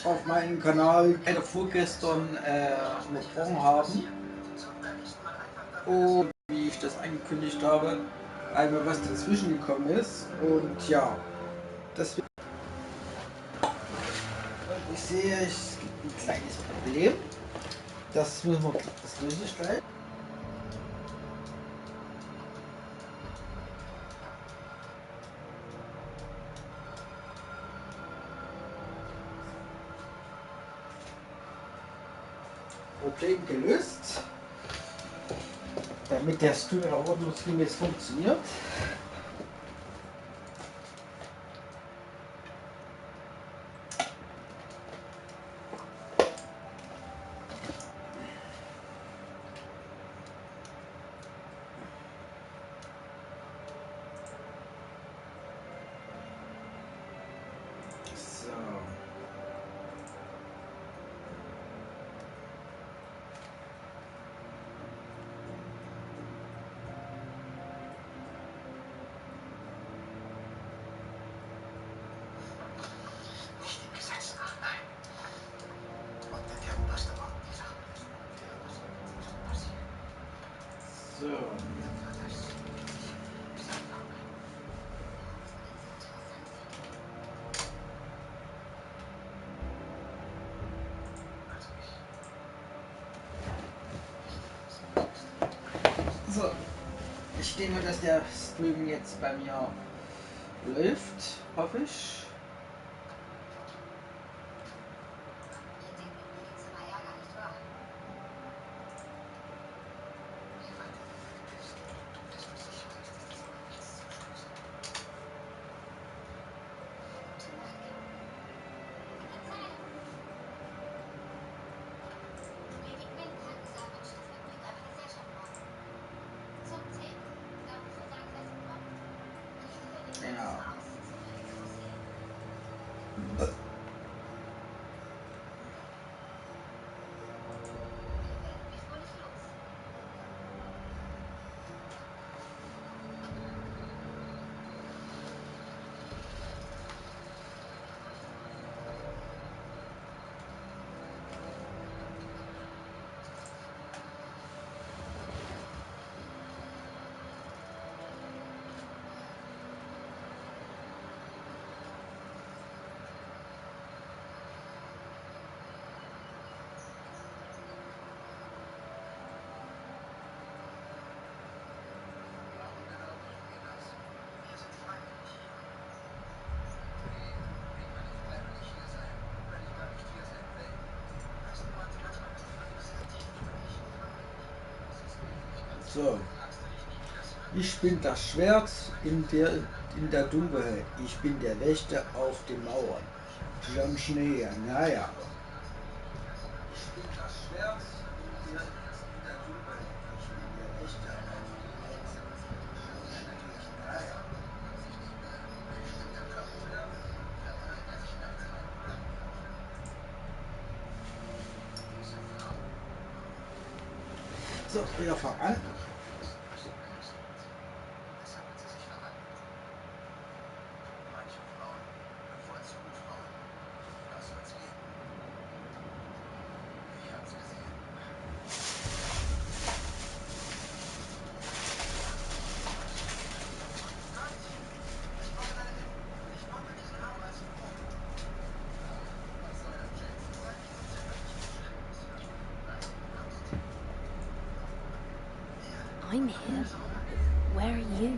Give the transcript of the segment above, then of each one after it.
auf meinem Kanal vorgestern übersprochen haben. Und wie ich das angekündigt habe, einmal was dazwischen gekommen ist. Und ja, deswegen. Ich sehe, es gibt ein kleines Problem. Das müssen wir, das löse ich gleich. Problem gelöst, damit der Stream ordnungsgemäß jetzt funktioniert. So. So. So, ich denke, dass der Stream jetzt bei mir läuft, hoffe ich. Ja. So. Ich bin das Schwert in der Dunkelheit. Ich bin der Wächter auf den Mauern. John Schnee, naja. Ich bin das Schwert in der Dunkelheit. Ich bin der Wächter auf den Mauern. Naja. So, wir fangen an. I'm here. Where are you?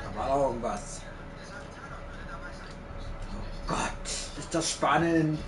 Da war doch irgendwas. Oh Gott, ist das spannend.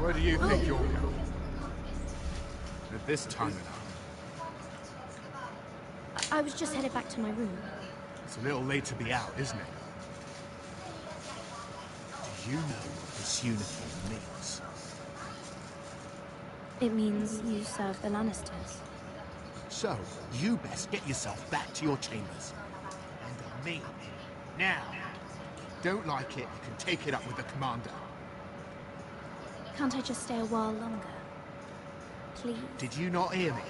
Where do you think you're going? At this time of night. I was just headed back to my room. It's a little late to be out, isn't it? Do you know what this uniform means? It means you serve the Lannisters. So, you best get yourself back to your chambers. And on me. Now. If you don't like it, you can take it up with the commander. Can't I just stay a while longer? Please? Did you not hear me?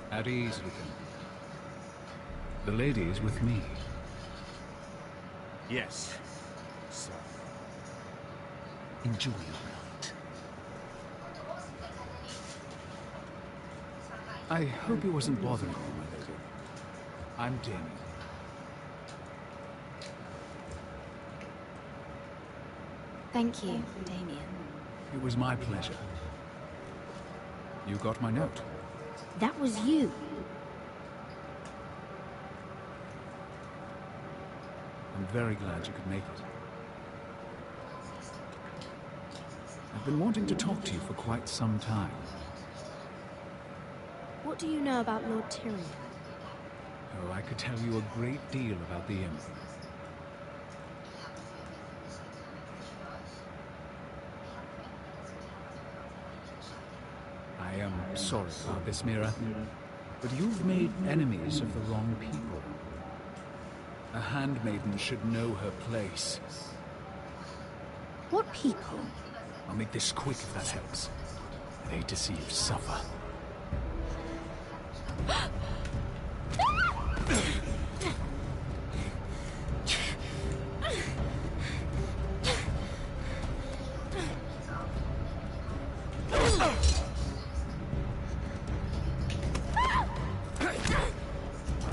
At ease, Lucan. The lady is with me. Yes. So, enjoy your night. I hope he wasn't bothering you, my lady. I'm Damien. Thank you, Damien. It was my pleasure. You got my note. That was you. I'm very glad you could make it. I've been wanting to talk to you for quite some time. What do you know about Lord Tyrion? Oh, I could tell you a great deal about the Imp. I am sorry about this, Mira, but you've made enemies of the wrong people. A handmaiden should know her place. What people? I'll make this quick if that helps. I'd hate to see you suffer.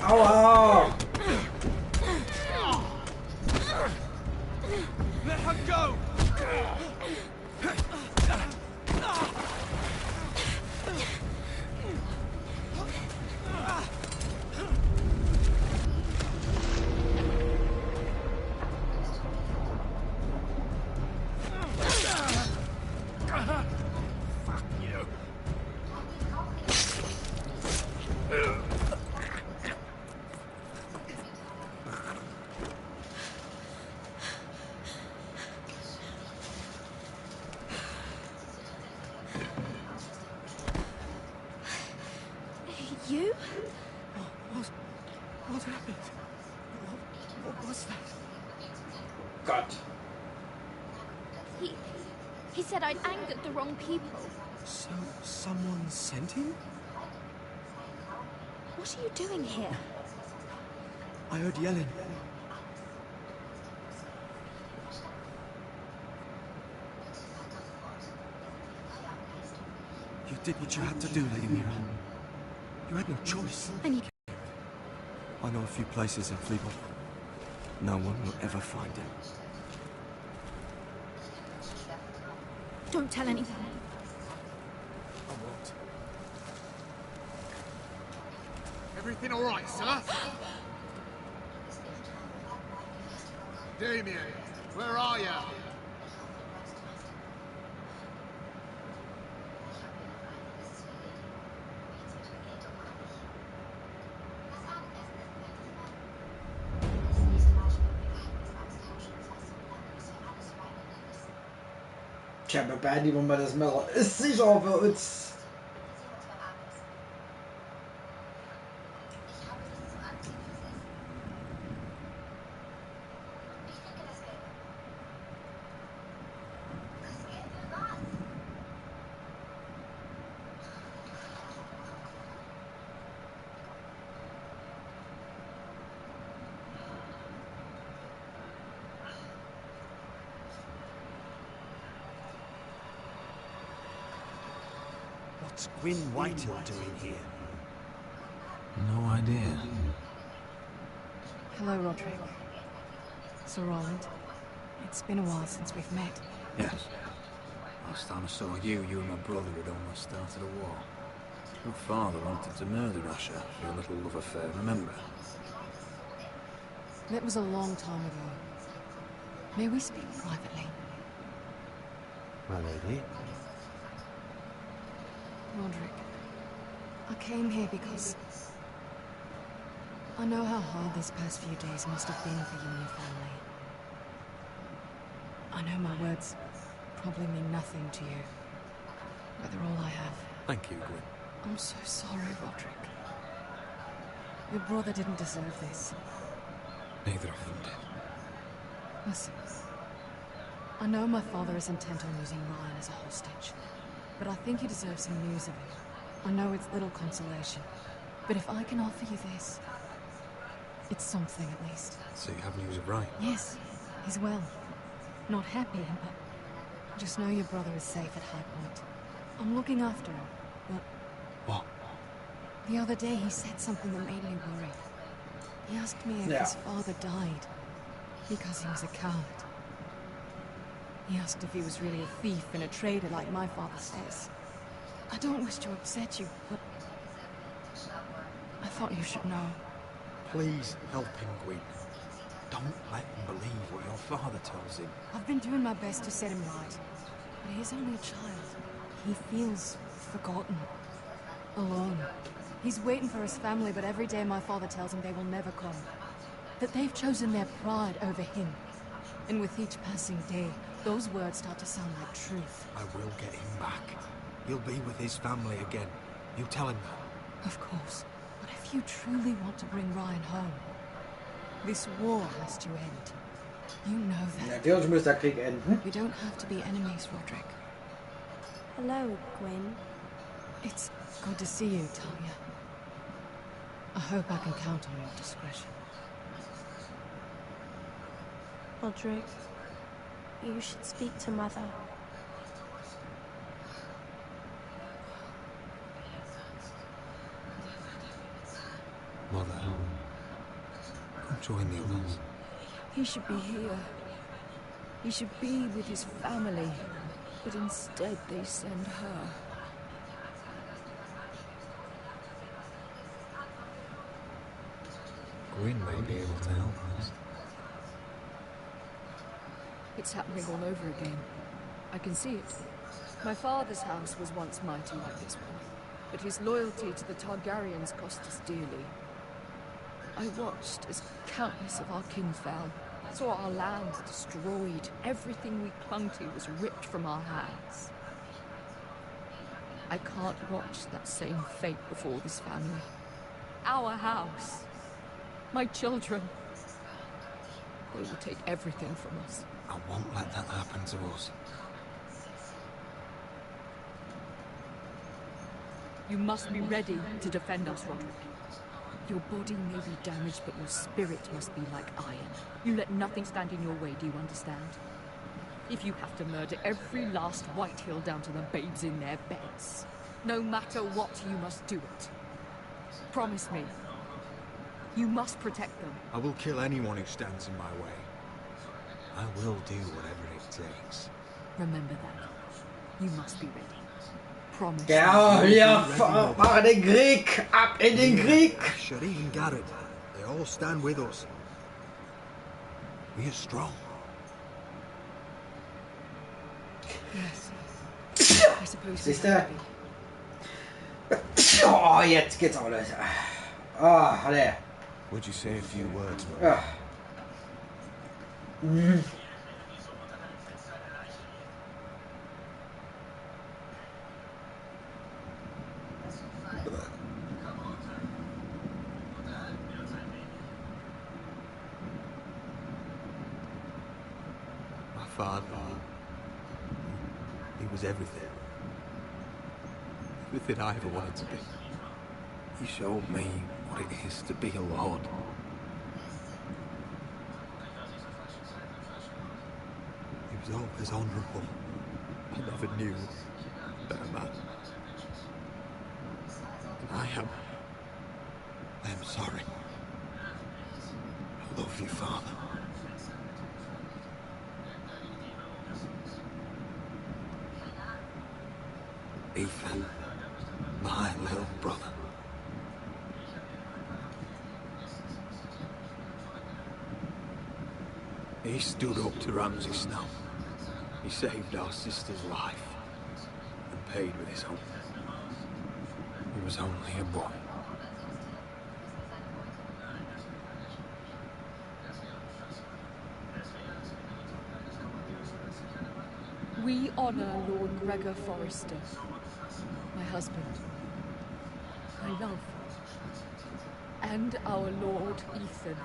Aua! Let her go! Fuck you. You? What happened? What was that? Gott. He said I'd angered the wrong people. So, someone sent him? What are you doing here? I heard yelling. You did what you had to do, Lady Mira. You had no choice. I need... I know a few places in Fleetwood. No one will ever find him. Don't tell anyone. I won't. Everything all right, sir? Damien, where are you? Tja, bei beiden wollen wir das Messer. Ist sicher für uns. What's Gwyn Whitehill doing here? No idea. Hello, Roderick. Sir Roland. It's been a while since we've met. Yes. Last time I saw you and my brother had almost started a war. Your father wanted to murder Russia for your little love affair, remember? That was a long time ago. May we speak privately? My lady. Roderick, I came here because I know how hard these past few days must have been for you and your family. I know my words probably mean nothing to you, but they're all I have. Thank you, Gwyn. I'm so sorry, Roderick. Your brother didn't deserve this. Neither of them did. Listen, I know my father is intent on using Ryan as a hostage, but I think you deserve some news of him. I know it's little consolation, but if I can offer you this, it's something at least. So you have news of Ryan? Yes, he's well. Not happy, but just know your brother is safe at High Point. I'm looking after him, but... What? The other day he said something that made me worried. He asked me if his father died because he was a coward. He asked if he was really a thief and a traitor like my father says. I don't wish to upset you, but I thought you should know. Please help him, Gwyn. Don't let him believe what your father tells him. I've been doing my best to set him right, but he is only a child. He feels forgotten, alone. He's waiting for his family, but every day my father tells him they will never come. That they've chosen their pride over him. And with each passing day, those words start to sound like truth. I will get him back. He'll be with his family again. You tell him that. Of course. But if you truly want to bring Ryan home, this war has to end. You know that. Natürlich muss der Krieg enden. We don't have to be enemies, Roderick. Hello, Gwyn. It's good to see you, Talia. I hope I can count on your discretion. Roderick, you should speak to Mother. Mother, come join the others. He should be here. He should be with his family. But instead they send her. Gwyn may be able to help us. It's happening all over again. I can see it. My father's house was once mighty like this one, but his loyalty to the Targaryens cost us dearly. I watched as countless of our kin fell, saw our land destroyed, everything we clung to was ripped from our hands. I can't watch that same fate before this family. Our house. My children. They will take everything from us. I won't let that happen to us. You must be ready to defend us, Roderick. Your body may be damaged, but your spirit must be like iron. You let nothing stand in your way, do you understand? If you have to murder every last Whitehill down to the babes in their beds, no matter what, you must do it. Promise me. You must protect them. I will kill anyone who stands in my way. I will do whatever it takes. Remember that. You must be ready. Promise. Ja, wir machen den Krieg! Ab in den Krieg! Sharif and Garrett, they all stand with us. We are strong. Yes. I suppose we Siehst have du? to be. Oh, jetzt geht's auch los. Ah, alle. Would you say a few words, Mother? Ja. Mhm. My father, he was everything. Everything I ever wanted to be. He showed me what it is to be a lord. He was always honourable. I never knew a better man. And I am sorry. I love you, Father. Ethan, my little brother. He stood up to Ramsay Snow. He saved our sister's life and paid with his own. He was only a boy. We honor Lord Gregor Forrester, my husband, my love, and our Lord Ethan,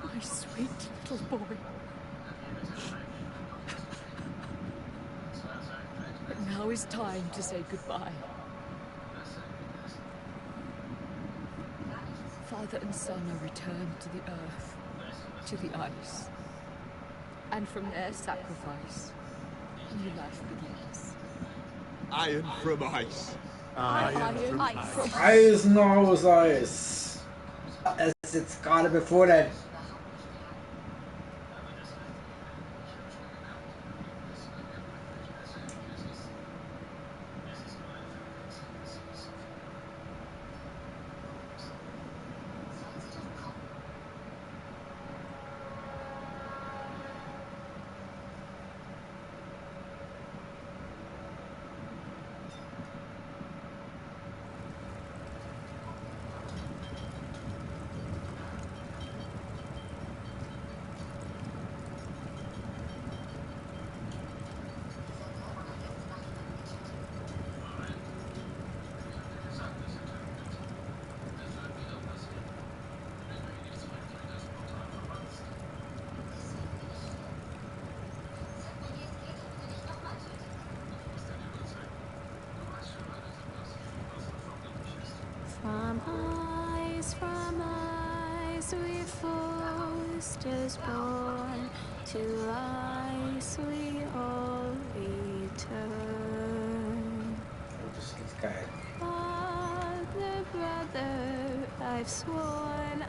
my sweet little boy. But now is time to say goodbye. Father and son are returned to the earth, to the ice. And from their sacrifice, new life begins. Iron from ice. Iron from ice. Eisen aus Eis. Es ist jetzt gerade bevor der From ice we Forsters born, to ice we all return. Das ist geil. Father, brother, I've sworn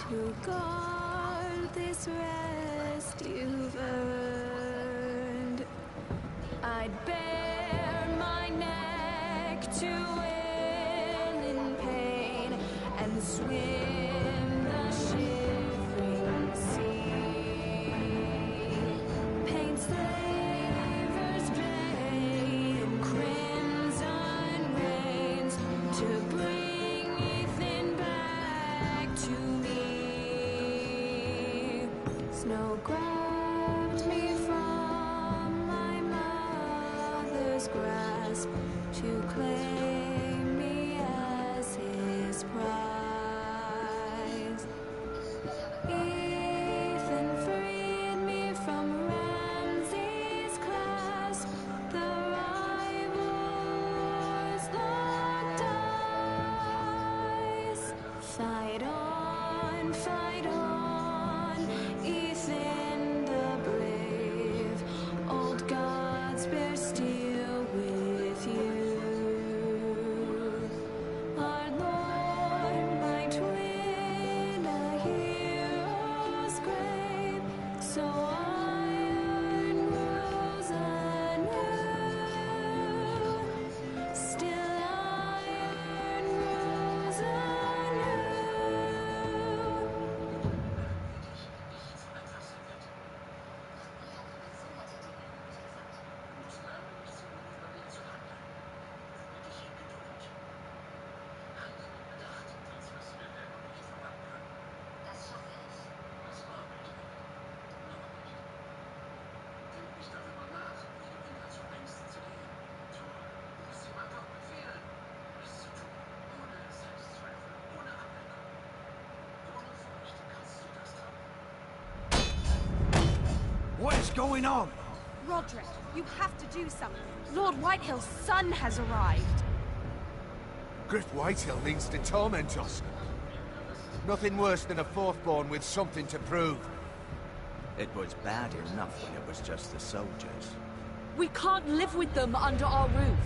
to guard this rest you've earned. I'd bare my neck to win in pain and swim the shivering sea. Paint slavers drain in crimson rains to bring Ethan back to me. Snow grabbed me from my mother's grasp to claim me as his prize. Ethan freed me from Ramsay's clasp. The rivals locked eyes. Fight on, Ethan the brave. Old gods bear steel with you. Our Lord might win a hero's grave, so iron rules anew. Still iron rules anew. What is going on? Roderick, you have to do something. Lord Whitehill's son has arrived. Griff Whitehill means to torment us. Nothing worse than a fourthborn with something to prove. It was bad enough when it was just the soldiers. We can't live with them under our roof.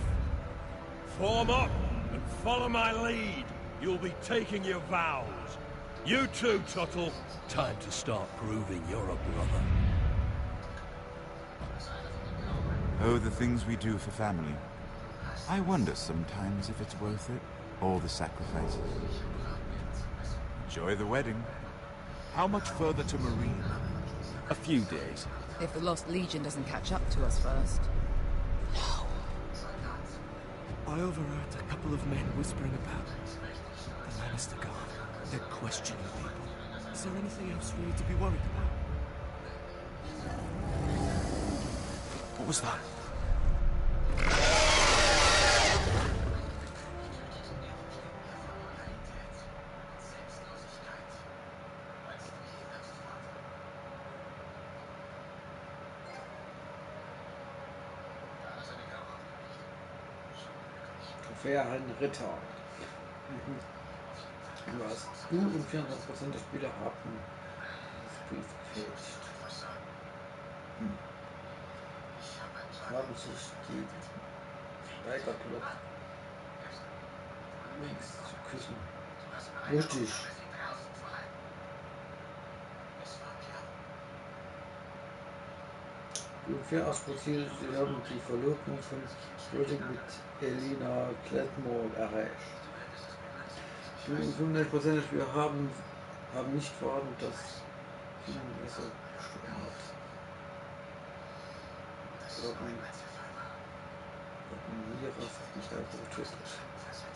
Form up and follow my lead. You'll be taking your vows. You too, Tuttle. Time to start proving you're a brother. Oh, the things we do for family. I wonder sometimes if it's worth it, all the sacrifices. Enjoy the wedding. How much further to Marine? A few days. If the Lost Legion doesn't catch up to us first. I overheard a couple of men whispering about the Lannister Guard. They're questioning people. Is there anything else we need to be worried about? What was that? Wer ein Ritter. Was du und 24% der Spieler haben das Brief gefälscht. Haben sich die Steigerglock links zu küssen. Richtig. Die ungefähr ausproziert, sie haben die Verlobung von Roderick mit Elena Gladmore erreicht. Die 95% der Spieler haben nicht verraten, dass Messer gestorben hat.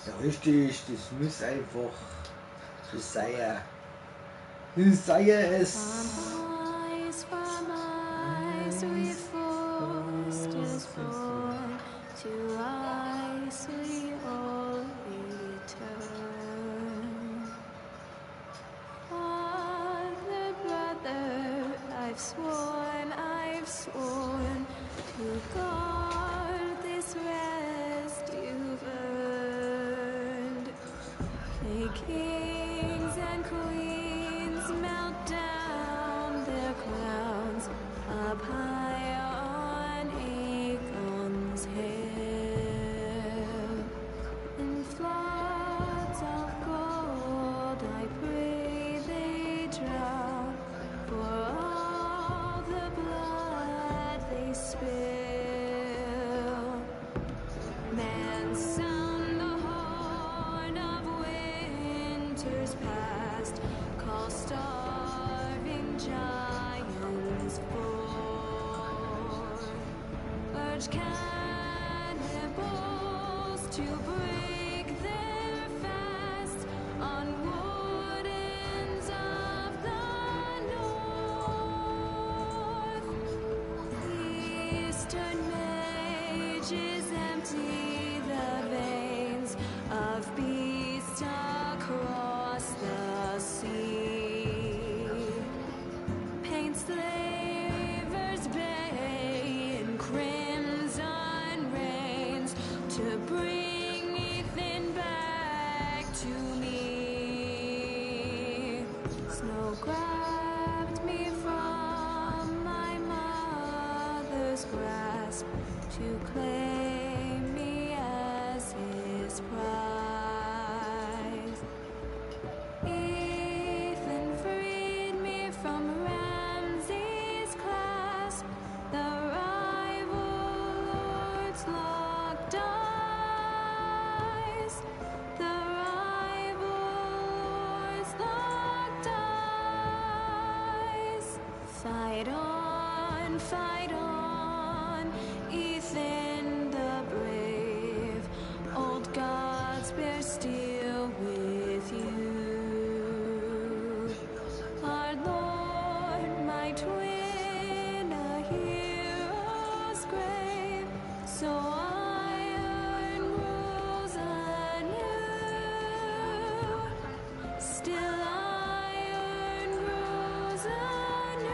Ja, richtig, das muss einfach so sein. Das sei es. From eyes we forced is born, to eyes we all return. Father, brother, I've sworn to guard this rest you've earned. May kings and queens melt down their crowns up high on Aegon's hill. In floods of gold I pray they drown, for all the blood they spill. Man, sound the horn of winter's past, call starving giants forth. Urge cannibals to break their fast on wardens of the north. Eastern mages empty the veins of beasts across the sea. Paint slavers bay in crimson rains to bring Ethan back to me. Snow grabbed me from my mother's grasp to claim me as his prize. Ethan freed me from Ramsay's clasp, the rival lord's locked eyes, the rival lord's locked eyes. Fight on, Ethan the brave, old gods bear steel with you. Our Lord, my twin, a hero's grave, so iron rules anew. Still iron rules anew.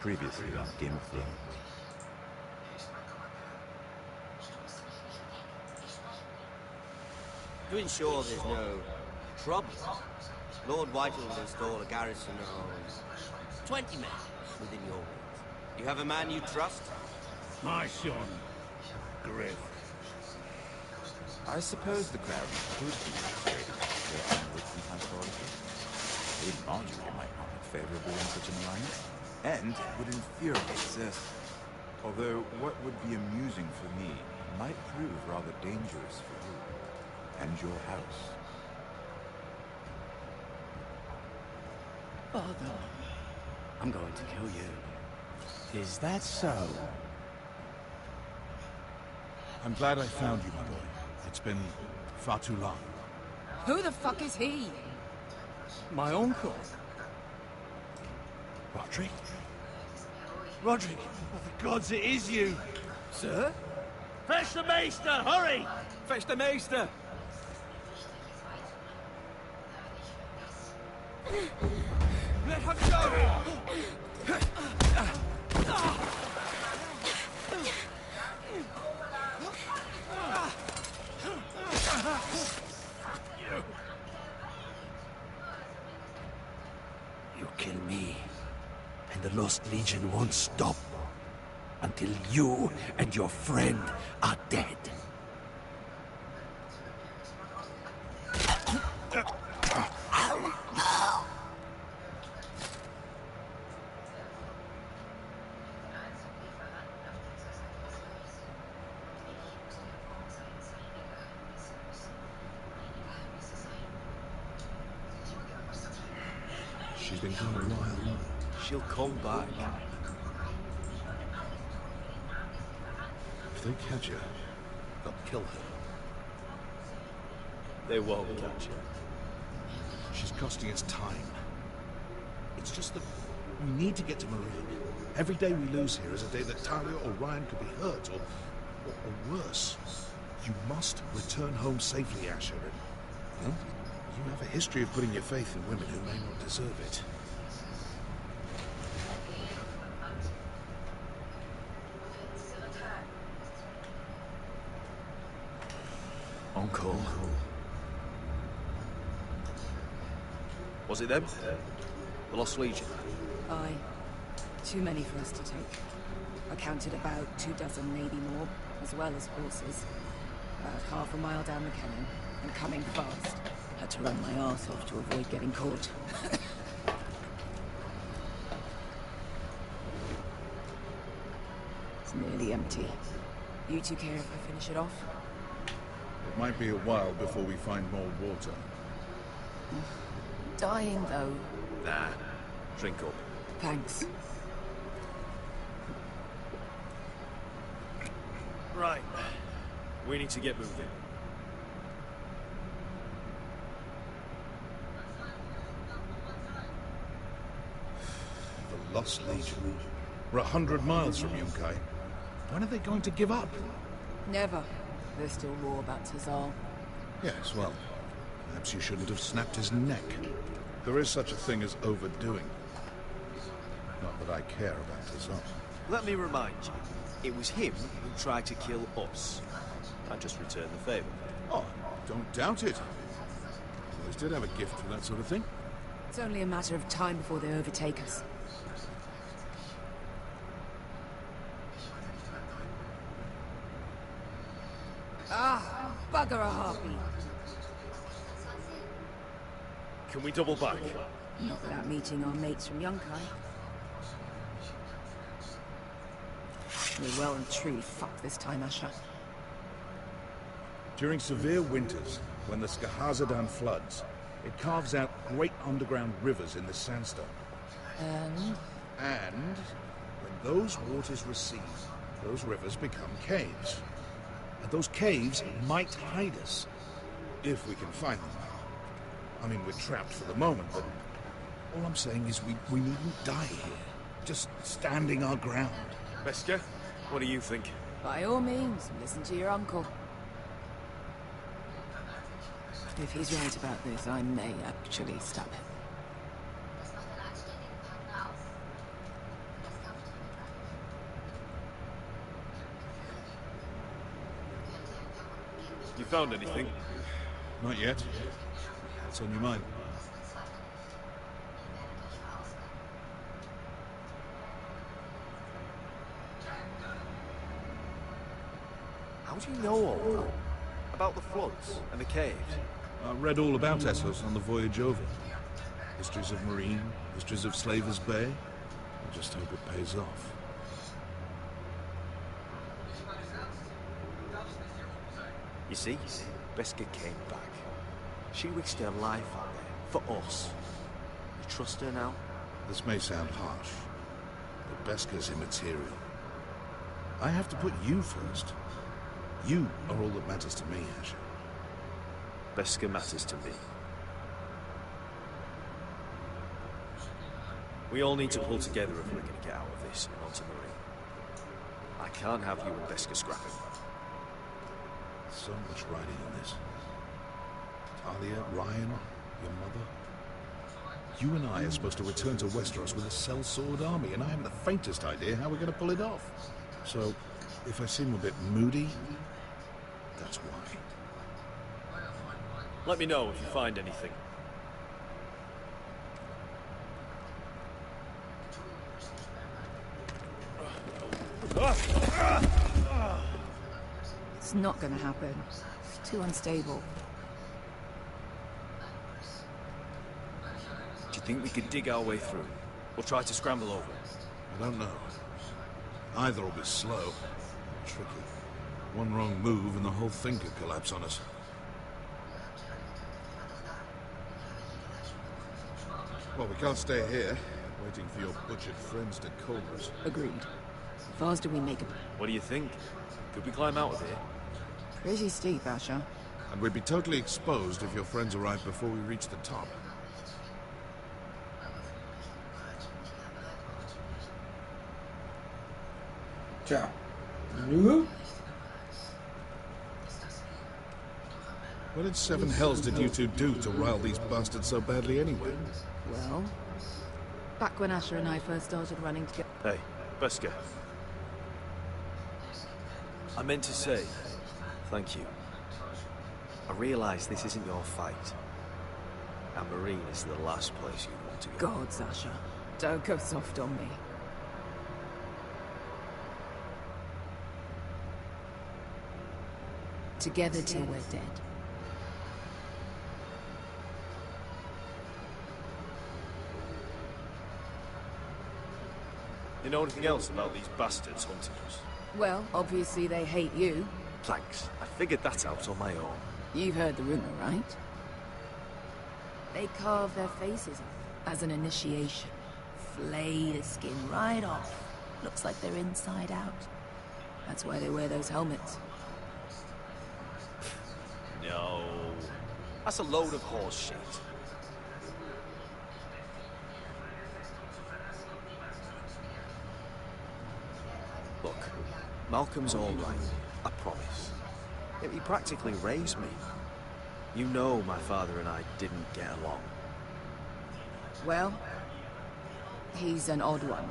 Previously on Game of Thrones. To ensure there's no trouble, Lord Whitehall will install a garrison of 20 men within your walls. You have a man you trust? My son, Griff. I suppose the crowd could be persuaded to go onwards and tranquility. Lady Marjorie might not look favorably in such an alliance, and it would infuriate Cersei. Although what would be amusing for me might prove rather dangerous for you and your house. Father, I'm going to kill you. Is that so? I'm glad I found you, my boy. It's been far too long. Who the fuck is he? My uncle. Roderick? Roderick, oh, the gods, it is you! Sir? Fetch the maester, hurry! Fetch the maester! Let her go! You kill me, and the Lost Legion won't stop until you and your friend are dead. She's been gone a while. She'll come back. If they catch her, they'll kill her. They won't catch her. She's costing us time. It's just that we need to get to Marine. Every day we lose here is a day that Talia or Ryan could be hurt, or worse. You must return home safely, Asher. And, well, you have a history of putting your faith in women who may not deserve it. Uncle. Was it them? The Lost Legion? Aye. Too many for us to take. I counted about 24, maybe more, as well as horses. About half a mile down the canyon, and coming fast. Had to run my arse off to avoid getting caught. It's nearly empty. You two care if I finish it off? It might be a while before we find more water. Dying, though. Nah. Drink up. Thanks. Right. We need to get moving. The Lost Legion. We're 100 miles from Yunkai. When are they going to give up? Never. There's still war about Tazal. Yes, well, perhaps you shouldn't have snapped his neck. There is such a thing as overdoing. Not that I care about Tazal. Let me remind you, it was him who tried to kill us. I just returned the favor. Oh, don't doubt it. Always did have a gift for that sort of thing. It's only a matter of time before they overtake us. Ah, bugger a harpy. Can we double back? Not without meeting our mates from Yunkai. We're well and truly fucked this time, Asher. During severe winters, when the Skahazadan floods, it carves out great underground rivers in the sandstone. And when those waters recede, those rivers become caves. And those caves might hide us, if we can find them. I mean, we're trapped for the moment, but all I'm saying is we needn't die here. Just standing our ground. Beskar, what do you think? by all means, listen to your uncle. If he's right about this, I may actually stop him. You found anything? Not yet. What's on your mind? How do you know all that? About the floods and the caves? I read all about Essos on the voyage over. Histories of Marine, histories of Slaver's Bay. I just hope it pays off. You see, Beskha came back. She risked her life out there, for us. You trust her now? This may sound harsh, but Beskha's immaterial. I have to put you first. You are all that matters to me, Asher. Beskha matters to me. We all need to pull together if we're going to get out of this and onto Marine. I can't have you and Beskha scrapping. So much riding on this. Talia, Ryan, your mother. You and I are supposed to return to Westeros with a sellsword army, and I haven't the faintest idea how we're going to pull it off. So, if I seem a bit moody, that's why. Let me know if you find anything. It's not gonna happen. It's too unstable. Do you think we could dig our way through? Or try to scramble over? I don't know. Either will be slow and tricky. One wrong move and the whole thing could collapse on us. Well, we can't stay here, waiting for your butchered friends to corner us. Agreed. How far do we make it? What do you think? Could we climb out of here? Pretty steep, Asher. And we'd be totally exposed if your friends arrived before we reached the top. Tja, nu? What in seven hells did you two do to rile these bastards so badly anyway? Well, back when Asher and I first started running together... Hey, Beskha. I meant to say, thank you. I realise this isn't your fight. And Marine is the last place you want to go. Gods, Asher. Don't go soft on me. Together till we're dead. You know anything else about these bastards hunting us? Well, obviously they hate you. Thanks. I figured that out on my own. You've heard the rumor, right? They carve their faces off as an initiation. Flay the skin right off. Looks like they're inside out. That's why they wear those helmets. No. That's a load of horse shit. Look, Malcolm's all right, I promise. Yet he practically raised me. You know my father and I didn't get along. Well, he's an odd one.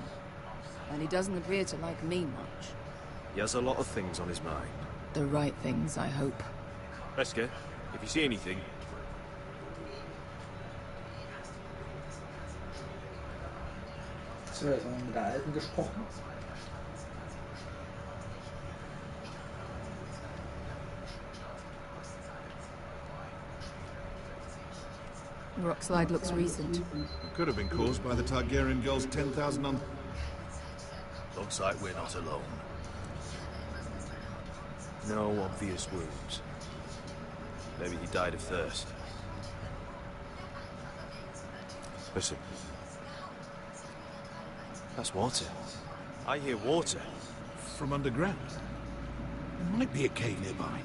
And he doesn't appear to like me much. He has a lot of things on his mind. The right things, I hope. Beskha, if you see anything... So, jetzt haben wir mit der Alten gesprochen. The rock slide looks recent. It could have been caused by the Targaryen girl's 10,000 on... Looks like we're not alone. No obvious wounds. Maybe he died of thirst. Listen. That's water. I hear water. From underground. There might be a cave nearby.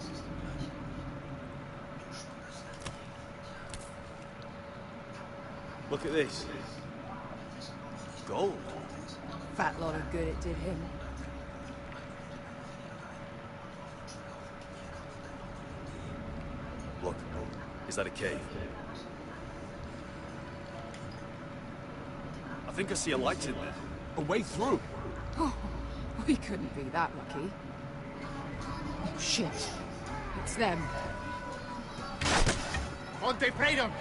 Look at this. Gold. Fat lot of good it did him. Look, is that a cave? I think I see a light in there. A way through. Oh, we couldn't be that lucky. Oh, shit. It's them. Monte Freedom!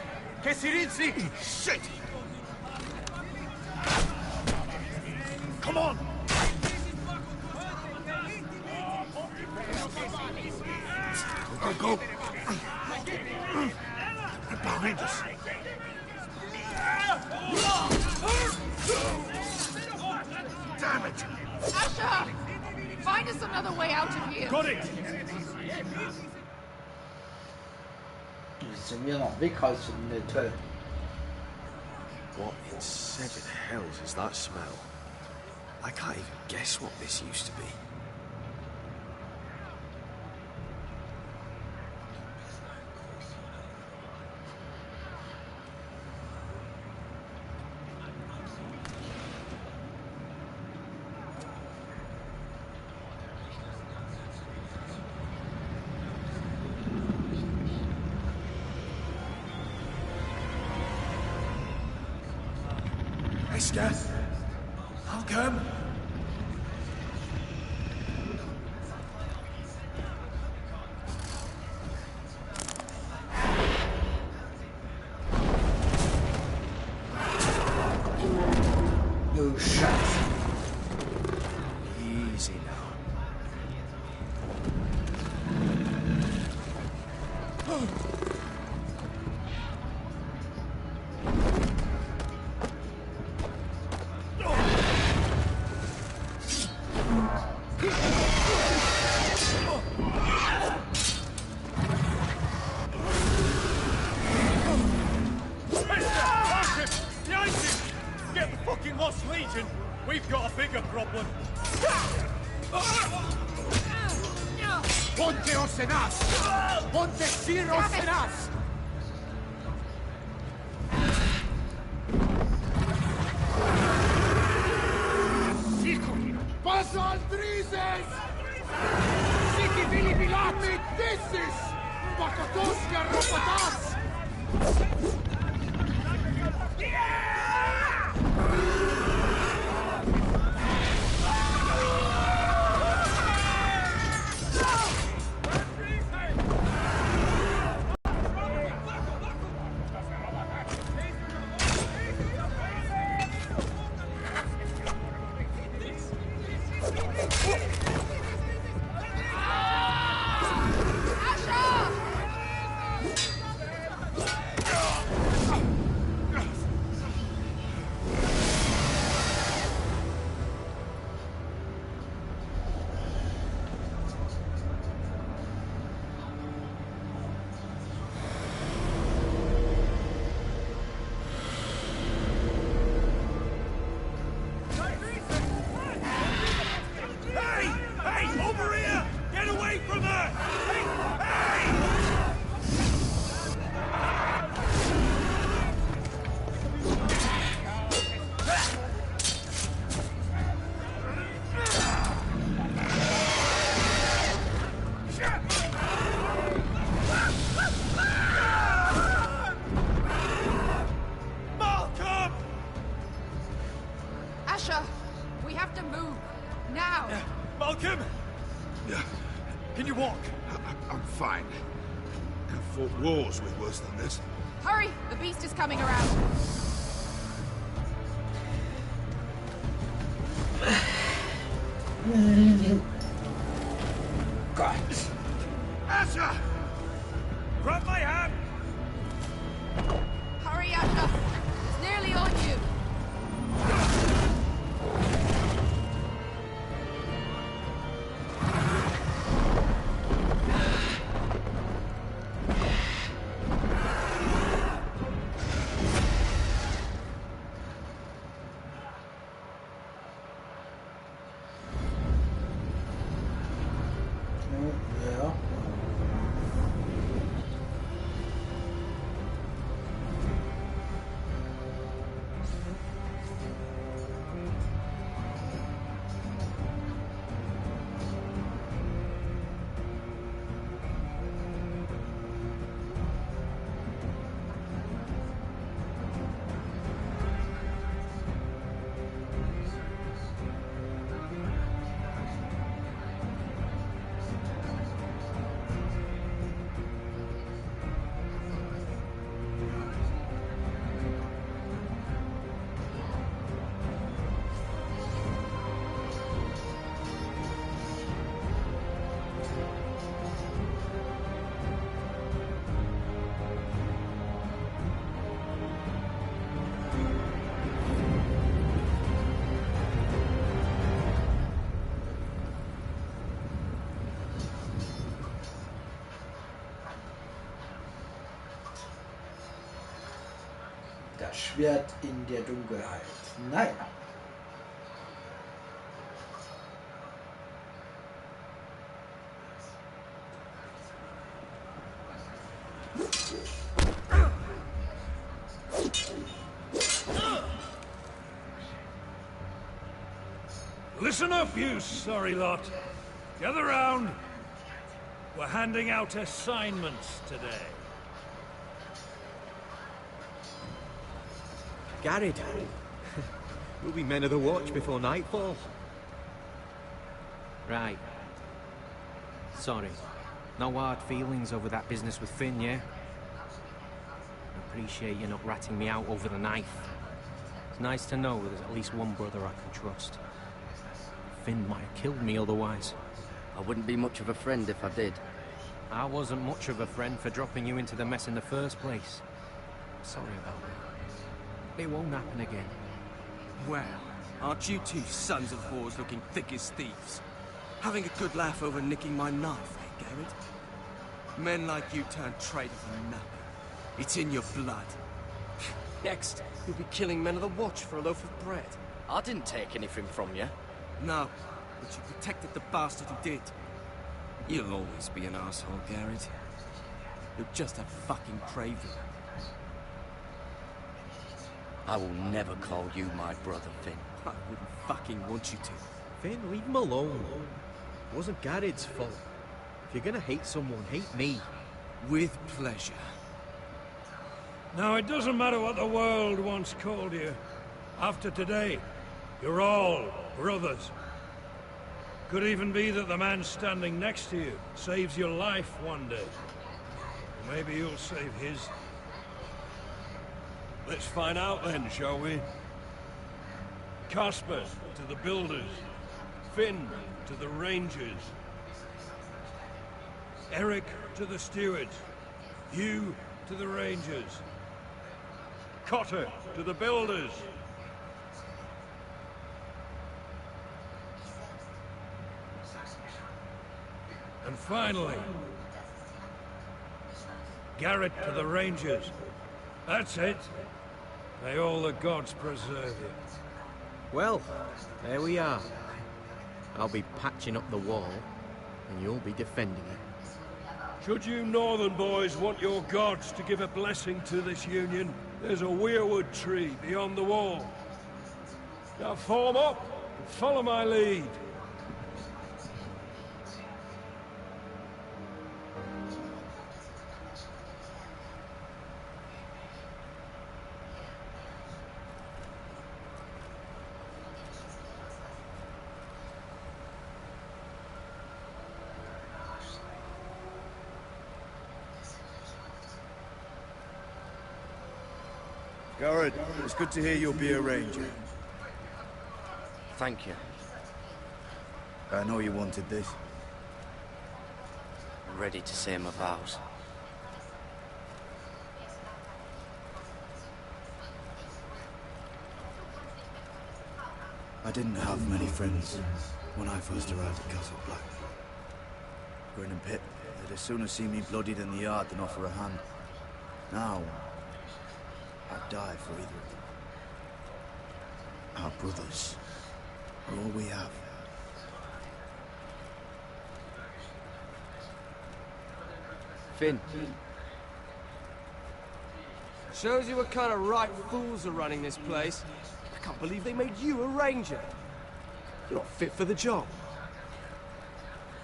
Che si rinzi! Shit! Come on! Go! They're behind us. Damn it! Asher! Find us another way out of here! Got it! Jetzt sind wir noch weg aus dem Hotel. What in seven hells is that smell? I can't even guess what this used to be. Esther! Malcolm! Oh, Scheiße. Easy now. We've got a bigger problem. Ponteos en as! Ponte Siros en as! Passa al Drises! Siki Vili Bilami Dissis! Pakatoska Ropatas! We have to move. Now! Malcolm! Can you walk? I'm fine. I've fought wars with worse than this. Hurry! The beast is coming around. God. Asher! Grab my hand! Hurry, Asher! It's nearly on you! Ja. Das Schwert in der Dunkelheit. Naja. Listen up, you sorry lot. Gather round. We're handing out assignments today. Garrett, we'll be men of the watch before nightfall. Right. Sorry. No hard feelings over that business with Finn, yeah? I appreciate you not ratting me out over the knife. It's nice to know there's at least one brother I can trust. Finn might have killed me otherwise. I wouldn't be much of a friend if I did. I wasn't much of a friend for dropping you into the mess in the first place. Sorry about that. It won't happen again. Well, aren't you two sons of whores looking thick as thieves? Having a good laugh over nicking my knife, eh, Garrett? Men like you turn traitor for nothing. It's in your blood. Next, you'll be killing men of the watch for a loaf of bread. I didn't take anything from you. No, but you protected the bastard who did. You'll always be an asshole, Garrett. You're just a fucking craven. I will never call you my brother, Finn. I wouldn't fucking want you to. Finn, leave him alone. It wasn't Garrett's fault. If you're gonna hate someone, hate me. With pleasure. Now, it doesn't matter what the world once called you. After today, you're all brothers. Could even be that the man standing next to you saves your life one day. Maybe you'll save his. Let's find out then, shall we? Casper to the builders. Finn to the rangers. Eric to the stewards. You to the rangers. Cotter to the builders. And finally, Garrett to the rangers. That's it. May all the gods preserve you. Well, there we are. I'll be patching up the wall, and you'll be defending it. Should you northern boys want your gods to give a blessing to this union, there's a weirwood tree beyond the wall. Now form up and follow my lead. Garrett, it's good to hear you'll be a ranger. Thank you. I know you wanted this. I'm ready to say my vows. I didn't have many friends when I first arrived at Castle Black. Grin and Pip, they'd as sooner see me bloodied in the yard than offer a hand. Now, I'd die for either of them. Our brothers are all we have. Finn. Shows you what kind of right fools are running this place. I can't believe they made you a ranger. You're not fit for the job.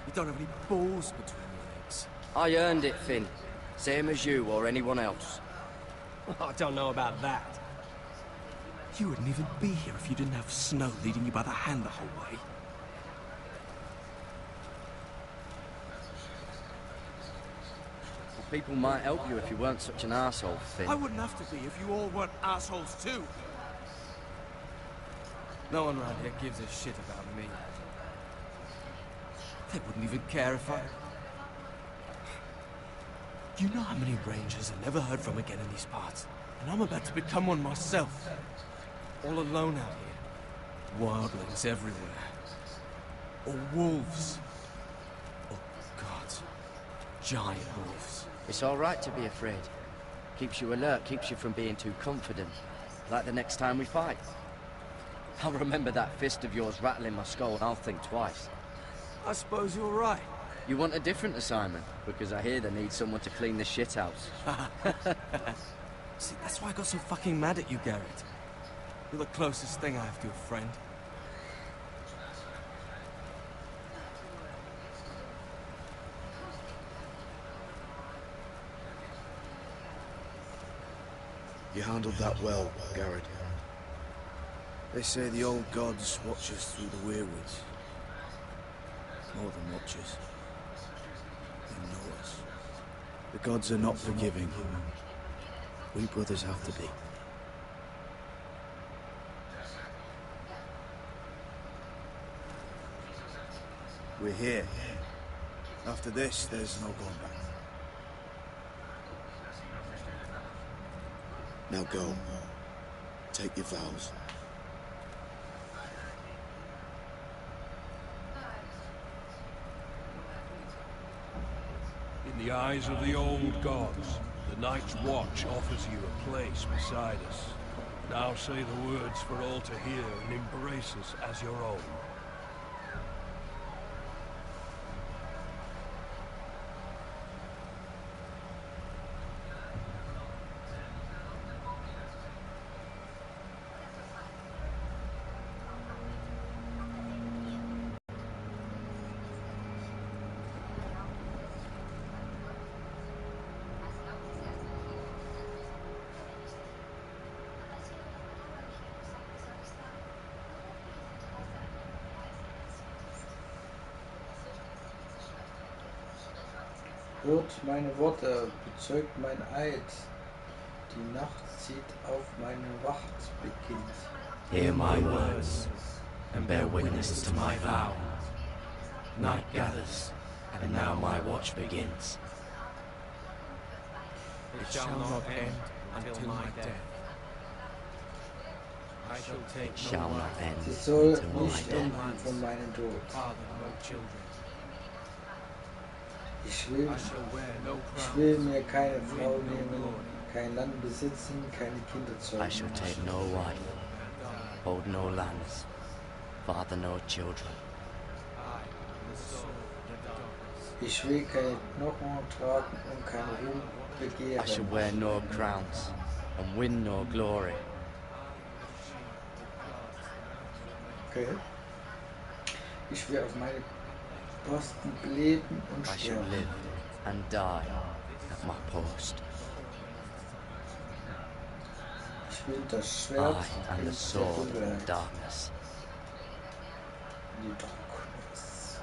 You don't have any balls between your legs. I earned it, Finn. Same as you or anyone else. I don't know about that. You wouldn't even be here if you didn't have Snow leading you by the hand the whole way. Well, people might help you if you weren't such an arsehole, Finn. I wouldn't have to be if you all weren't assholes too. No one around here gives a shit about me. They wouldn't even care if I... You know how many rangers I never heard from again in these parts? And I'm about to become one myself. All alone out here. Wildlings everywhere. Or wolves. Or gods. Giant wolves. It's all right to be afraid. Keeps you alert, keeps you from being too confident. Like the next time we fight. I'll remember that fist of yours rattling my skull and I'll think twice. I suppose you're right. You want a different assignment? Because I hear they need someone to clean the shithouse. See, that's why I got so fucking mad at you, Garrett. You're the closest thing I have to a friend. You handled that well, Garrett. They say the old gods watch us through the weirwoods. More than watchers. They know us. The gods are not forgiving. We brothers have to be. We're here. After this, there's no going back. Now go. Take your vows. In the eyes of the old gods, the Night's Watch offers you a place beside us. Now say the words for all to hear and embrace us as your own. Hört meine Worte, bezeugt mein Eid. Die Nacht zieht auf meine Wacht beginnt. Hear my words, and bear witness to my vow. Night gathers, and now my watch begins. It shall not end until my death. I shall take Shall no not wife end. Sie soll until my nicht death. enden von meinem Tod. Father, no children. Ich will mir keine Frau nehmen, kein Land besitzen, keine Kinder zeugen. I shall take no wife, hold no lands, father no children. Ich will keine Knochen tragen und keinen Ruhm begehren. I shall wear no crowns and win no glory. Okay. Ich will auf meine Posten leben und I shall sterben. live and die at my post. Ich will das Schwert I am in the der sword of Dunkelheit. darkness. Die Darkness.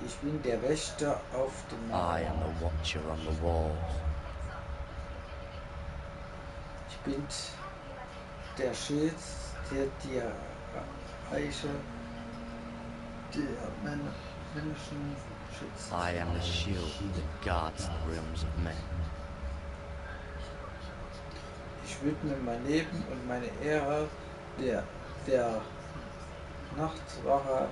Ich bin der Wächter auf dem I am Mauer. the watcher on the wall. Ich bin der Schild, der die Eiche der Menschen schützt. I am the shield that guards the realms of men. Ich widme mein Leben und meine Ehre der Nachtwache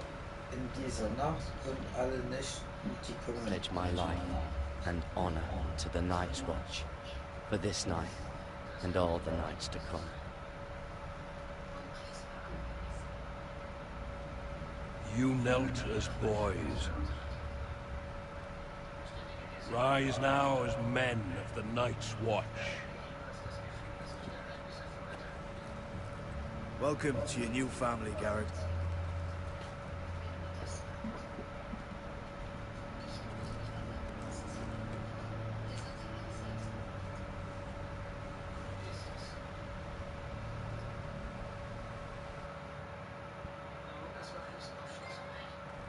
in dieser Nacht und alle Nächten, die kommen. Pledge my life and honor to the Night's Watch for this night and all the nights to come. You knelt as boys. Rise now as men of the Night's Watch. Welcome to your new family, Garrett.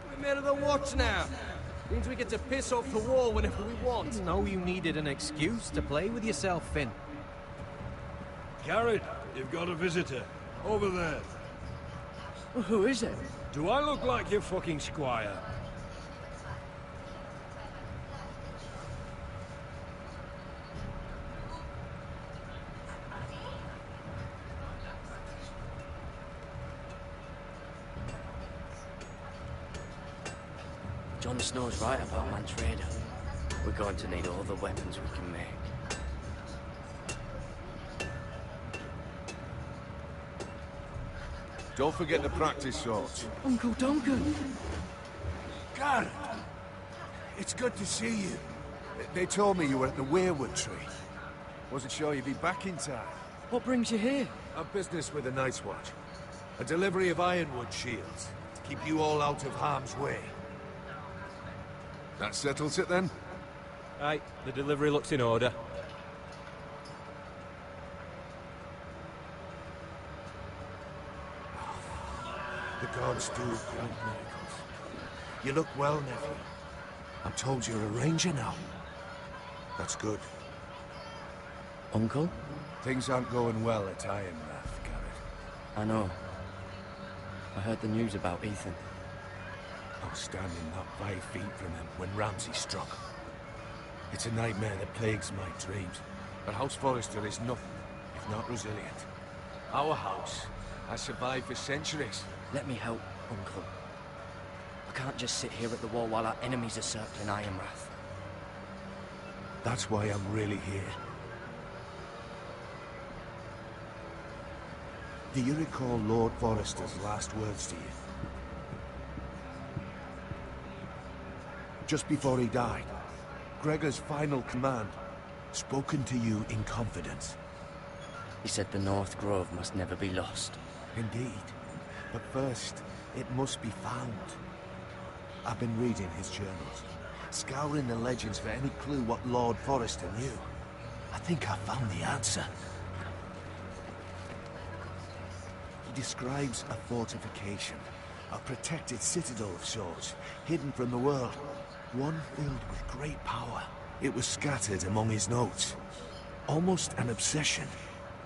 We're men of the watch now. Means we get to piss off the wall whenever we want. No, you needed an excuse to play with yourself, Finn. Garrett, you've got a visitor. Over there. Well, who is it? Do I look like your fucking squire? Jon Snow's right about Man's Raider. We're going to need all the weapons we can make. Don't forget the practice swords. Uncle Duncan! Garrett! It's good to see you. They told me you were at the weirwood tree. Wasn't sure you'd be back in time. What brings you here? A business with the Night's Watch. A delivery of ironwood shields to keep you all out of harm's way. That settles it then? Aye, the delivery looks in order. The gods do great miracles. You look well, nephew. I'm told you're a ranger now. That's good. Uncle? Things aren't going well at Ironrath, Garrett. I know. I heard the news about Ethan. I was standing not 5 feet from him when Ramsay struck. It's a nightmare that plagues my dreams. But House Forrester is nothing if not resilient. Our house has survived for centuries. Let me help, Uncle. I can't just sit here at the wall while our enemies are circling Ironrath. That's why I'm really here. Do you recall Lord Forrester's last words to you? Just before he died, Gregor's final command, spoken to you in confidence. He said the North Grove must never be lost. Indeed. But first, it must be found. I've been reading his journals, scouring the legends for any clue what Lord Forrester knew. I think I found the answer. He describes a fortification, a protected citadel of sorts, hidden from the world. One filled with great power. It was scattered among his notes. Almost an obsession.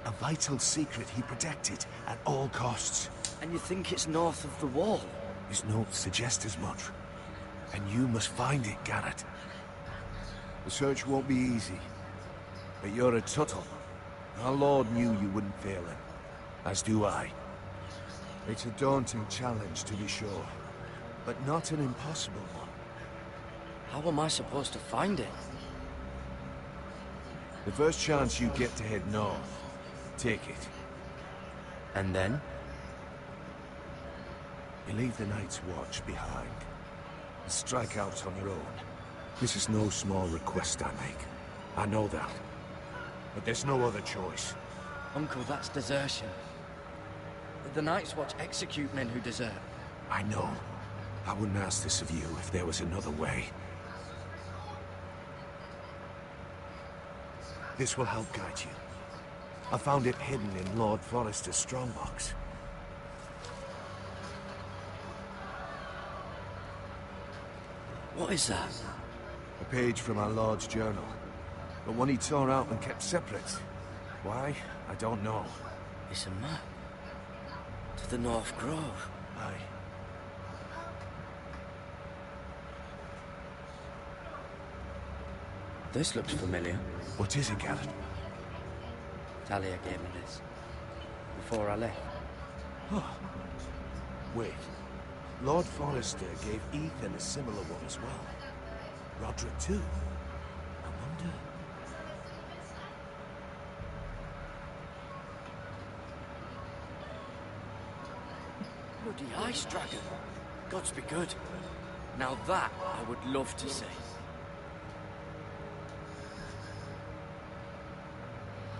A vital secret he protected at all costs. And you think it's north of the wall? His notes suggest as much. And you must find it, Garrett. The search won't be easy. But you're a Tuttle. Our Lord knew you wouldn't fail him. As do I. It's a daunting challenge, to be sure. But not an impossible one. How am I supposed to find it? The first chance you get to head north, take it. And then? You leave the Night's Watch behind. And strike out on your own. This is no small request I make. I know that. But there's no other choice. Uncle, that's desertion. The Night's Watch execute men who desert. I know. I wouldn't ask this of you if there was another way. This will help guide you. I found it hidden in Lord Forrester's strongbox. What is that? A page from our Lord's journal. But one he tore out and kept separate. Why? I don't know. It's a map. To the North Grove. Aye. This looks familiar. What is it, Garrett? Talia gave me this. Before I left. Oh. Wait. Lord Forrester gave Ethan a similar one as well. Roderick too. I wonder... Bloody ice dragon. Gods be good. Now that I would love to see.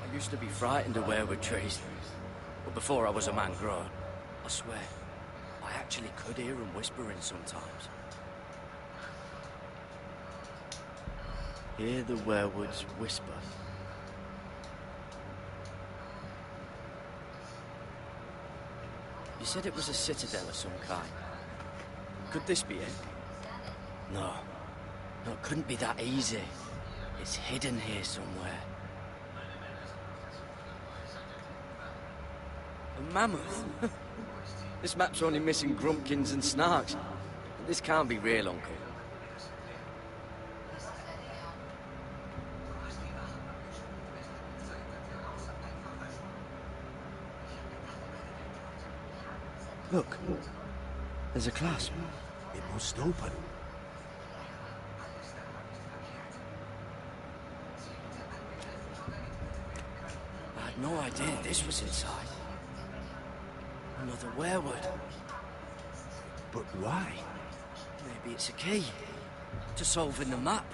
I used to be frightened of weirwood trees. But before I was a man grown, I swear, I actually could hear them whispering sometimes. Hear the werewoods whisper. You said it was a citadel of some kind. Could this be it? No. No, it couldn't be that easy. It's hidden here somewhere. A mammoth? This map's only missing grumpkins and snarks. This can't be real, Uncle. Look, there's a clasp. It must open. no idea this was inside. Another werewood. But why? Maybe it's a key to solving the map.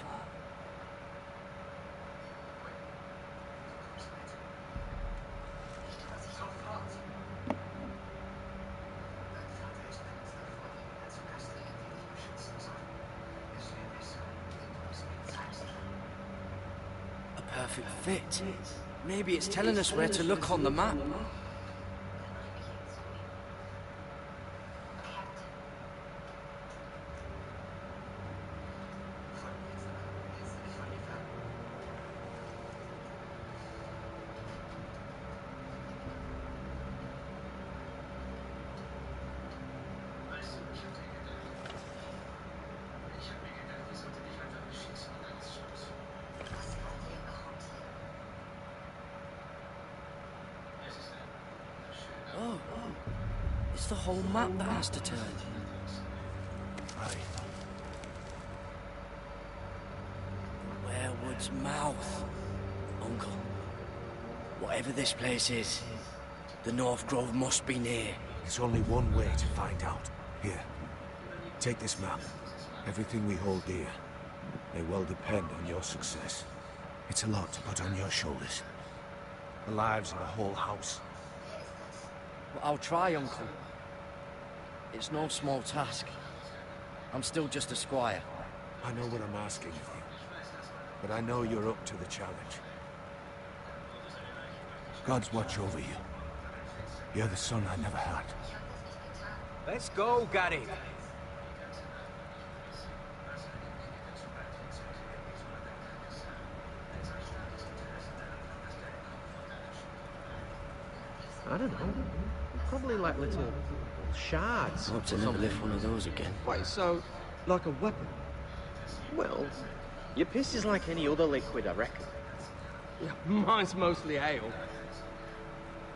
A perfect fit. Maybe it's telling us where to look on the map. Oh, it's the whole map that has to turn. Right. The werewood's mouth. Uncle, whatever this place is, the North Grove must be near. There's only one way to find out. Here, take this map. Everything we hold dear may well depend on your success. It's a lot to put on your shoulders. The lives of a whole house. Well, I'll try, Uncle. It's no small task. I'm still just a squire. I know what I'm asking of you, but I know you're up to the challenge. God's watch over you. You're the son I never had. Let's go, Gary. I don't know. Probably like little shards. Hope to never lift one of those again. Wait, so like a weapon? Well, your piss is like any other liquid, I reckon. Yeah, mine's mostly ale.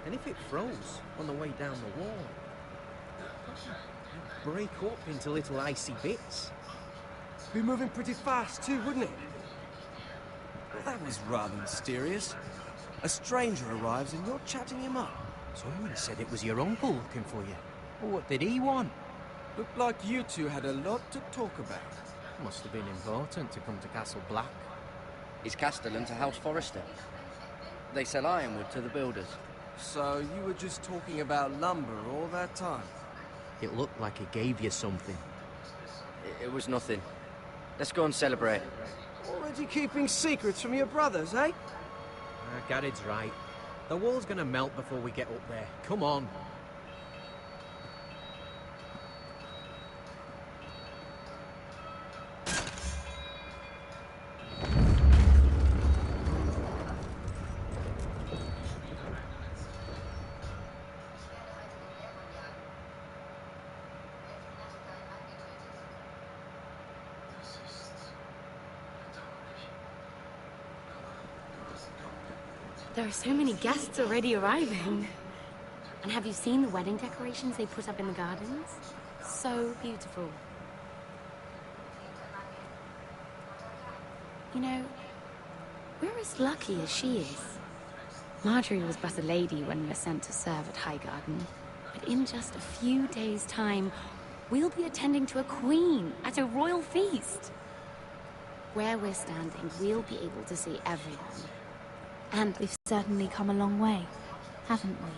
And if it froze on the way down the wall, it'd break up into little icy bits. Be moving pretty fast too, wouldn't it? Well, that was rather mysterious. A stranger arrives and you're chatting him up. Someone said it was your uncle looking for you. Well, what did he want? Looked like you two had a lot to talk about. Must have been important to come to Castle Black. Is Castellan to House Forrester? They sell ironwood to the builders. So you were just talking about lumber all that time? It looked like he gave you something. It was nothing. Let's go and celebrate. Already keeping secrets from your brothers, eh? Gared's right. The wall's gonna melt before we get up there. Come on. There are so many guests already arriving. And have you seen the wedding decorations they put up in the gardens? So beautiful. You know, we're as lucky as she is. Marjorie was but a lady when we were sent to serve at Highgarden. But in just a few days' time, we'll be attending to a queen at a royal feast. Where we're standing, we'll be able to see everyone. And we've certainly come a long way, haven't we?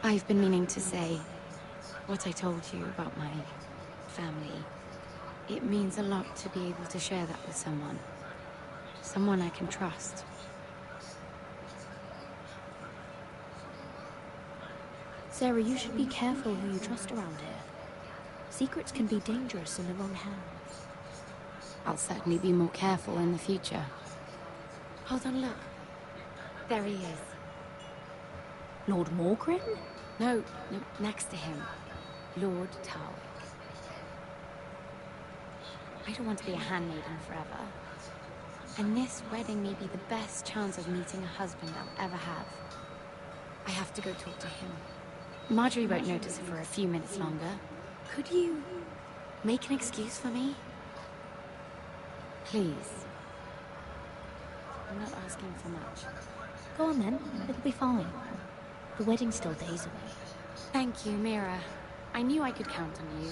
I've been meaning to say what I told you about my family. It means a lot to be able to share that with someone. Someone I can trust. Sarah, you should be careful who you trust around here. Secrets can be dangerous in the wrong hands. I'll certainly be more careful in the future. Hold on, look. There he is. Lord Morgrim? No, next to him. Lord Tarwick. I don't want to be a handmaiden forever. And this wedding may be the best chance of meeting a husband I'll ever have. I have to go talk to him. Marjorie won't notice it for a few minutes longer. Could you make an excuse for me? Please. I'm not asking for much. Go on then, it'll be fine. The wedding's still days away. Thank you, Mira. I knew I could count on you.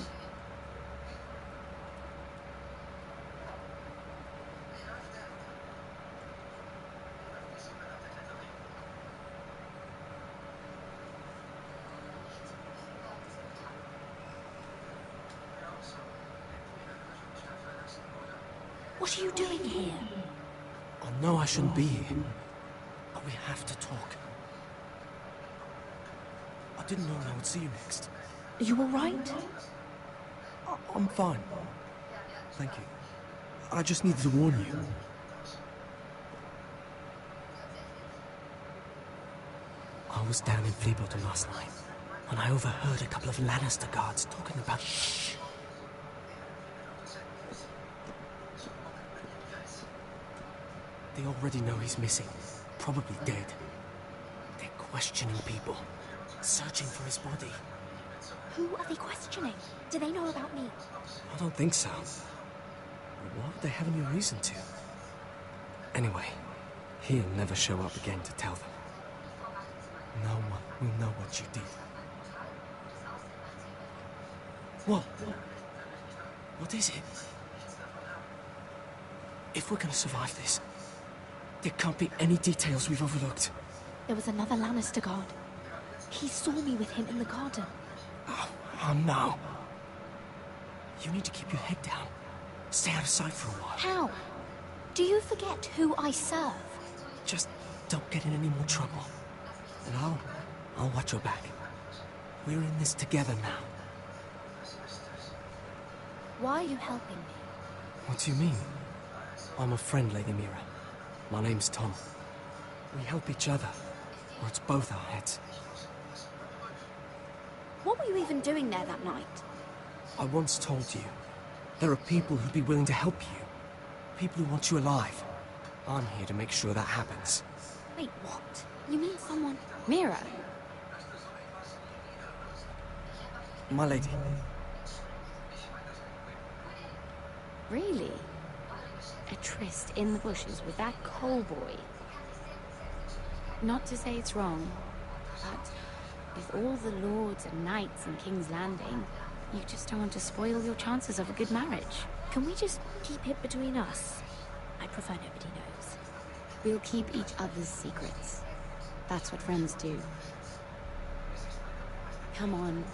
What are you doing here? I know I shouldn't be here, but we have to talk. I didn't know when I would see you next. Are you all right? I'm fine. Thank you. I just needed to warn you. I was down in Freebottom last night, and I overheard a couple of Lannister guards talking about... Shh! They already know he's missing, probably dead. They're questioning people, searching for his body. Who are they questioning? Do they know about me? I don't think so. Why would they have any reason to? Anyway, he'll never show up again to tell them. No one will know what you did. What? What is it? If we're gonna survive this, there can't be any details we've overlooked. There was another Lannister guard. He saw me with him in the garden. Oh no. You need to keep your head down. Stay out of sight for a while. How? Do you forget who I serve? Just don't get in any more trouble. And I'll watch your back. We're in this together now. Why are you helping me? What do you mean? I'm a friend, Lady Mira. My name's Tom. We help each other, or it's both our heads. What were you even doing there that night? I once told you, there are people who'd be willing to help you. People who want you alive. I'm here to make sure that happens. Wait, what? You mean someone... Mira? My lady. Really? A tryst in the bushes with that coal boy? Not to say it's wrong, but with all the lords and knights in King's Landing, you just don't want to spoil your chances of a good marriage. Can we just keep it between us? I prefer nobody knows. We'll keep each other's secrets. That's what friends do. Come on.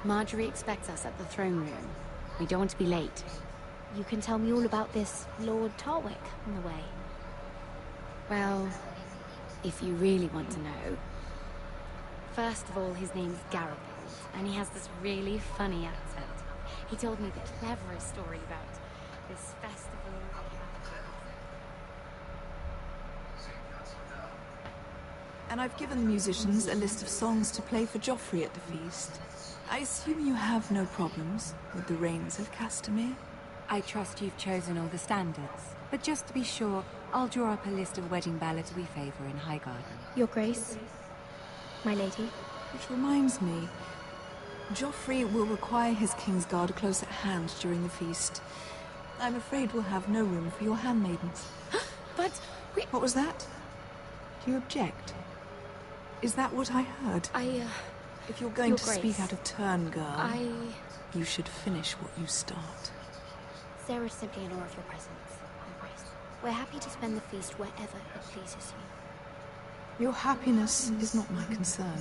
Marjorie expects us at the throne room. We don't want to be late. You can tell me all about this Lord Tarwick on the way. Well, if you really want to know. First of all, his name's Garibald, and he has this really funny accent. He told me the cleverest story about this festival. And I've given the musicians a list of songs to play for Joffrey at the feast. I assume you have no problems with the Rains of Castamere? I trust you've chosen all the standards. But just to be sure, I'll draw up a list of wedding ballads we favor in Highgarden. Your Grace, my lady. Which reminds me, Joffrey will require his Kingsguard close at hand during the feast. I'm afraid we'll have no room for your handmaidens. But what was that? Do you object? Is that what I heard? If you're going Your to Grace, speak out of turn, girl, you should finish what you start. Sarah's simply in awe of your presence, Your Grace. We're happy to spend the feast wherever it pleases you. Your happiness is not my concern.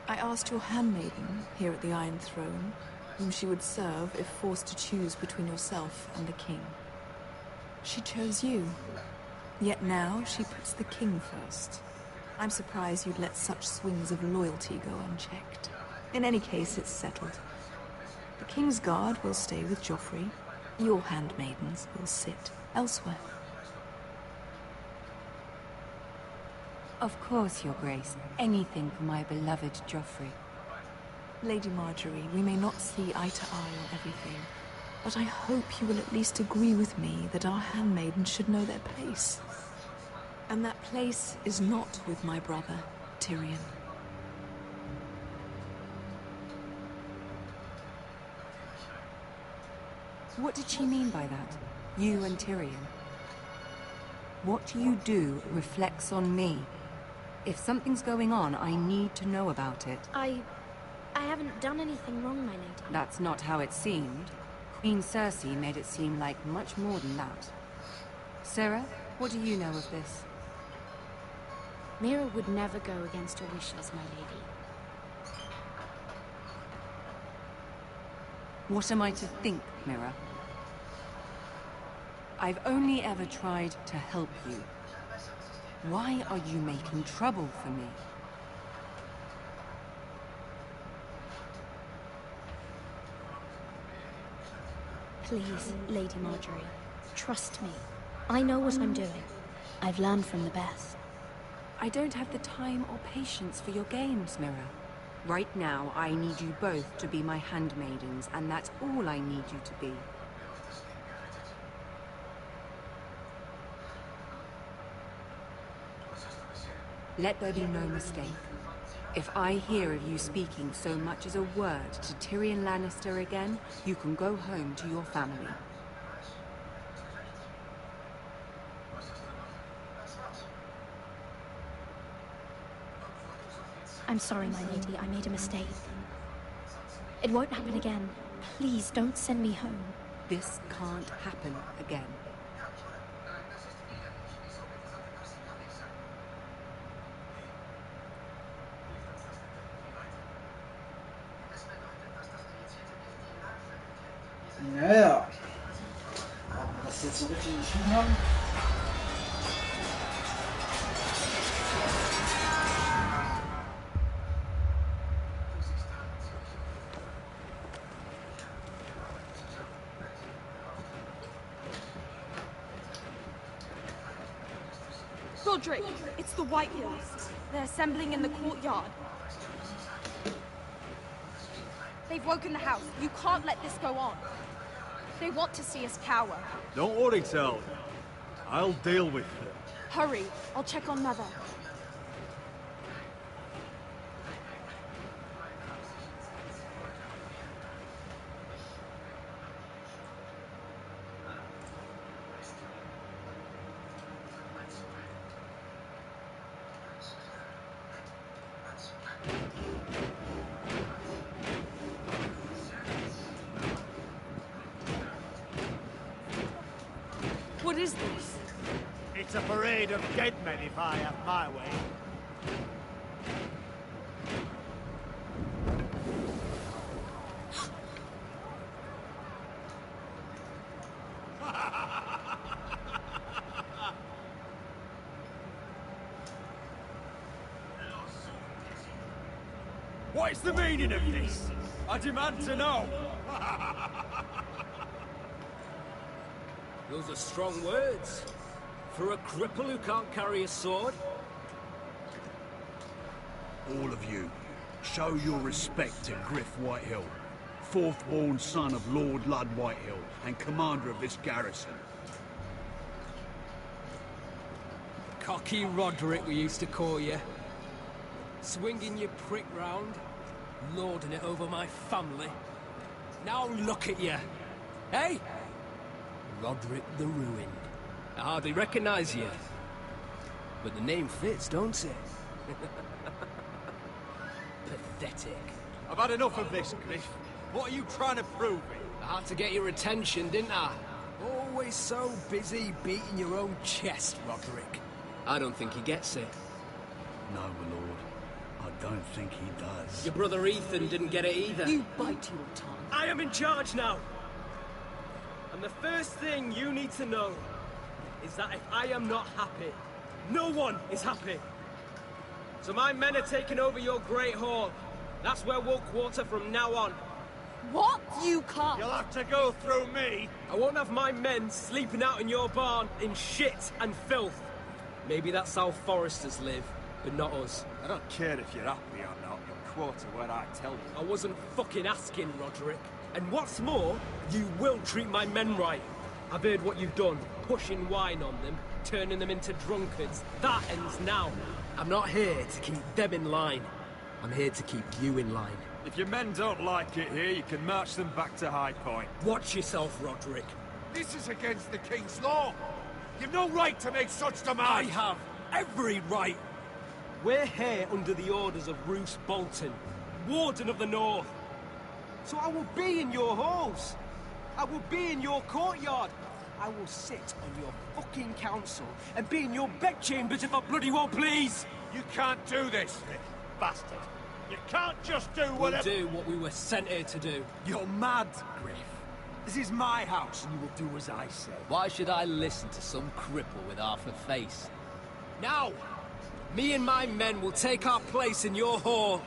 I asked your handmaiden here at the Iron Throne whom she would serve if forced to choose between yourself and the king. She chose you. Yet now she puts the king first. I'm surprised you'd let such swings of loyalty go unchecked. In any case, it's settled. The King's Guard will stay with Joffrey. Your handmaidens will sit elsewhere. Of course, Your Grace. Anything for my beloved Joffrey. Lady Marjorie, we may not see eye to eye on everything, but I hope you will at least agree with me that our handmaidens should know their place. And that place is not with my brother, Tyrion. What did she mean by that? You and Tyrion? What you do reflects on me. If something's going on, I need to know about it. I haven't done anything wrong, my lady. That's not how it seemed. Queen Cersei made it seem like much more than that. Sarah, what do you know of this? Mira would never go against her wishes, my lady. What am I to think, Mira? I've only ever tried to help you. Why are you making trouble for me? Please, Lady Marjorie, trust me. I know what I'm doing. I've learned from the best. I don't have the time or patience for your games, Mira. Right now, I need you both to be my handmaidens, and that's all I need you to be. Let there be no mistake. If I hear of you speaking so much as a word to Tyrion Lannister again, you can go home to your family. I'm sorry, my lady. I made a mistake. It won't happen again. Please, don't send me home. This can't happen again. Naja, ob wir das jetzt so richtig entschieden haben? Roderick, it's the Whitehills. They're assembling in the courtyard. They've woken the house. You can't let this go on. They want to see us cower. Don't worry, Tal. I'll deal with them. Hurry, I'll check on Mother. What is this? It's a parade of dead men if I have my way. What is the meaning of this? I demand to know. Those are strong words. For a cripple who can't carry a sword? All of you, show your respect to Griff Whitehill, fourth-born son of Lord Ludd Whitehill and commander of this garrison. Cocky Roderick, we used to call you. Swinging your prick round, lording it over my family. Now look at you. Hey? Roderick the Ruined. I hardly recognize you. But the name fits, don't it? Pathetic. I've had enough of this, Griff. What are you trying to prove me? I had to get your attention, didn't I? Always so busy beating your own chest, Roderick. I don't think he gets it. No, my lord. I don't think he does. Your brother Ethan didn't get it either. You bite your tongue. I am in charge now! And the first thing you need to know is that if I am not happy, no one is happy. So my men are taking over your Great Hall. That's where we'll quarter from now on. What? You can't. You'll have to go through me. I won't have my men sleeping out in your barn in shit and filth. Maybe that's how foresters live, but not us. I don't care if you're happy or not. You'll quarter where I tell you. I wasn't fucking asking, Roderick. And what's more, you will treat my men right. I've heard what you've done, pushing wine on them, turning them into drunkards. That ends now. I'm not here to keep them in line. I'm here to keep you in line. If your men don't like it here, you can march them back to High Point. Watch yourself, Roderick. This is against the King's law. You've no right to make such I demands! have every right! We're here under the orders of Roose Bolton, Warden of the North. So I will be in your halls. I will be in your courtyard. I will sit on your fucking council and be in your bedchambers if I bloody well please! You can't do this, Bastard! You can't just do We'll whatever... do what we were sent here to do. You're mad, Griff. This is my house, and you will do as I say. Why should I listen to some cripple with half a face? Now, me and my men will take our place in your hall.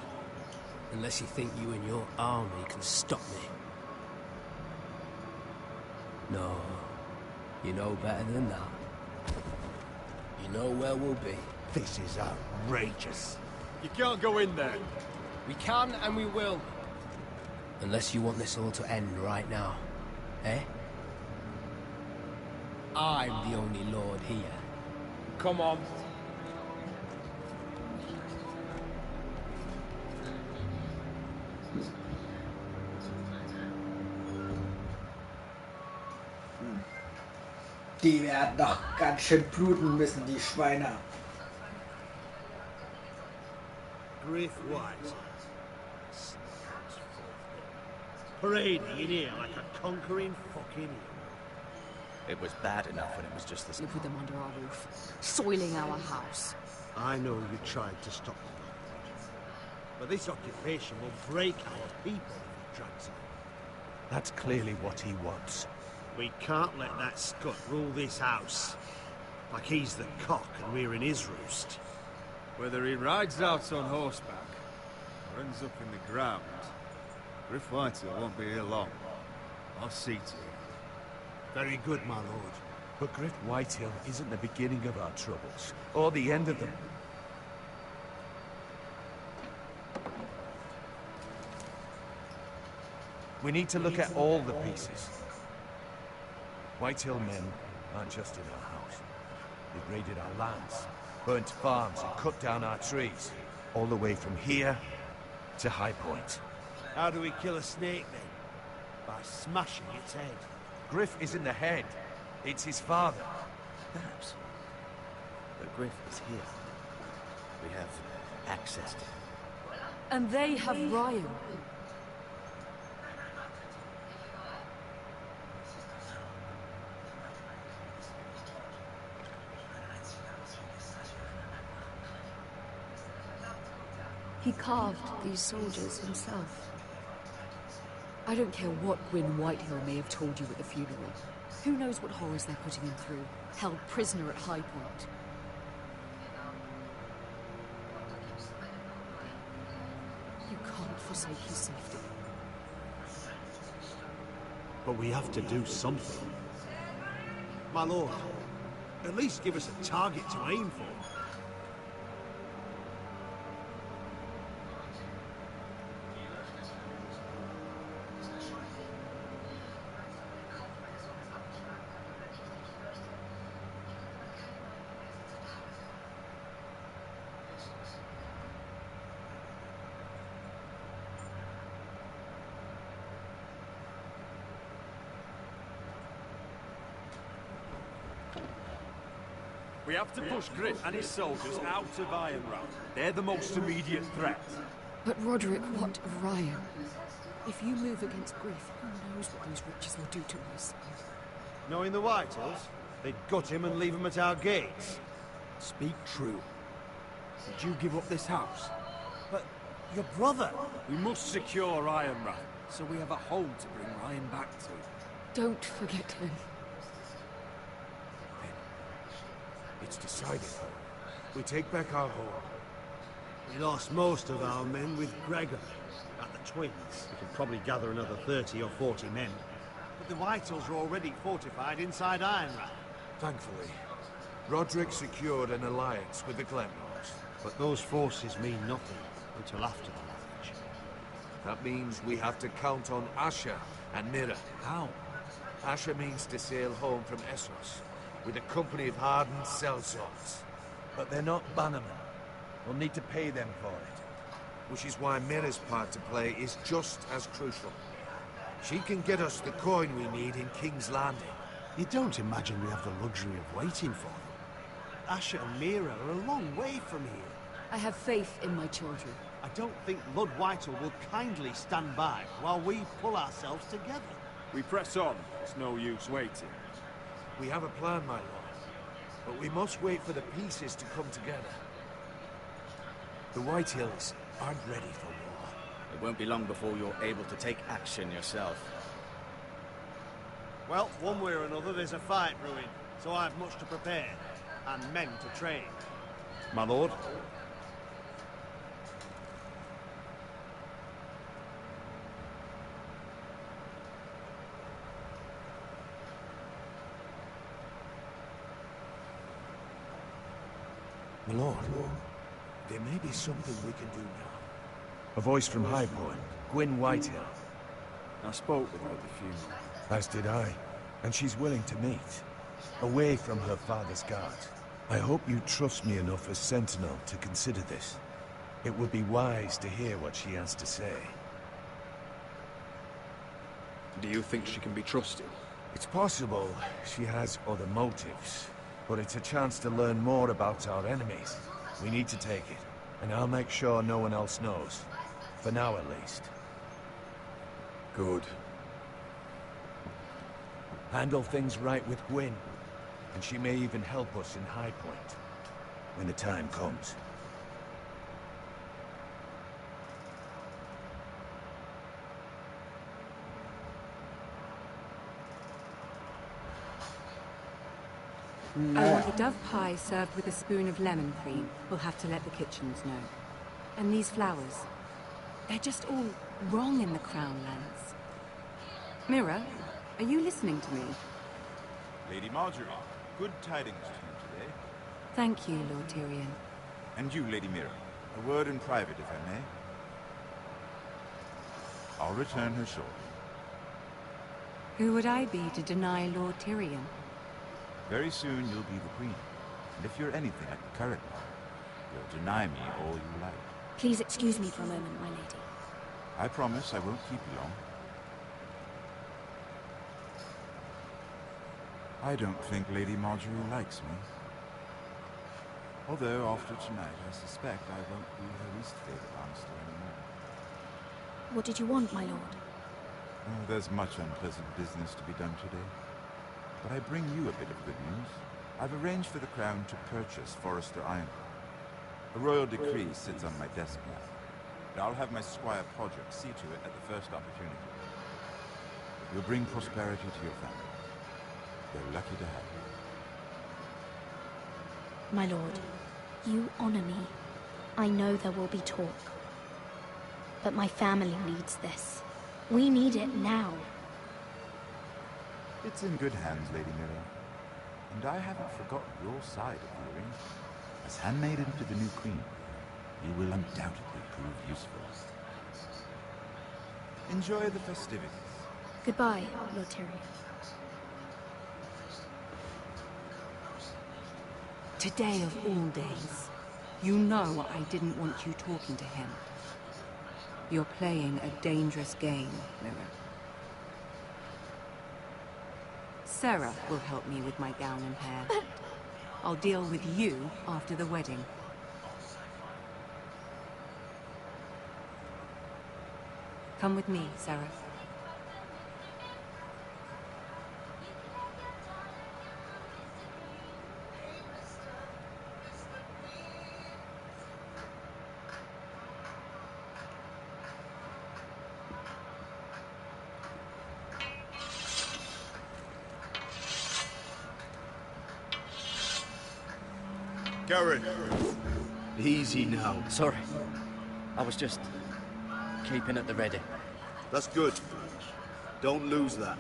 Unless you think you and your army can stop me. No, you know better than that. You know where we'll be. This is outrageous. You can't go in there. We can and we will. Unless you want this all to end right now. Eh? I'm the only lord here. Come on. Die werden doch ganz schön bluten müssen, die Schweine. Griff White. Parading in here like a conquering fucking hero. It was bad enough when it was just the... Live with them under our roof, soiling our house. I know you tried to stop them, but this occupation will break our people if it drags on. That's clearly what he wants. We can't let that scut rule this house. Like he's the cock and we're in his roost. Whether he rides out on horseback or ends up in the ground, Griff Whitehill won't be here long. I'll see to it. Very good, my lord. But Griff Whitehill isn't the beginning of our troubles, or the end of them. We need to look at all the pieces. Whitehill men aren't just in our house. They've raided our lands, burnt farms and cut down our trees. All the way from here to High Point. How do we kill a snake then? By smashing its head. Griff isn't the head. It's his father. Perhaps. But Griff is here. We have access to him. And they have Ryan. He carved these soldiers himself. I don't care what Gwyn Whitehill may have told you at the funeral. Who knows what horrors they're putting him through, held prisoner at High Point. You can't forsake his safety. But we have to do something. My lord, at least give us a target to aim for. We have to push Griff and his soldiers out of Ironrath. They're the most immediate threat. But Roderick, what of Ryan? If you move against Griff, who knows what those riches will do to us? Knowing the Whitehills, they'd gut him and leave him at our gates. Speak true. Would you give up this house? But your brother! We must secure Ironrath, so we have a home to bring Ryan back to. Don't forget him. It's decided. We take back our home. We lost most of our men with Gregor at the Twins. We could probably gather another 30 or 40 men. But the Whitehills are already fortified inside Ironrath. Thankfully, Roderick secured an alliance with the Glenmores. But those forces mean nothing until after the marriage. That means we have to count on Asher and Mira. How? Asher means to sail home from Essos with a company of hardened sellswords. But they're not bannermen. We'll need to pay them for it. Which is why Mira's part to play is just as crucial. She can get us the coin we need in King's Landing. You don't imagine we have the luxury of waiting for them? Asher and Mira are a long way from here. I have faith in my children. I don't think Lord Whitehall will kindly stand by while we pull ourselves together. We press on. It's no use waiting. We have a plan, my lord. But we must wait for the pieces to come together. The White Hills aren't ready for war. It won't be long before you're able to take action yourself. Well, one way or another, there's a fight brewing, so I've much to prepare, and men to train. My lord? My lord, there may be something we can do now. A voice from High Point, Gwyn Whitehill. I spoke with her at the funeral. As did I. And she's willing to meet. Away from her father's guards. I hope you trust me enough as Sentinel to consider this. It would be wise to hear what she has to say. Do you think she can be trusted? It's possible she has other motives. But it's a chance to learn more about our enemies. We need to take it. And I'll make sure no one else knows. For now, at least. Good. Handle things right with Gwyn. And she may even help us in High Point. When the time comes. I want a dove pie served with a spoon of lemon cream. We'll have to let the kitchens know. And these flowers. They're just all wrong in the Crown lands. Mira, are you listening to me? Lady Marjorie, good tidings to you today. Thank you, Lord Tyrion. And you, Lady Mira. A word in private, if I may. I'll return her shortly. Who would I be to deny Lord Tyrion? Very soon you'll be the queen. And if you're anything like the current one, you'll deny me all you like. Please excuse me for a moment, my lady. I promise I won't keep you long. I don't think Lady Marjorie likes me. Although after tonight I suspect I won't be her least favorite master anymore. What did you want, my lord? Oh, there's much unpleasant business to be done today. But I bring you a bit of good news. I've arranged for the Crown to purchase Forrester Iron. A royal decree sits on my desk now. And I'll have my Squire Podrick see to it at the first opportunity. You'll bring prosperity to your family. They're lucky to have you. My lord, you honor me. I know there will be talk. But my family needs this. We need it now. It's in good hands, Lady Mira. And I haven't forgotten your side of the arrangement. As handmaiden to the new queen, you will undoubtedly prove useful. Enjoy the festivities. Goodbye, Lord Tyrion. Today of all days. You know I didn't want you talking to him. You're playing a dangerous game, Mira. Sarah will help me with my gown and hair. I'll deal with you after the wedding. Come with me, Sarah. Garrett, easy now. Sorry. I was just keeping at the ready. That's good. Don't lose that.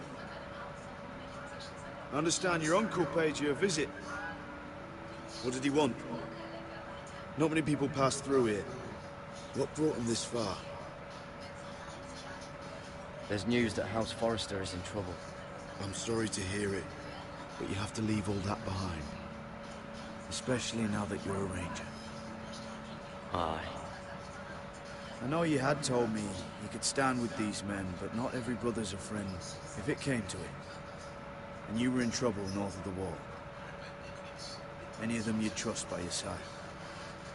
I understand your uncle paid you a visit. What did he want? Not many people pass through here. What brought him this far? There's news that House Forrester is in trouble. I'm sorry to hear it, but you have to leave all that behind. Especially now that you're a ranger. Aye. I know you had told me you could stand with these men, but not every brother's a friend, if it came to it. and you were in trouble north of the wall. Any of them you'd trust by your side?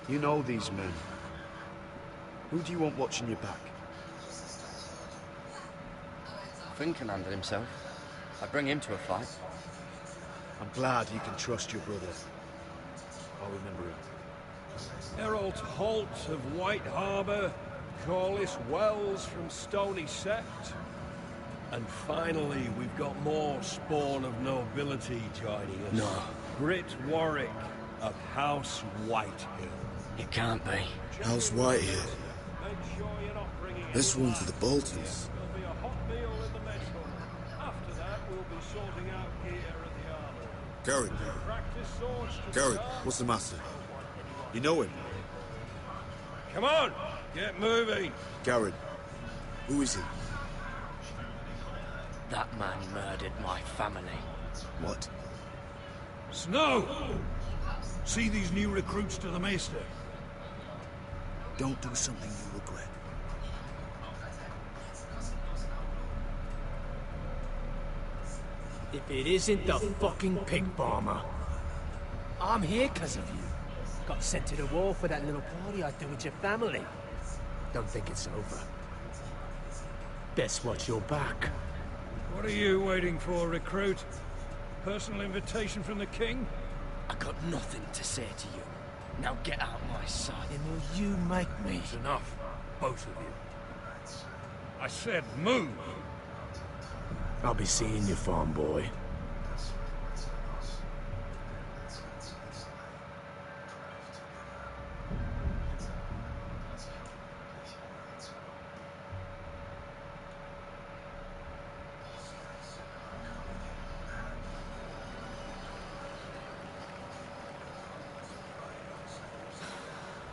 You know these men. Who do you want watching your back? Finn commanded himself. I'd bring him to a fight. I'm glad you can trust your brother. I'll remember him. Herald Holt of White Harbour, Corliss Wells from Stony Sept. And finally, we've got more spawn of nobility joining us. No. Grit Warwick of House Whitehill. It can't be. House Whitehill. Make sure you're not bringing This anyone. one's for the Boltons. There'll be a hot meal in the mess hall. After that, we'll be sorting out gear at the armory. Garrett. Practice swords to Garrett, start. what's the matter? You know him? Come on, get moving. Garrett. Who is he? That man murdered my family. What? Snow! See these new recruits to the Maester? Don't do something you regret. If it isn't the fucking pig farmer. I'm here because of you. Got sent to the war for that little party I threw with your family. Don't think it's over. Best watch your back. What are you waiting for, recruit? Personal invitation from the king? I got nothing to say to you. Now get out my sight. And will you make me? It's enough, both of you. I said move! I'll be seeing you, farm boy.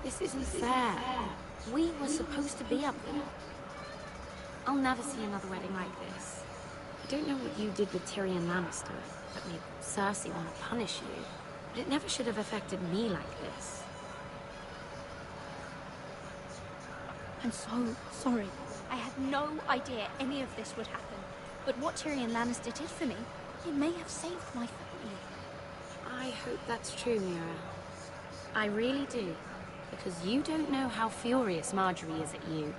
This isn't fair. We were supposed to be up there. I'll never see another wedding like this. I don't know what you did with Tyrion Lannister that made Cersei want to punish you, but it never should have affected me like this. I'm so sorry. I had no idea any of this would happen. But what Tyrion Lannister did for me, it may have saved my family. I hope that's true, Mira. I really do. Because you don't know how furious Marjorie is at you.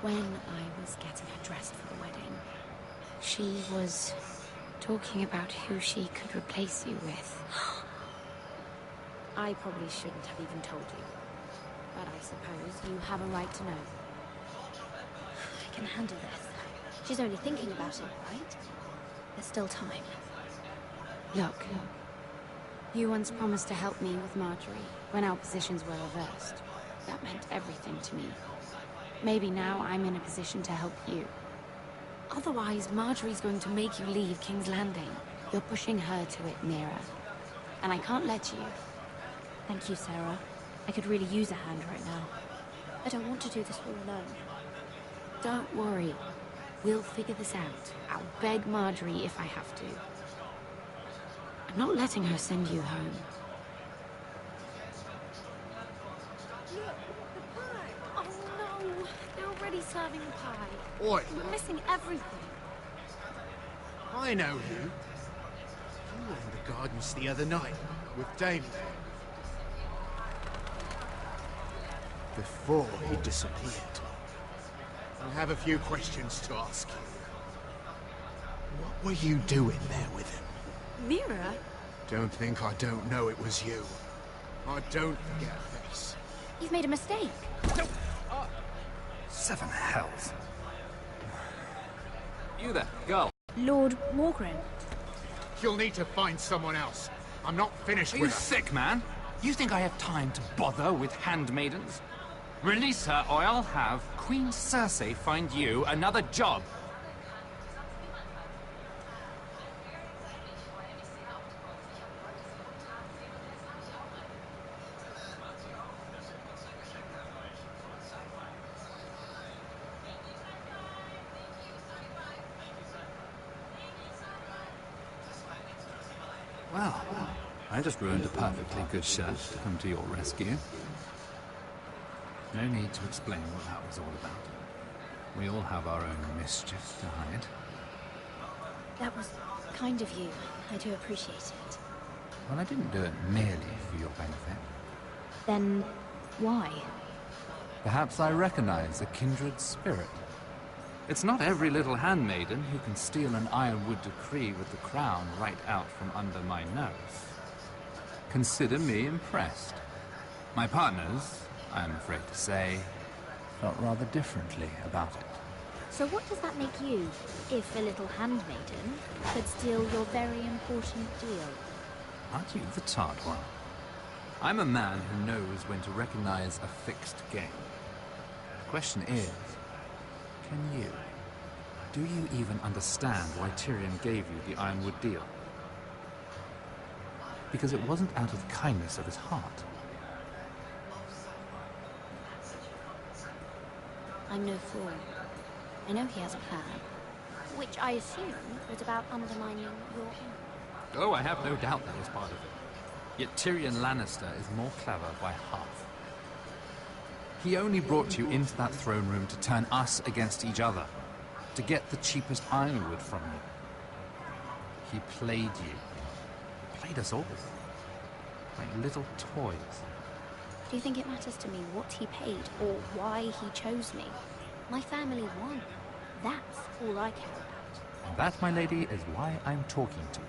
When I was getting her dressed for the wedding, she was talking about who she could replace you with. I probably shouldn't have even told you. But I suppose you have a right to know. I can handle this. She's only thinking about it, right? There's still time. Look, you once promised to help me with Marjorie when our positions were reversed. That meant everything to me. Maybe now I'm in a position to help you. Otherwise, Marjorie's going to make you leave King's Landing. You're pushing her to it, Mira. And I can't let you. Thank you, Sarah. I could really use a hand right now. I don't want to do this all alone. Don't worry. We'll figure this out. I'll beg Marjorie if I have to. I'm not letting her send you home. Look, the pie! Oh no! They're already serving the pie. Oi! We're missing everything. I know you. You were in the gardens the other night with Damon. Before he disappeared. I have a few questions to ask you. What were you doing there with him? Mira? Don't think I don't know it was you. I don't forget a face. You've made a mistake. Seven hells. You there, girl. Lord Morgren. You'll need to find someone else. I'm not finished Are with you her. sick, man? You think I have time to bother with handmaidens? Release her, or I'll have Queen Cersei find you another job. Well, I just ruined a perfectly good shirt to come to your rescue. No need to explain what that was all about. We all have our own mischief to hide. That was kind of you. I do appreciate it. Well, I didn't do it merely for your benefit. Then, why? Perhaps I recognize a kindred spirit. It's not every little handmaiden who can steal an ironwood decree with the crown right out from under my nose. Consider me impressed. My partners, I'm afraid to say, felt rather differently about it. So what does that make you, if a little handmaiden could steal your very important deal? Aren't you the tart one? I'm a man who knows when to recognize a fixed game. The question is, can you? Do you even understand why Tyrion gave you the Ironwood deal? Because it wasn't out of the kindness of his heart. I'm no fool. I know he has a plan, which I assume was about undermining your own. Oh, I have no doubt that was part of it. Yet Tyrion Lannister is more clever by half. He only brought you into that throne room to turn us against each other, to get the cheapest ironwood from you. He played you. Played us all. Like little toys. Do you think it matters to me what he paid or why he chose me? My family won. That's all I care about. And that, my lady, is why I'm talking to you.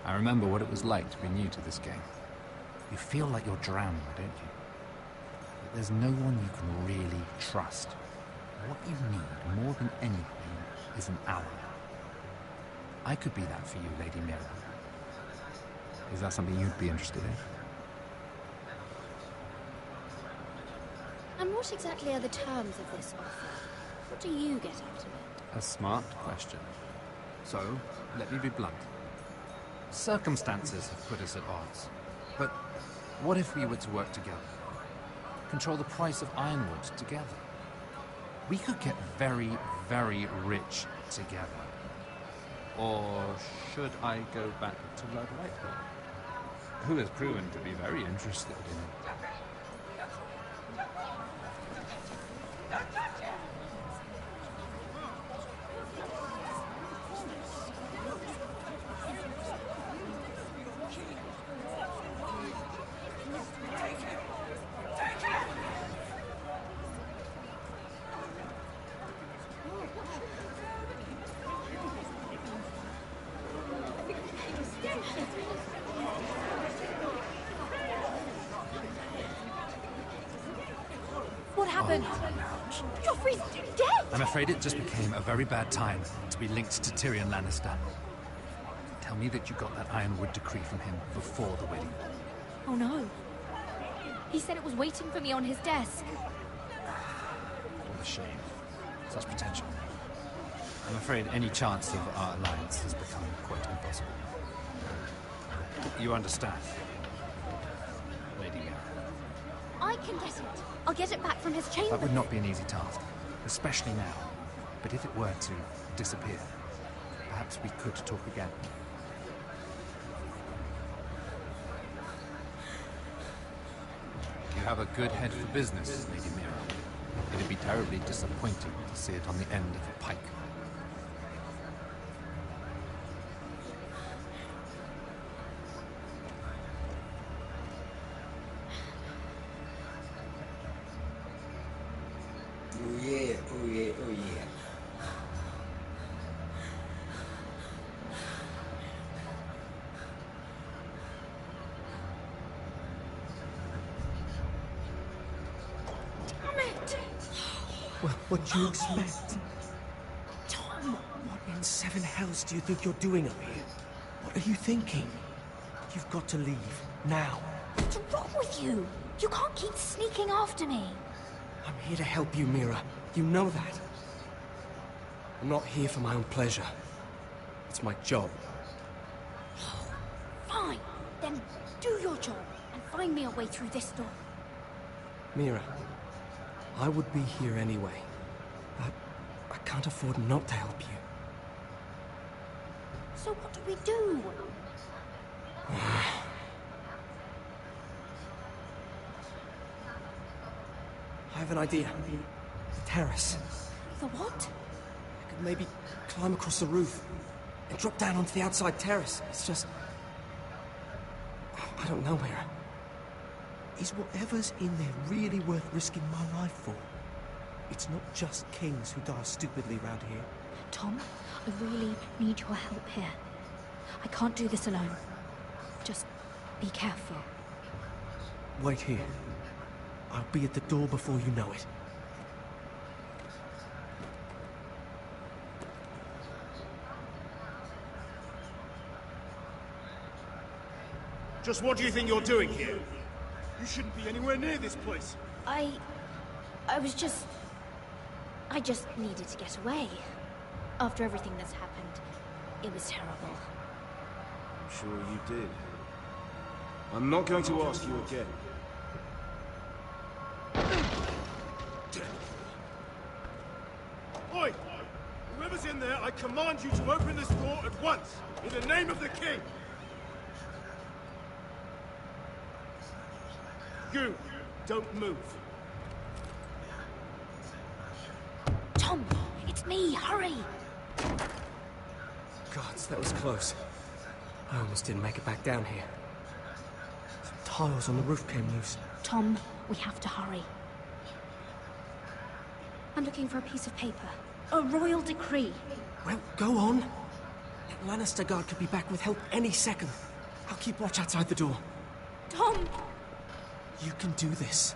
I remember what it was like to be new to this game. You feel like you're drowning, don't you? That there's no one you can really trust. What you need, more than anything, is an ally. I could be that for you, Lady Mira. Is that something you'd be interested in? And what exactly are the terms of this offer? What do you get out of it? A smart question. So, let me be blunt. Circumstances have put us at odds. But what if we were to work together? Control the price of ironwood together? We could get very, very rich together. Or should I go back to Lord Whitehill, who has proven to be very interested in it? What happened? Joffrey's dead! I'm afraid it just became a very bad time to be linked to Tyrion Lannister. Tell me that you got that ironwood decree from him before the wedding. Oh no. He said it was waiting for me on his desk. What a shame. Such potential. I'm afraid any chance of our alliance has become quite impossible. You understand, Lady Mira? I can get it. I'll get it back from his chamber. That would not be an easy task, especially now. But if it were to disappear, perhaps we could talk again. You have a good head for business, Lady Mira. It'd be terribly disappointing to see it on the end of a pike. Oh yeah, oh yeah, oh yeah. Well, what do you expect? Tom! What in seven hells do you think you're doing up here? What are you thinking? You've got to leave, now. What's wrong with you? You can't keep sneaking after me. I'm here to help you, Mira. You know that. I'm not here for my own pleasure. It's my job. Fine. Then do your job and find me a way through this door. Mira, I would be here anyway. I can't afford not to help you. So what do we do? I have an idea. The terrace. The what? I could maybe climb across the roof and drop down onto the outside terrace. It's just... I don't know, Mira. Is whatever's in there really worth risking my life for? It's not just kings who die stupidly around here. Tom, I really need your help here. I can't do this alone. Just be careful. Wait here. I'll be at the door before you know it. Just what do you think you're doing here? You shouldn't be anywhere near this place. I just needed to get away. After everything that's happened, it was terrible. I'm sure you did. I'm not going to ask you again. Oi! Whoever's in there, I command you to open this door at once, in the name of the king! You, don't move. Tom, it's me, hurry! Gods, that was close. I almost didn't make it back down here. Some tiles on the roof came loose. Tom, we have to hurry. I'm looking for a piece of paper. A royal decree. Well, go on. That Lannister guard could be back with help any second. I'll keep watch outside the door. Tom! You can do this.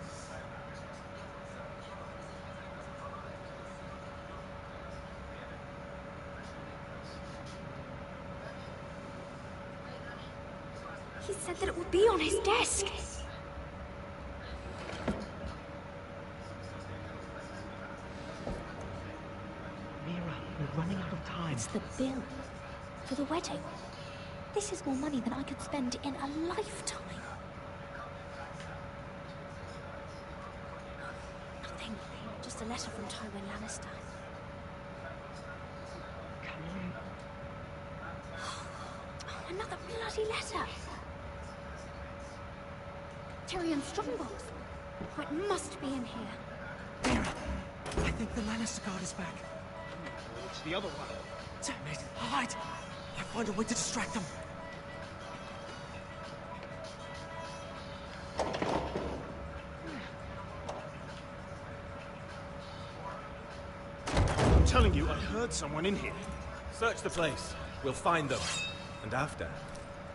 He said that it would be on his desk. Mira, we're running out of time. It's the bill for the wedding. This is more money than I could spend in a lifetime. Nothing. Just a letter from Tywin Lannister. Come on. Oh, another bloody letter. Tyrion's strongbox. Oh, it must be in here. Mira, I think the Lannister guard is back. It's the other one. Damn it, hide! I'll find a way to distract them. I'm telling you, I heard someone in here. Search the place. We'll find them. And after,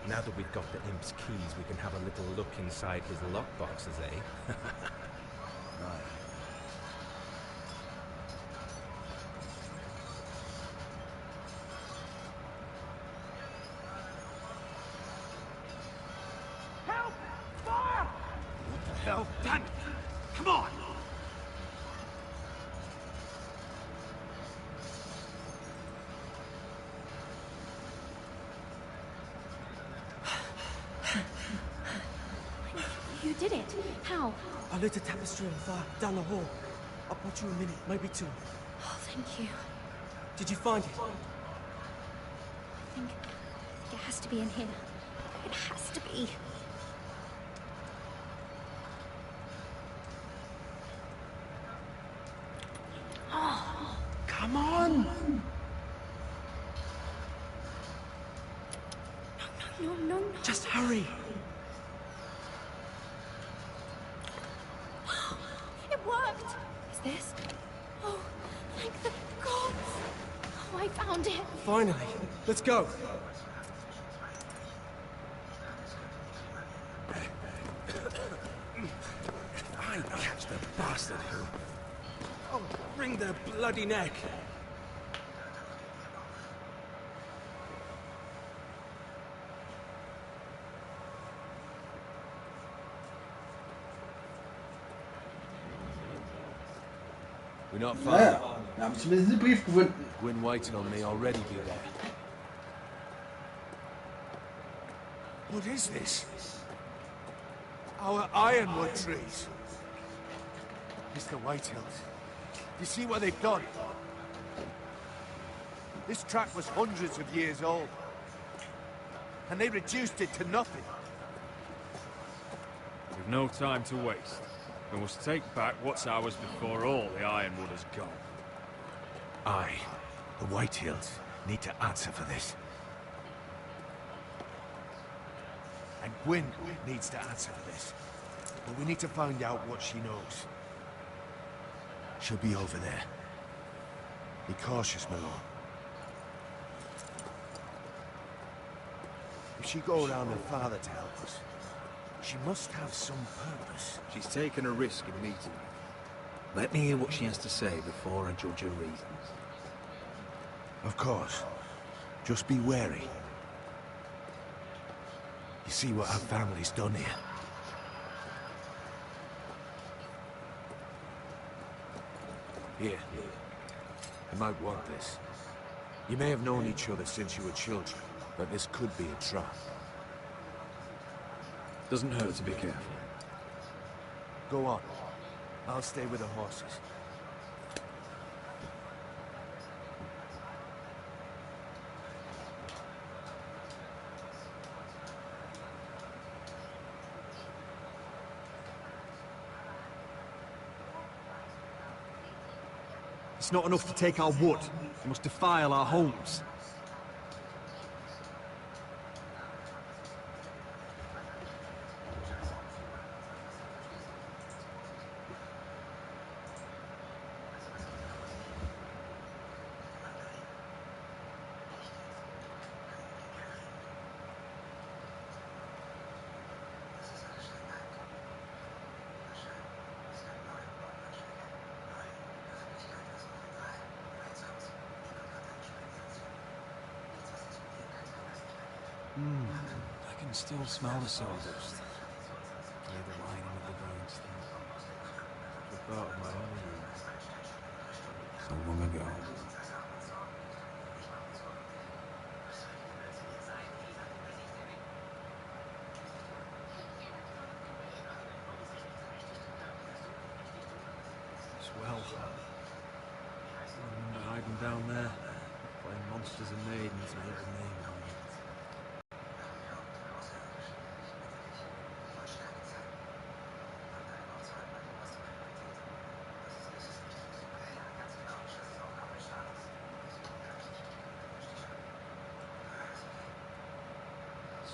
now that we've got the imp's keys, we can have a little look inside his lockboxes, eh? Right. Help! Fire! What the hell? Damn it! Come on! You did it. How? I lit a tapestry on fire down the hall. I'll bought you a minute, maybe two. Oh, thank you. Did you find it? I think it has to be in here. It has to be. Oh. Come on! No. Just hurry! It worked! Is this? Oh, thank the gods! Oh, I found it! Finally! Let's go! I catch the bastard who... I'll wring their bloody neck! We're not far. Naja, wir haben zumindest einen Brief gefunden. Gwyn Whitelaw may already be there. What is this? Our ironwood trees. Mr. Whitehills, you see what they've done? This track was hundreds of years old. And they reduced it to nothing. We've no time to waste. We must take back what's ours before all the ironwood has gone. Aye. The Whitehills need to answer for this. And Gwyn needs to answer for this. But we need to find out what she knows. She'll be over there. Be cautious, my lord. If she go around her father to help us, she must have some purpose. She's taken a risk in meeting me. Let me hear what she has to say before I judge her reasons. Of course. Just be wary. You see what our family's done here. Here. You might want this. You may have known each other since you were children, but this could be a trap. Doesn't hurt to be careful. Go on. I'll stay with the horses. It's not enough to take our wood. They must defile our homes. I can still smell the sawdust. Hear the whining of the grindstone. The thought of my own youth. So long ago. Swell. I remember hiding down there, playing monsters and maidens with a name on it.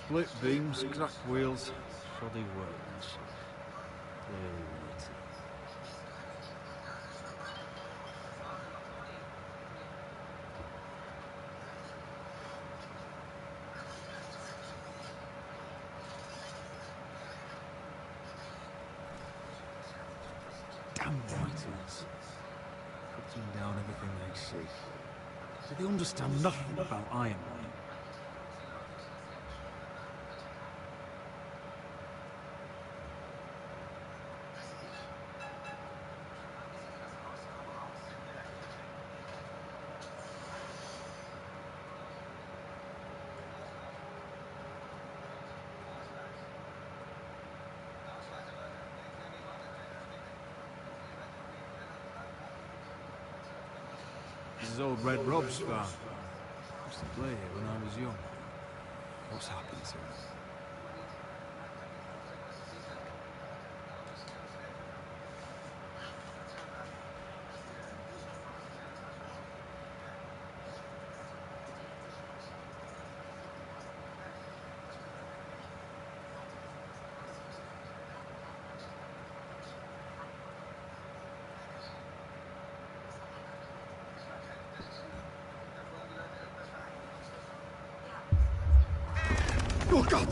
Split beams, cracked wheels, shoddy workmanship. Clearly written. Damn writers. Putting down everything they see. Do they understand nothing about Ironwood? This is old Red Rob's farm. I used to play here when I was young. What's happened to him? Oh, God!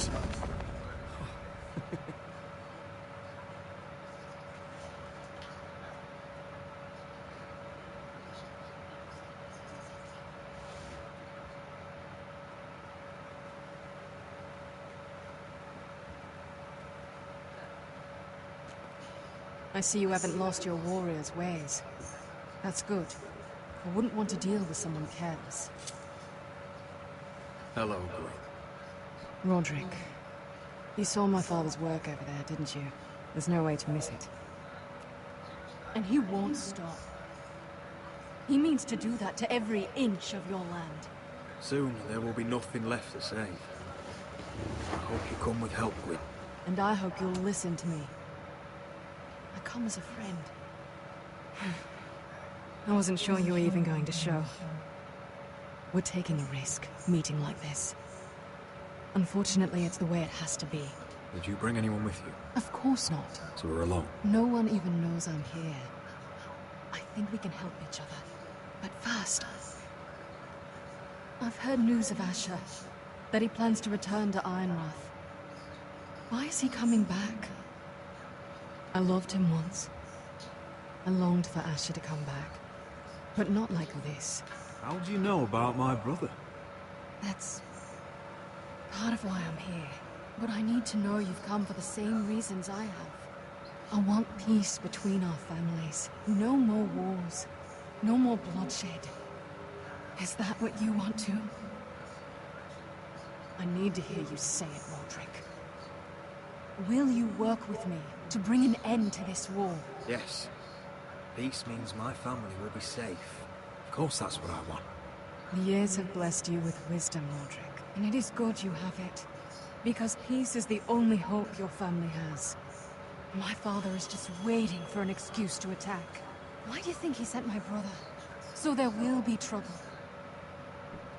I see you haven't lost your warrior's ways. That's good. I wouldn't want to deal with someone careless. Hello, Gwyn. Roderick. You saw my father's work over there, didn't you? There's no way to miss it. And he won't stop. He means to do that to every inch of your land. Soon there will be nothing left to save. I hope you come with help, Gwyn. And I hope you'll listen to me. I come as a friend. I wasn't sure you were even going to show. We're taking a risk, meeting like this. Unfortunately, it's the way it has to be. Did you bring anyone with you? Of course not. So we're alone. No one even knows I'm here. I think we can help each other. But first, I've heard news of Asher. That he plans to return to Ironrath. Why is he coming back? I loved him once. I longed for Asher to come back. But not like this. How do you know about my brother? That's part of why I'm here. But I need to know you've come for the same reasons I have. I want peace between our families. No more wars. No more bloodshed. Is that what you want too? I need to hear you say it, Roderick. Will you work with me to bring an end to this war? Yes. Peace means my family will be safe. Of course that's what I want. The years have blessed you with wisdom, Roderick. And it is good you have it. Because peace is the only hope your family has. My father is just waiting for an excuse to attack. Why do you think he sent my brother? So there will be trouble.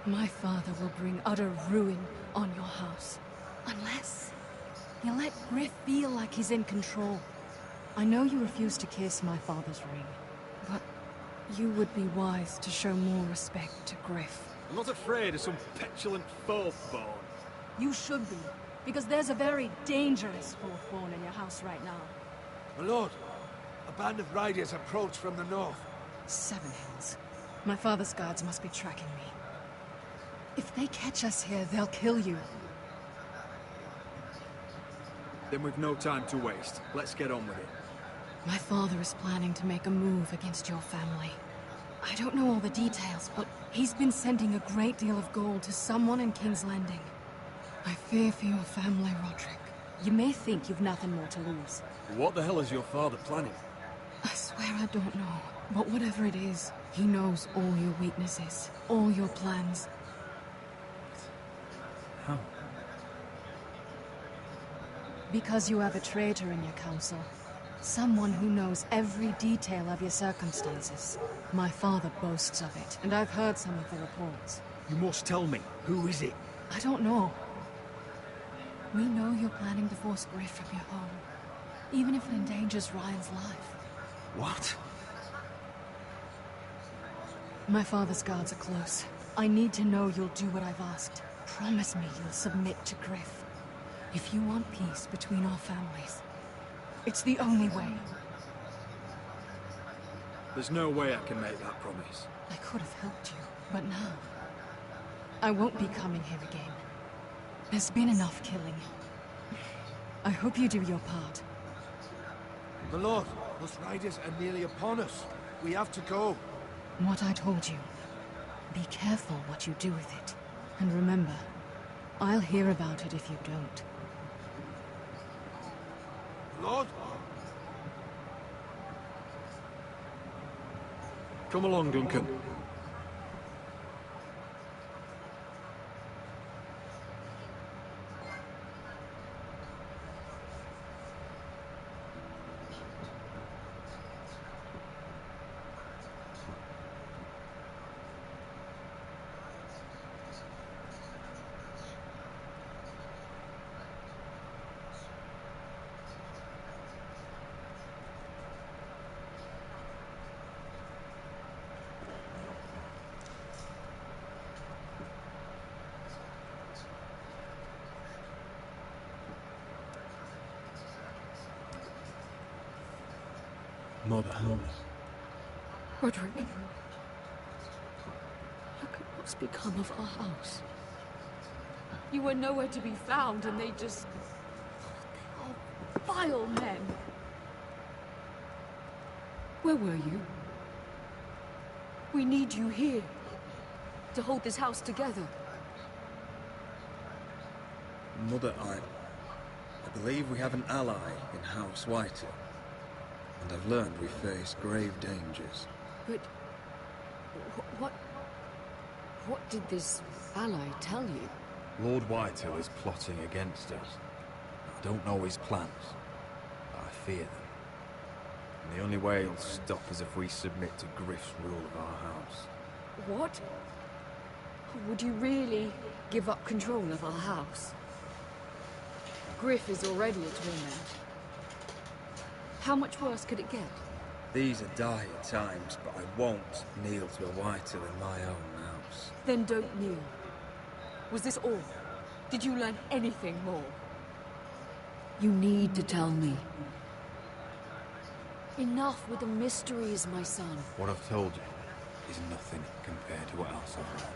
My father will bring utter ruin on your house. Unless you let Griff feel like he's in control. I know you refuse to kiss my father's ring, but you would be wise to show more respect to Griff. I'm not afraid of some petulant fourthborn. You should be, because there's a very dangerous fourthborn in your house right now. My lord, a band of riders approach from the north. 7 Hills. My father's guards must be tracking me. If they catch us here, they'll kill you. Then we've no time to waste. Let's get on with it. My father is planning to make a move against your family. I don't know all the details, but he's been sending a great deal of gold to someone in King's Landing. I fear for your family, Roderick. You may think you've nothing more to lose. What the hell is your father planning? I swear I don't know, but whatever it is, he knows all your weaknesses, all your plans. How? Because you have a traitor in your council. Someone who knows every detail of your circumstances. My father boasts of it, and I've heard some of the reports. You must tell me. Who is it? I don't know. We know you're planning to force Griff from your home, even if it endangers Ryan's life. What? My father's guards are close. I need to know you'll do what I've asked. Promise me you'll submit to Griff. If you want peace between our families, it's the only way. There's no way I can make that promise. I could have helped you, but now, I won't be coming here again. There's been enough killing. I hope you do your part. My lord, those riders are nearly upon us. We have to go. What I told you. Be careful what you do with it. And remember, I'll hear about it if you don't. Lord? Come along, Duncan. Mother. Roderick. Look at what's become of our house. You were nowhere to be found, and they just... They are vile men. Where were you? We need you here. To hold this house together. Mother, I believe we have an ally in House Whitey. And I've learned we face grave dangers. But... What did this ally tell you? Lord Whitehall is plotting against us. I don't know his plans, but I fear them. And the only way he'll stop is if we submit to Griff's rule of our house. What? Would you really give up control of our house? Griff is already a torment. How much worse could it get? These are dire times, but I won't kneel to a Whitel in my own house. Then don't kneel. Was this all? Did you learn anything more? You need to tell me. Enough with the mysteries, my son. What I've told you is nothing compared to what else I've learned.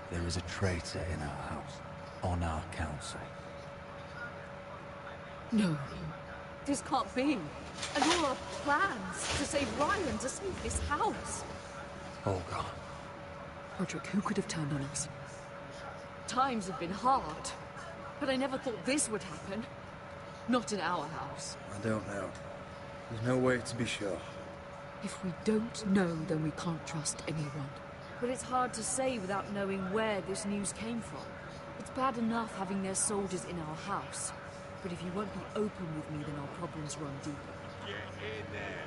There is a traitor in our house, on our council. No. This can't be. And all our plans to save Ryan, to save this house. Olga. Roderick, who could have turned on us? Times have been hard, but I never thought this would happen. Not in our house. I don't know. There's no way to be sure. If we don't know, then we can't trust anyone. But it's hard to say without knowing where this news came from. It's bad enough having their soldiers in our house. But if you won't be open with me, then our problems run deeper. Get in there.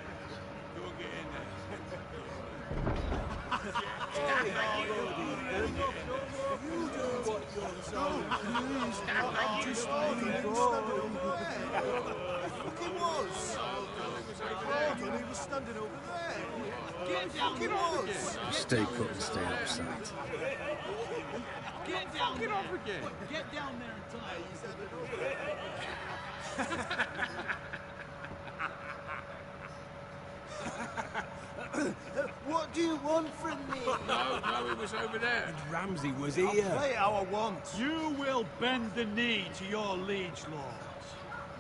Go get in there. He was standing over there. Get down here. Stay put and stay out of sight. Get down there. Get off again. Get down there and die. What do you want from me? No, it was over there. And Ramsay was I'll here. play how I want. You will bend the knee to your liege lords.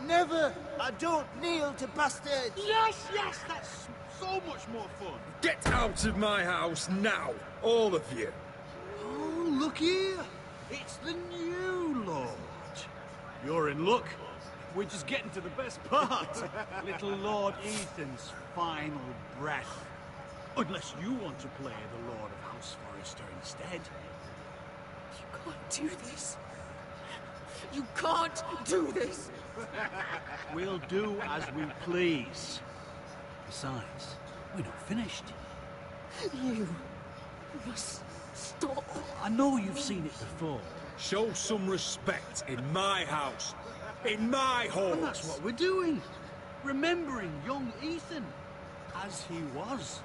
Never! I don't kneel to bastards! Yes, that's so much more fun. Get out of my house now, all of you. Oh, look here. It's the new lord. You're in luck. We're just getting to the best part. Little Lord Ethan's final breath. Unless you want to play the Lord of House Forrester instead. You can't do this. You can't do this. We'll do as we please. Besides, we're not finished. You must stop. I know you've seen it before. Show some respect in my house. In my hall. And that's what we're doing. Remembering young Ethan as he was.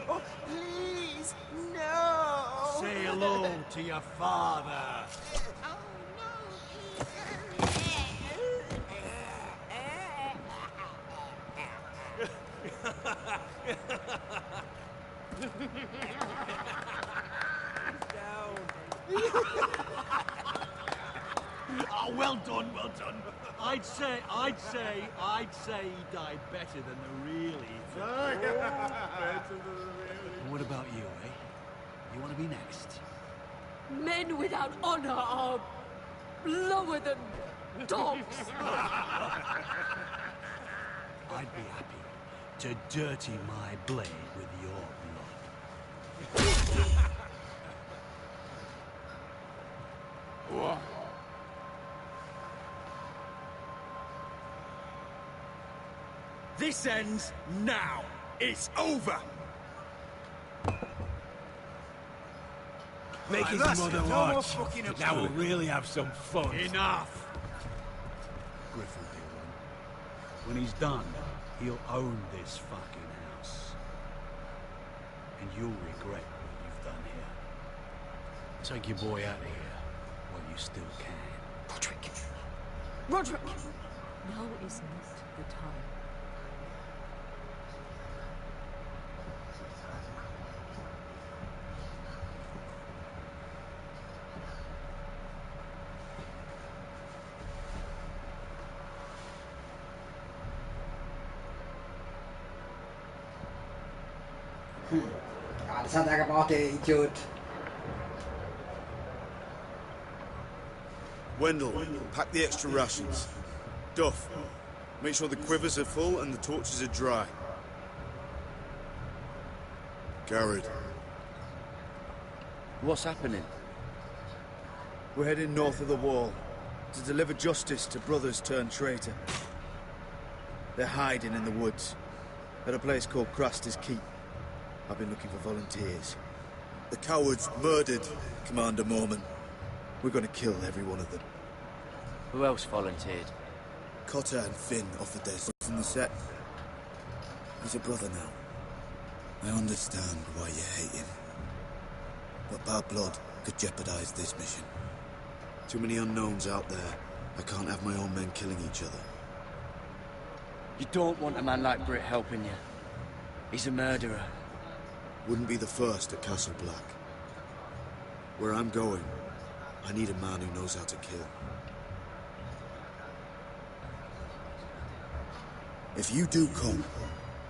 Oh, please, no! Say hello to your father. Oh, well done, well done. I'd say he died better than the real Ethan. And what about you, eh? You want to be next? Men without honor are lower than dogs. I'd be happy to dirty my blade with your blood. What? This ends now. It's over. Make his that's mother it. No more watch. fucking up. Now we'll really have some fun. Enough! Griff will deal with him. When he's done, he'll own this fucking house. And you'll regret what you've done here. Take your boy out of here while you still can. Roderick! Roderick! Now is not the time. Ja, das hat er gebraucht, der Idiot. Wendell, pack the extra rations. Duff, make sure the quivers are full and the torches are dry. Garrett. What's happening? We're heading north of the wall to deliver justice to brothers turned traitor. They're hiding in the woods at a place called Craster's Keep. I've been looking for volunteers. The cowards murdered Commander Mormon. We're gonna kill every one of them. Who else volunteered? Cotter and Finn offered their support from the set. He's a brother now. I understand why you hate him. But bad blood could jeopardize this mission. Too many unknowns out there. I can't have my own men killing each other. You don't want a man like Britt helping you. He's a murderer. Wouldn't be the first at Castle Black. Where I'm going, I need a man who knows how to kill. If you do come,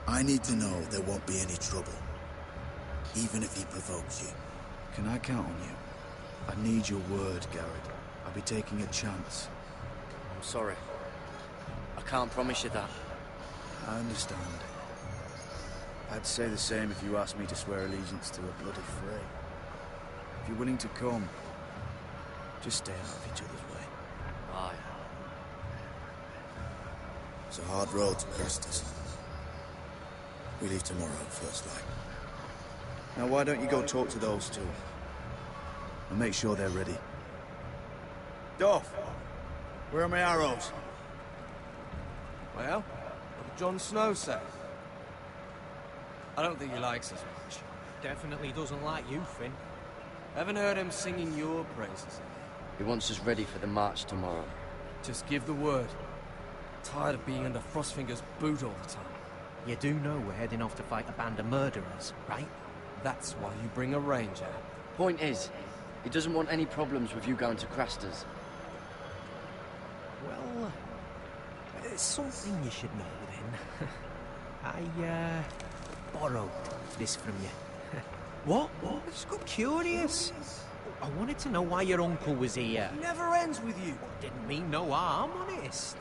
I need to know there won't be any trouble. Even if he provokes you. Can I count on you? I need your word, Garrett. I'll be taking a chance. I'm sorry. I can't promise you that. I understand. I'd say the same if you asked me to swear allegiance to a bloody fray. If you're willing to come, just stay out of each other's way. Aye. It's a hard road to Crestus. We leave tomorrow, first light. Now why don't you go talk to those two? And make sure they're ready. Dolph, where are my arrows? Well, what did Jon Snow say? I don't think he likes us much. Definitely doesn't like you, Finn. Haven't heard him singing your praises. He wants us ready for the march tomorrow. Just give the word. Tired of being under Frostfinger's boot all the time. You do know we're heading off to fight a band of murderers, right? That's why you bring a ranger. Point is, he doesn't want any problems with you going to Craster's. Well, it's something you should know then. I, borrowed this from you. What? I just got curious. I wanted to know why your uncle was here. It never ends with you. Didn't mean no harm, honest.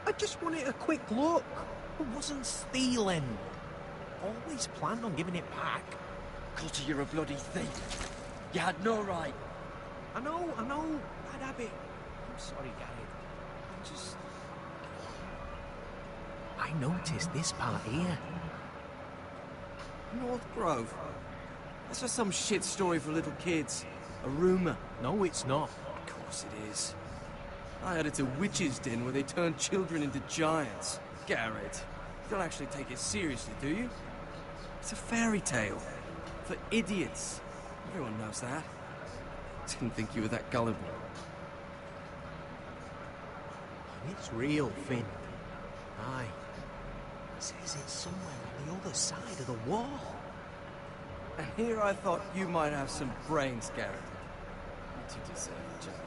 I just wanted a quick look. I wasn't stealing. Always planned on giving it back. Cotter, you're a bloody thief. You had no right. I know. Bad habit. I'm sorry, Garrett. I noticed this part here. North Grove. That's just some shit story for little kids. A rumor. No, it's not. Of course it is. I heard it's a witch's den where they turn children into giants. Garrett, you don't actually take it seriously, do you? It's a fairy tale. For idiots. Everyone knows that. Didn't think you were that gullible. It's real, Finn. Aye. It says it's somewhere on the other side of the wall. And here I thought you might have some brains, Garrett. You two deserve each other.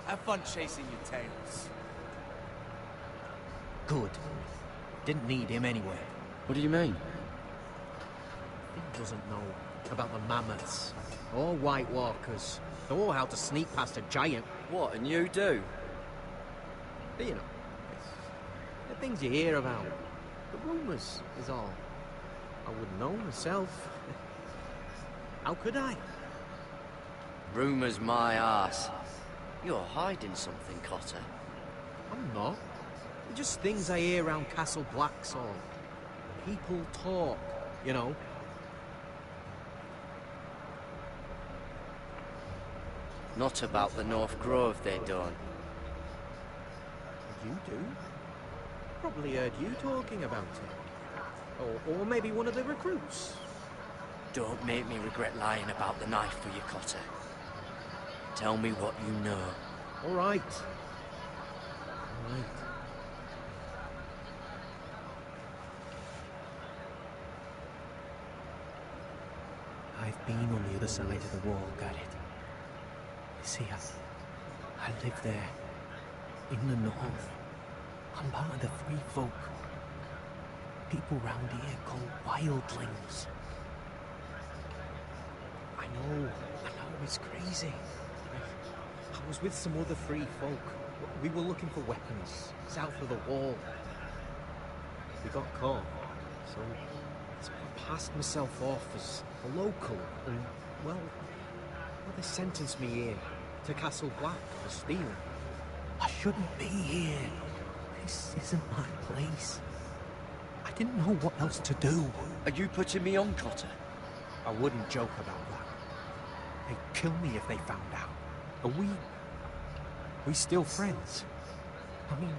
Have fun chasing your tails. Good. Didn't need him anyway. What do you mean? He doesn't know about the mammoths or White Walkers or how to sneak past a giant. What, and you do? But you know, the things you hear about. The rumours is all. I wouldn't know myself. How could I? Rumours my arse. You're hiding something, Cotter. I'm not. They're just things I hear around Castle Black's all. People talk, you know. Not about the North Grove, they don't. You do? Probably heard you talking about it. Or maybe one of the recruits. Don't make me regret lying about the knife for you, Cotter. Tell me what you know. All right. I've been on the other side of the wall, Garrett. You see, I live there. In the north. I'm part of the free folk. People round here called wildlings. I know, it's crazy. I was with some other free folk. We were looking for weapons, south of the wall. We got caught, so I passed myself off as a local, and, well, they sentenced me here to Castle Black for stealing. I shouldn't be here. This isn't my place. I didn't know what else to do. Are you putting me on, Cotter? I wouldn't joke about that. They'd kill me if they found out. Are we still friends? I mean,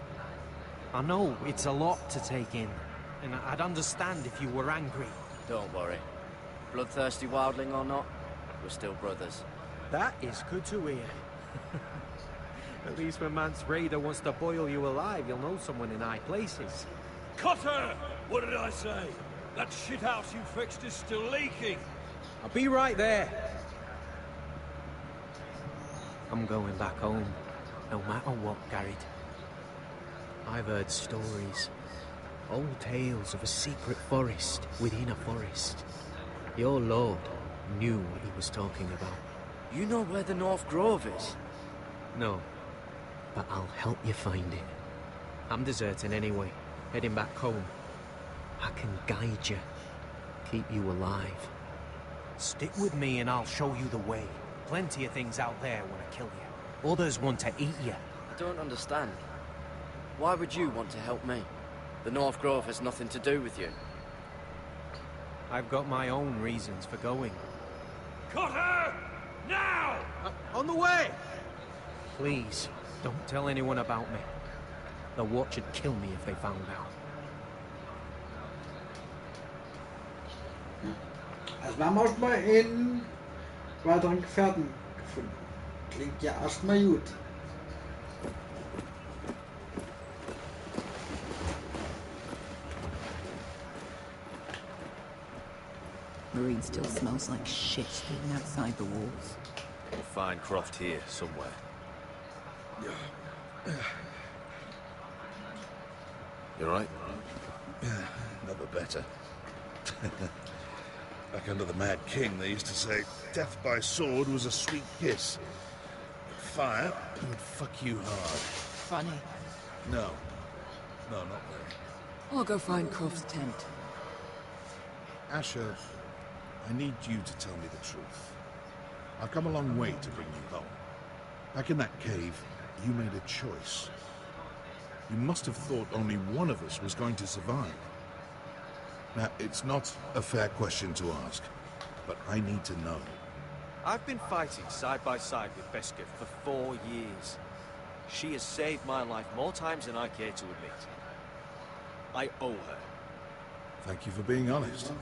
I know it's a lot to take in, and I'd understand if you were angry. Don't worry. Bloodthirsty wildling or not, we're still brothers. That is good to hear. At least when Mance Raider wants to boil you alive, you'll know someone in high places. Cutter! What did I say? That shithouse you fixed is still leaking. I'll be right there. I'm going back home, no matter what, Garrett. I've heard stories. Old tales of a secret forest within a forest. Your lord knew what he was talking about. You know where the North Grove is? No, but I'll help you find it. I'm deserting anyway, heading back home. I can guide you, keep you alive. Stick with me and I'll show you the way. Plenty of things out there want to kill you. Others want to eat you. I don't understand. Why would you want to help me? The North Grove has nothing to do with you. I've got my own reasons for going. Cutter! Now! On the way! Please, don't tell anyone about me. The Watch would kill me if they found out. Also wir haben auch mal einen weiteren Gefährten gefunden. Klingt ja erstmal gut. Marine still smells like shit even outside the walls. We'll find Croft here, somewhere. You alright? Never better. Back under the Mad King, they used to say death by sword was a sweet kiss. But fire would fuck you hard. Funny. No. No, not really. I'll go find Croft's tent. Asher, I need you to tell me the truth. I've come a long way to bring you home. Back in that cave, you made a choice. You must have thought only one of us was going to survive. Now, it's not a fair question to ask, but I need to know. I've been fighting side by side with Besketh for 4 years. She has saved my life more times than I care to admit. I owe her. Thank you for being honest.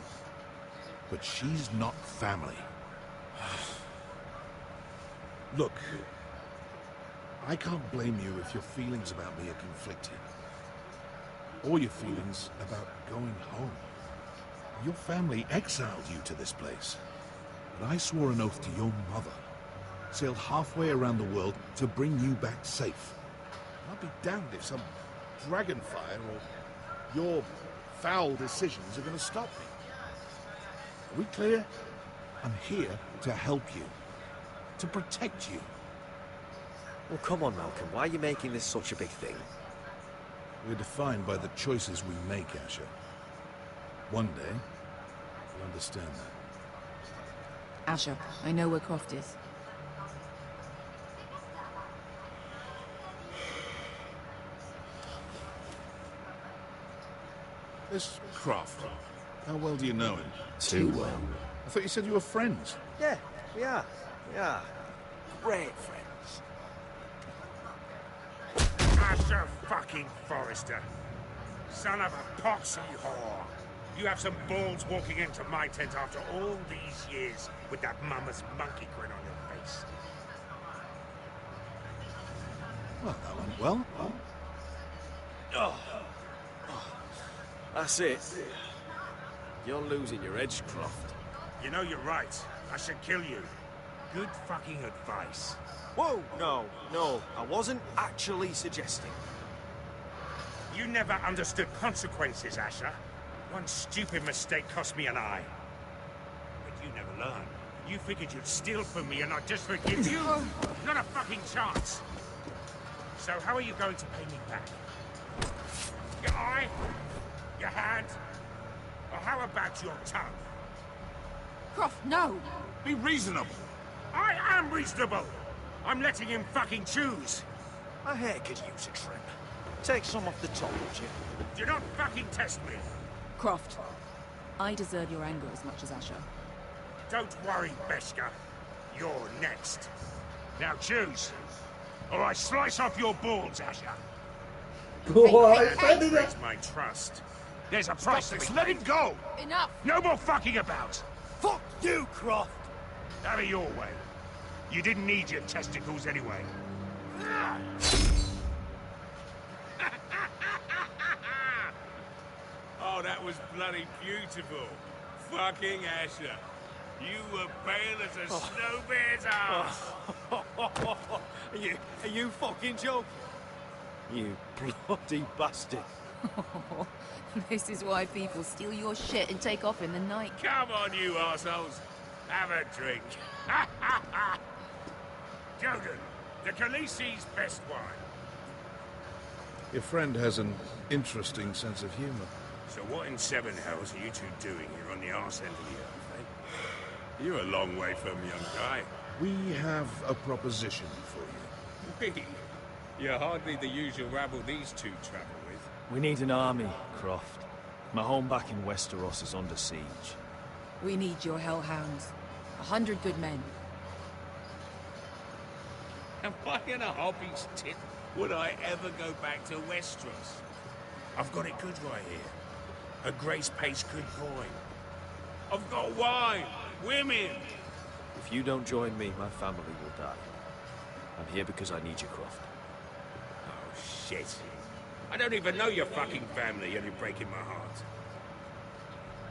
But she's not family. Look, I can't blame you if your feelings about me are conflicted. Or your feelings about going home. Your family exiled you to this place. But I swore an oath to your mother. Sailed halfway around the world to bring you back safe. I'll be damned if some dragonfire or your foul decisions are going to stop me. Are we clear? I'm here to help you. To protect you. Well, come on, Malcolm. Why are you making this such a big thing? We're defined by the choices we make, Asher. One day, you'll understand that. Asher, I know where Croft is. This Croft, how well do you know him? Too well. I thought you said you were friends. Yeah, we are. We are. Great friends. Asher fucking Forrester. Son of a poxy whore. You have some balls walking into my tent after all these years with that mama's monkey grin on your face. Well, that went well. Oh. That's it. You're losing your edge, Croft. You know you're right. I should kill you. Good fucking advice. Whoa, no. I wasn't actually suggesting. You never understood consequences, Asher. One stupid mistake cost me an eye. But you never learned. You figured you'd steal from me and I'd just forgive you? Not a fucking chance. So how are you going to pay me back? Your eye? Your hand? Or how about your tongue? Croft, no! Be reasonable. I am reasonable. I'm letting him fucking choose. My hair could use a trim. Take some off the top, would you? Do not fucking test me. Croft, I deserve your anger as much as Asher. Don't worry, Beskha. You're next. Now choose, or I slice off your balls, Asher. Boah, That Alter, Digga. betrays my trust. There's a price to be paid. Let him go! Enough! No more fucking about! Fuck you, Croft! Have it your way. You didn't need your testicles anyway. Oh, that was bloody beautiful. Fucking Asher. You were pale as a snow bear's ass. Are you fucking joking? You bloody bastard. This is why people steal your shit and take off in the night. Come on, you arseholes. Have a drink. Jogan, the Khaleesi's best wine. Your friend has an interesting sense of humor. So what in seven hells are you two doing here on the arse end of the earth, eh? You're a long way from, young guy. We have a proposition for you. We? You're hardly the usual rabble these two travel with. We need an army, Croft. My home back in Westeros is under siege. We need your hellhounds. 100 good men. Am I in a hobby's tit? Would I ever go back to Westeros? I've got it good right here. A grace-paced good coin. I've got wine, women. If you don't join me, my family will die. I'm here because I need you, Croft. Oh, shit. I don't even know your fucking family, and you're breaking my heart.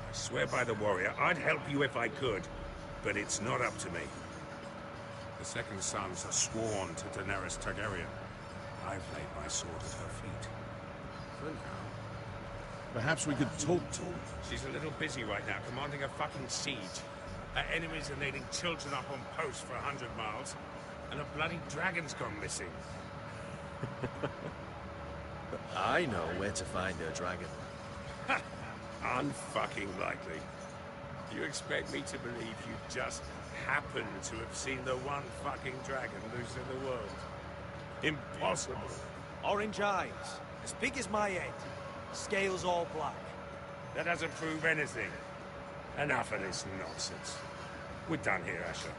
I swear by the warrior, I'd help you if I could, but it's not up to me. The second sons are sworn to Daenerys Targaryen. I've laid my sword at her feet. For now. Perhaps we could talk to her. She's a little busy right now, commanding a fucking siege. Her enemies are leading children up on post for 100 miles, and a bloody dragon's gone missing. I know where to find her dragon. Ha! Unfucking likely. You expect me to believe you just happen to have seen the one fucking dragon loose in the world? Impossible. Orange eyes, as big as my head. Scales all black. That doesn't prove anything. Enough of this nonsense. We're done here, Asher.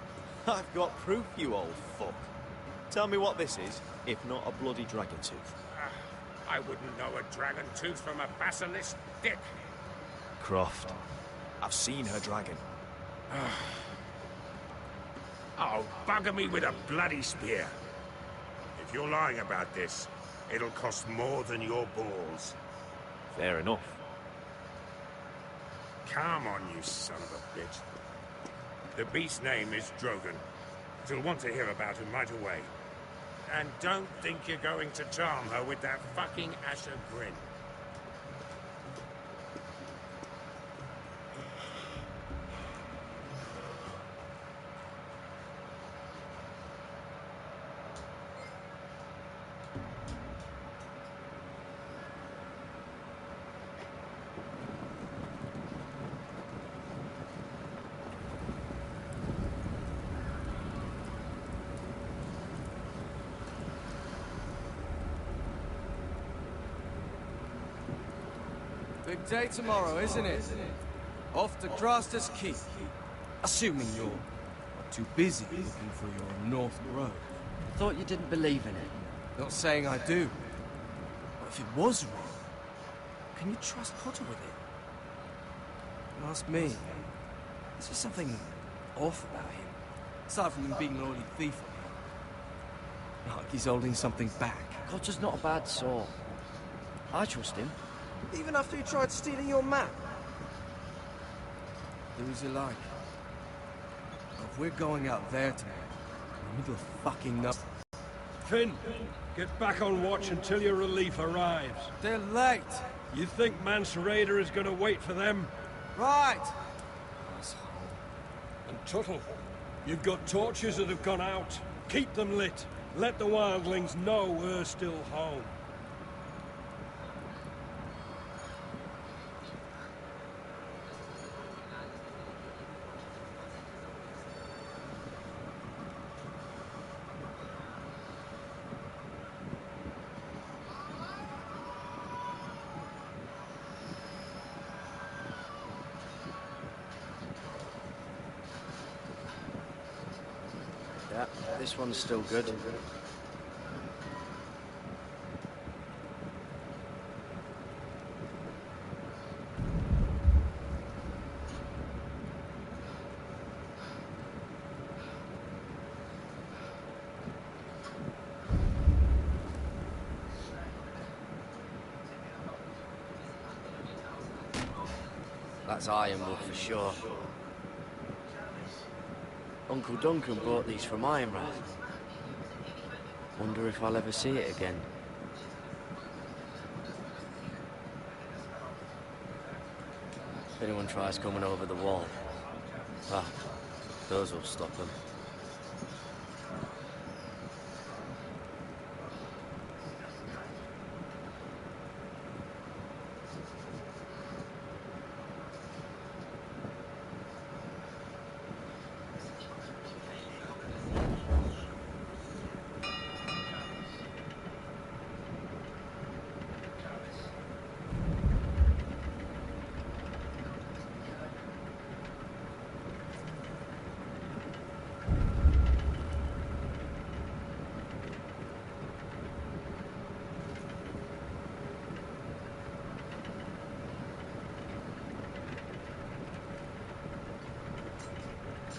I've got proof, you old fuck. Tell me what this is, if not a bloody dragon tooth. I wouldn't know a dragon tooth from a basilisk dick. Croft, I've seen her dragon. Oh, bugger me with a bloody spear. If you're lying about this, it'll cost more than your balls. Fair enough. Come on, you son of a bitch. The beast's name is Drogon. She'll want to hear about him right away. And don't think you're going to charm her with that fucking Asher grin. Big day tomorrow, isn't it? Off to Graster's Keep. Assuming you're not too busy looking for your North Road. I thought you didn't believe in it. Not saying I do. But if it was wrong, can you trust Potter with it? You ask me. There's just something off about him. Aside from him being an oily thief. Not like he's holding something back. Potter's not a bad sort. I trust him. Even after he tried stealing your map? Do as you like. But if we're going out there tonight, in the middle of fucking nothing... Finn, get back on watch until your relief arrives. They're late. You think Mance Raider is going to wait for them? Right. And Tuttle, you've got torches that have gone out. Keep them lit. Let the wildlings know we're still home. Yeah, this one's still good. That's ironwood for sure. Uncle Duncan brought these from Ironrath. Wonder if I'll ever see it again. If anyone tries coming over the wall, well, those will stop them.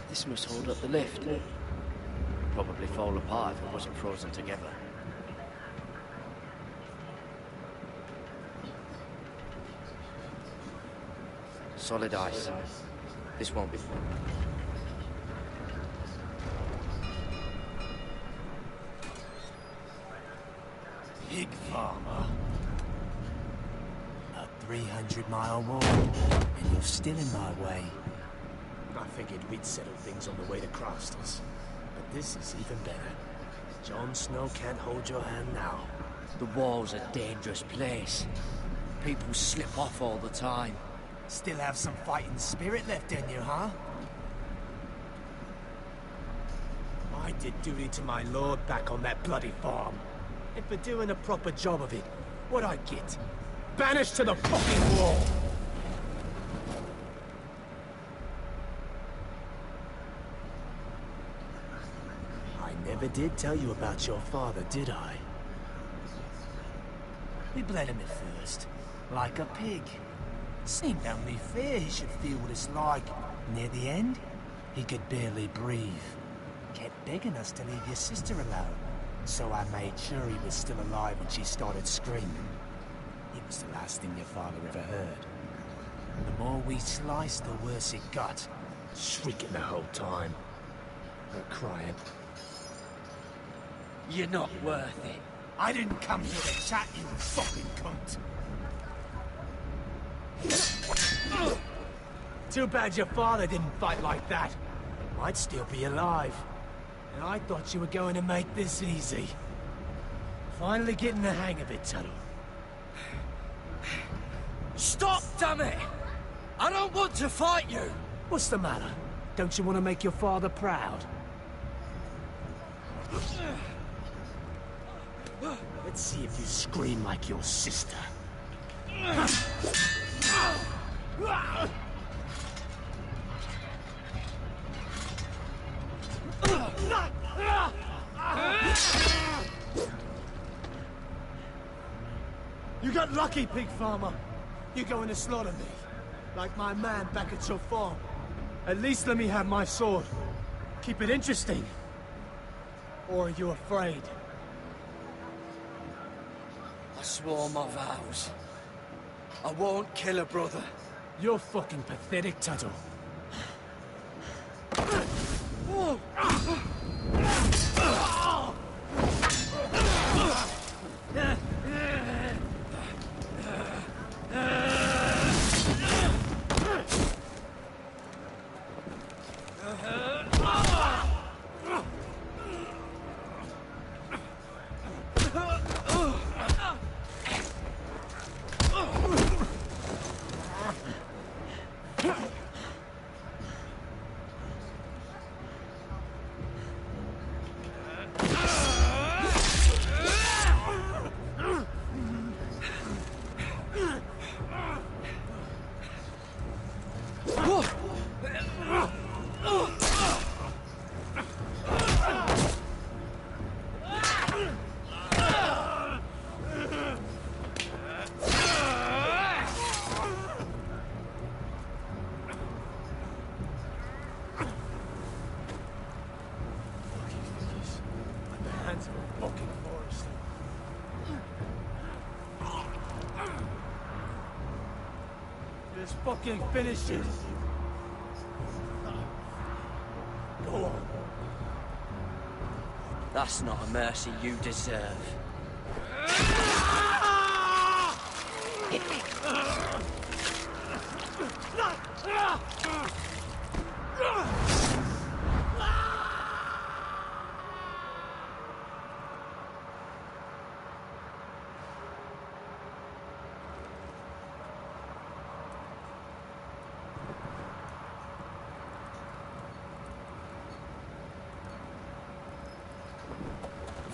This must hold up the lift. Probably fall apart if it wasn't frozen together. Solid ice. This won't be fun. Pig farmer. A 300-mile walk, and you're still in my way. I figured we'd settle things on the way to Crosters, but this is even better. Jon Snow can't hold your hand now. The wall's a dangerous place. People slip off all the time. Still have some fighting spirit left in you, huh? I did duty to my lord back on that bloody farm. And for doing a proper job of it, what'd I get? Banished to the fucking wall! I never did tell you about your father, did I? We bled him at first, like a pig. Seemed only fair he should feel what it's like. Near the end, he could barely breathe. Kept begging us to leave your sister alone. So I made sure he was still alive when she started screaming. It was the last thing your father ever heard. The more we sliced, the worse it got. Shrieking the whole time. Or crying. You're not worth it. I didn't come here to chat, you fucking cunt. Too bad your father didn't fight like that. Might still be alive. And I thought you were going to make this easy. Finally getting the hang of it, Tuttle. Stop, damn it! I don't want to fight you! What's the matter? Don't you want to make your father proud? Let's see if you scream like your sister. You got lucky, pig farmer. You're going to slaughter me, like my man back at your farm. At least let me have my sword. Keep it interesting. Or are you afraid? I swore my vows. I won't kill a brother. You're fucking pathetic, Tuttle. fucking finishes. Go on. That's not a mercy you deserve.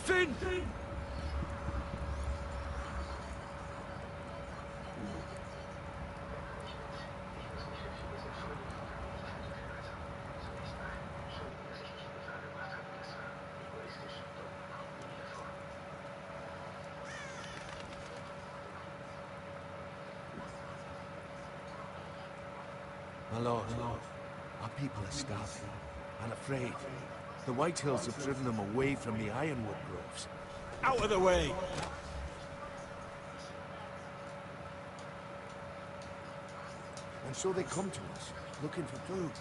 Finn! My lord, our people are starving and afraid. The White Hills have driven them away from the ironwood groves. Out of the way! And so they come to us, looking for food.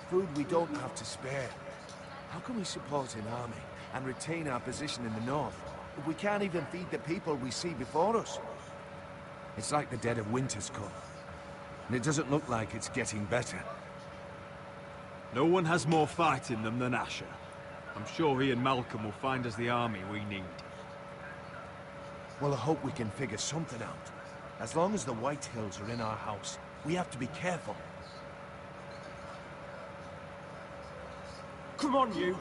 Food we don't have to spare. How can we support an army and retain our position in the north if we can't even feed the people we see before us? It's like the dead of winter's come. And it doesn't look like it's getting better. No one has more fight in them than Asher. I'm sure he and Malcolm will find us the army we need. Well, I hope we can figure something out. As long as the White Hills are in our house, we have to be careful. Come on, you!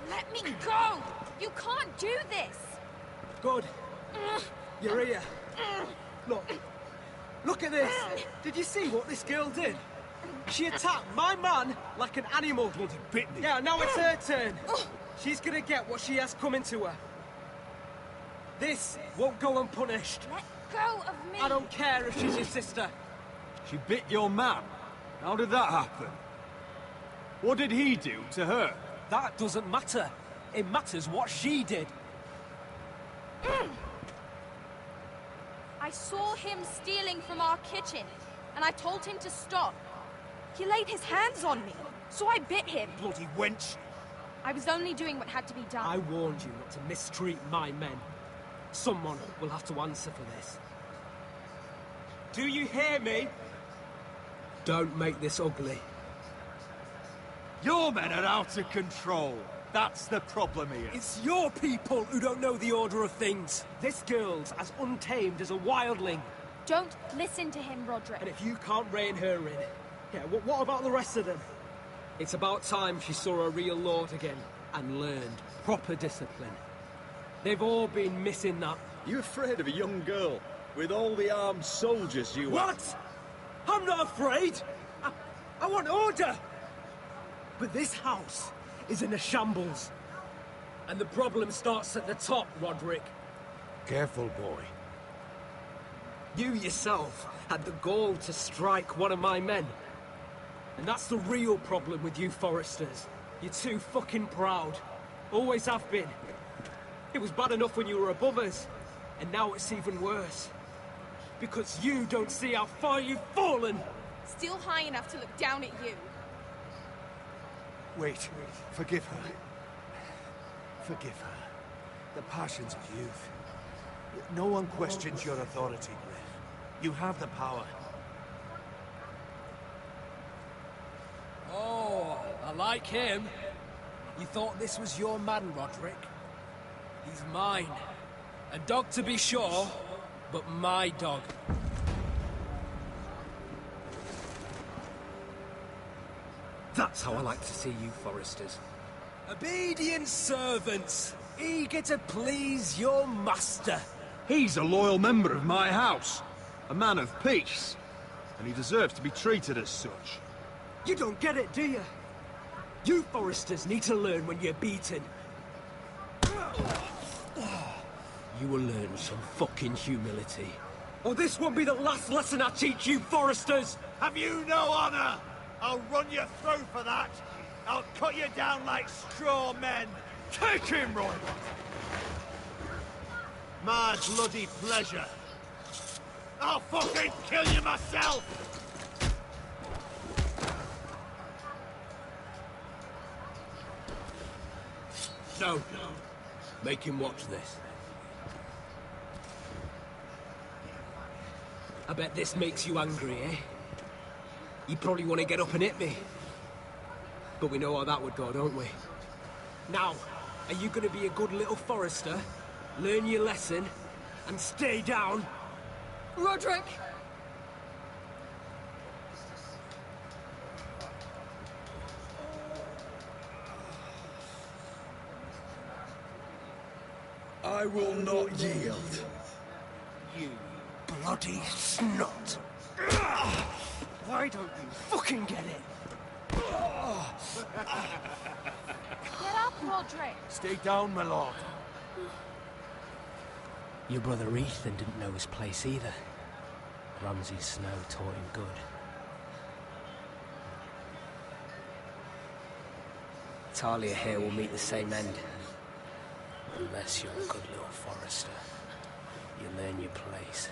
Let me go! You can't do this! Good. You're here. Look at this! Did you see what this girl did? She attacked my man like an animal. Bloody bit me. Yeah, now it's her turn. She's gonna get what she has coming to her. This won't go unpunished. Let go of me! I don't care if she's your sister. She bit your man? How did that happen? What did he do to her? That doesn't matter. It matters what she did. I saw him stealing from our kitchen, and I told him to stop. He laid his hands on me, so I bit him. Bloody wench! I was only doing what had to be done. I warned you not to mistreat my men. Someone will have to answer for this. Do you hear me? Don't make this ugly. Your men are out of control. That's the problem here. It's your people who don't know the order of things. This girl's as untamed as a wildling. Don't listen to him, Roderick. And if you can't rein her in, yeah, what about the rest of them? It's about time she saw a real lord again and learned proper discipline. They've all been missing that. You afraid of a young girl with all the armed soldiers you have? What? I'm not afraid. I want order. But this house is in a shambles. And the problem starts at the top, Roderick. Careful, boy. You yourself had the gall to strike one of my men. And that's the real problem with you Forresters. You're too fucking proud. Always have been. It was bad enough when you were above us. And now it's even worse. Because you don't see how far you've fallen. Still high enough to look down at you. Wait, forgive her. Forgive her. The passions of youth. No one questions your authority, Griff. You have the power. Oh, I like him. You thought this was your man, Roderick? He's mine. A dog to be sure, but my dog. That's how I like to see you, Forresters. Obedient servants, eager to please your master. He's a loyal member of my house, a man of peace, and he deserves to be treated as such. You don't get it, do you? You Forresters need to learn when you're beaten. You will learn some fucking humility. Or this won't be the last lesson I teach you, Forresters! Have you no honor? I'll run you through for that. I'll cut you down like straw men. Take him, Roy! My bloody pleasure. I'll fucking kill you myself! No. Make him watch this. I bet this makes you angry, eh? You probably want to get up and hit me. But we know how that would go, don't we? Now, are you going to be a good little Forrester, learn your lesson, and stay down? Roderick! I will not yield. You bloody snot! Why don't you fucking get it? Get up, Roderick! Stay down, my lord. Your brother Ethan didn't know his place either. Ramsay Snow taught him good. Talia here will meet the same end. Unless you're a good little Forrester. You learn your place.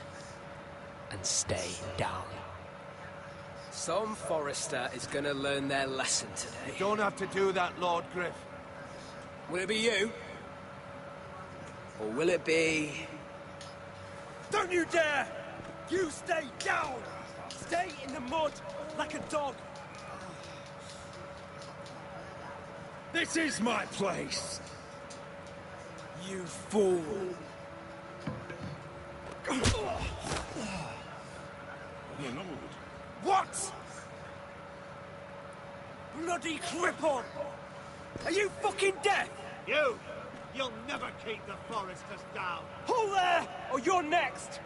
And stay down. Some Forrester is gonna learn their lesson today. You don't have to do that, Lord Griff. Will it be you? Or will it be... Don't you dare! You stay down! Stay in the mud like a dog! This is my place! You fool! What? Bloody cripple! Are you fucking deaf? You'll never keep the Foresters down. Hold there, or you're next!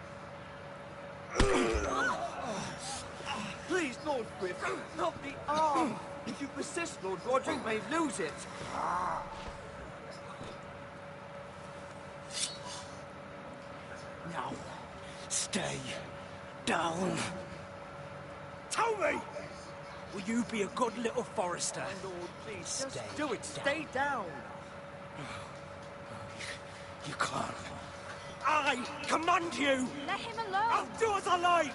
Please, Lord Griff, not the arm. If you persist, Lord Roderick may lose it. Now, stay down. Tell me! Will you be a good little Forester? Lord, please, Stay just do it. down. Stay down. You can't. I command you! Let him alone! I'll do as I like!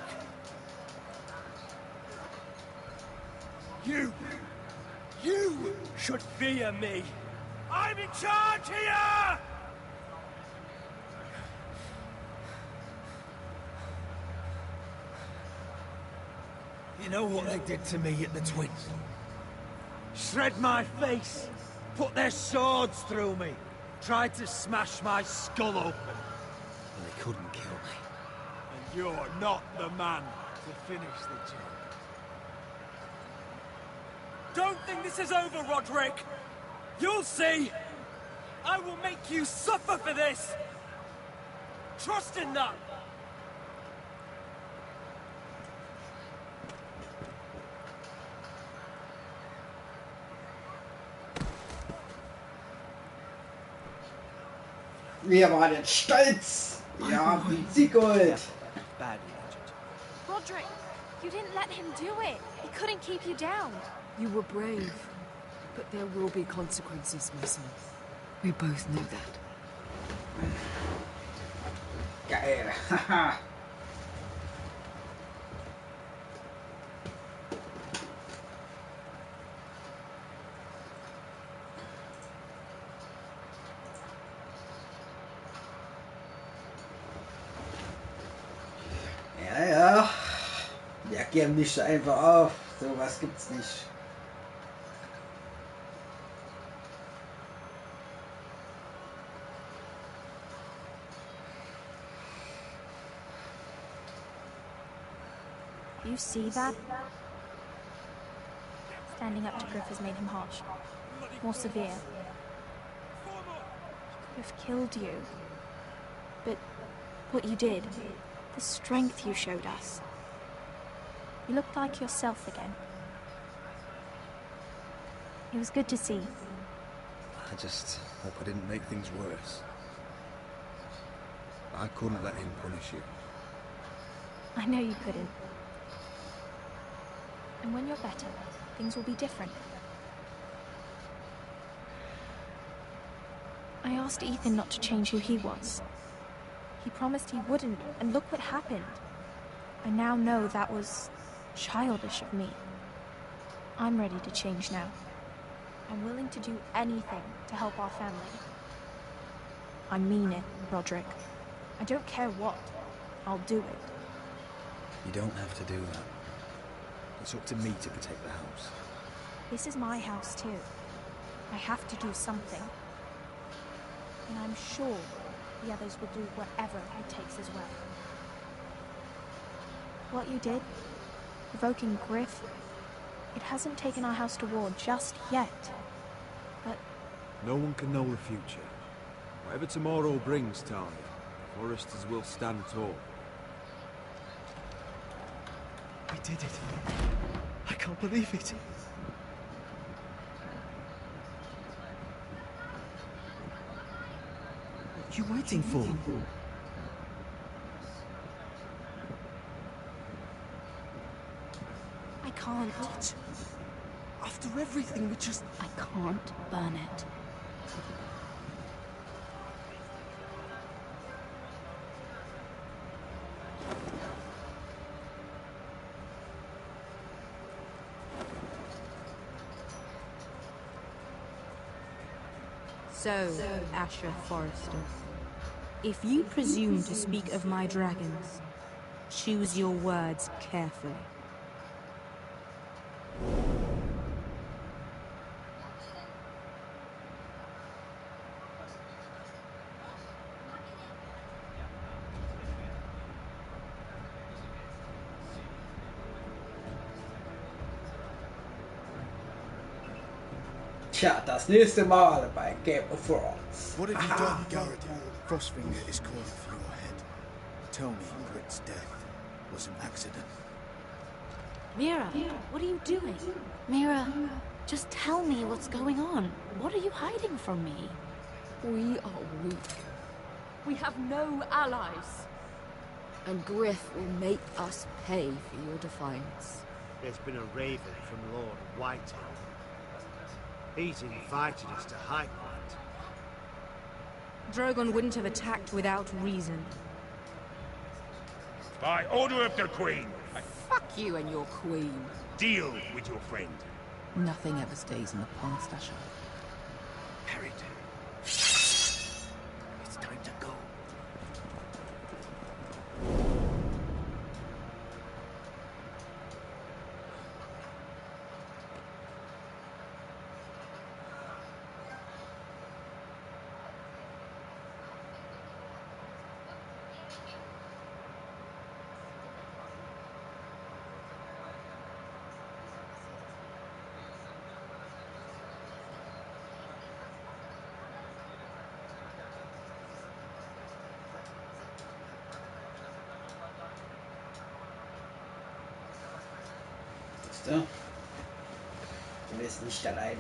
You should fear me! I'm in charge here! You know what they did to me at the Twins? Shred my face, put their swords through me, tried to smash my skull open. They couldn't kill me. And you're not the man to finish the job. Don't think this is over, Roderick! You'll see! I will make you suffer for this! Trust in that! Wir waren jetzt stolz. Wir haben den Sieg geholt. Roderick, you didn't let him do it. He couldn't keep you down. You were brave, but there will be consequences, my son. We both knew that. Geil. Haha. Ja. Wir geben nicht so einfach auf. So was gibt's nicht. You see that? Standing up to Griff has made him harsh. More severe. He could have killed you. But what you did, the strength you showed us. You looked like yourself again. It was good to see. I just hope I didn't make things worse. I couldn't let him punish you. I know you couldn't. And when you're better, things will be different. I asked Ethan not to change who he was. He promised he wouldn't, and look what happened. I now know that was childish of me. I'm ready to change now. I'm willing to do anything to help our family. I mean it, Roderick. I don't care what. I'll do it. You don't have to do that. It's up to me to protect the house. This is my house too. I have to do something. And I'm sure the others will do whatever it takes as well. What you did, provoking Griff, it hasn't taken our house to war just yet. But no one can know the future. Whatever tomorrow brings, Talia, the Foresters will stand tall. We did it. I can't believe it. What are you waiting for? I can't. What? After everything we just... I can't burn it. So, Asher Forrester, if you presume to speak of my dragons, choose your words carefully. Tja, das nächste Mal bei Game of Thrones. What have you done, Garrett? Frostfinger is calling for your head. Tell me Grit's death was an accident. Mira, what are you doing? Mira, just tell me what's going on. What are you hiding from me? We are weak. We have no allies. And Griff will make us pay for your defiance. There's been a raven from Lord Whitehall. He's invited us to High Point. Drogon wouldn't have attacked without reason. By order of the Queen, Fuck you and your queen. deal with your friend. Nothing ever stays in the past, Asher. Harriet. It's time to go. Du? Du bist nicht allein.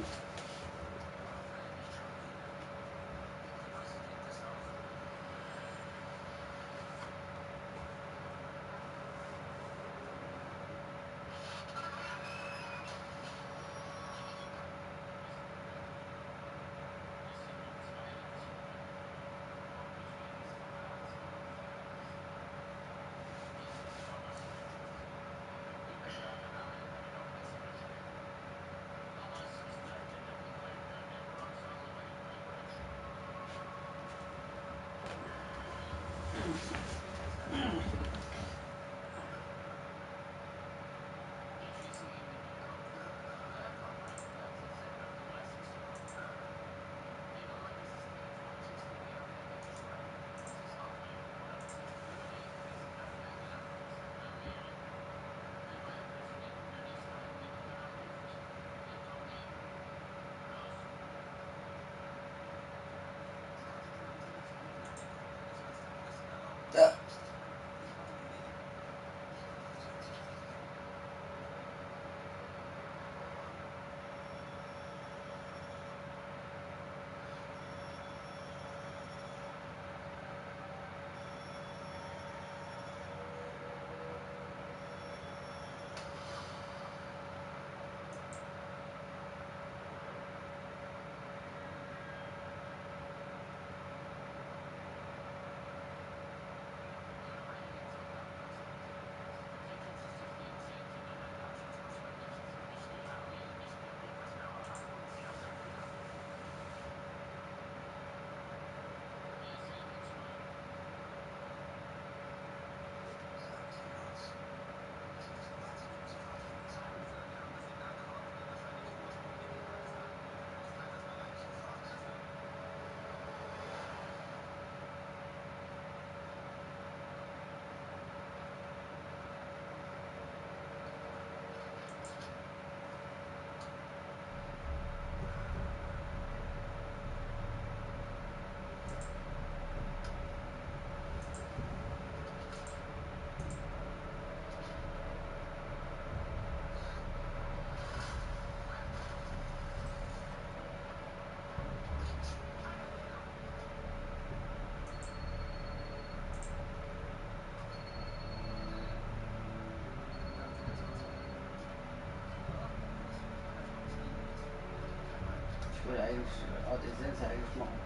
soll ich eigentlich Art Essenz eigentlich machen?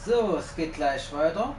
So, es geht gleich weiter.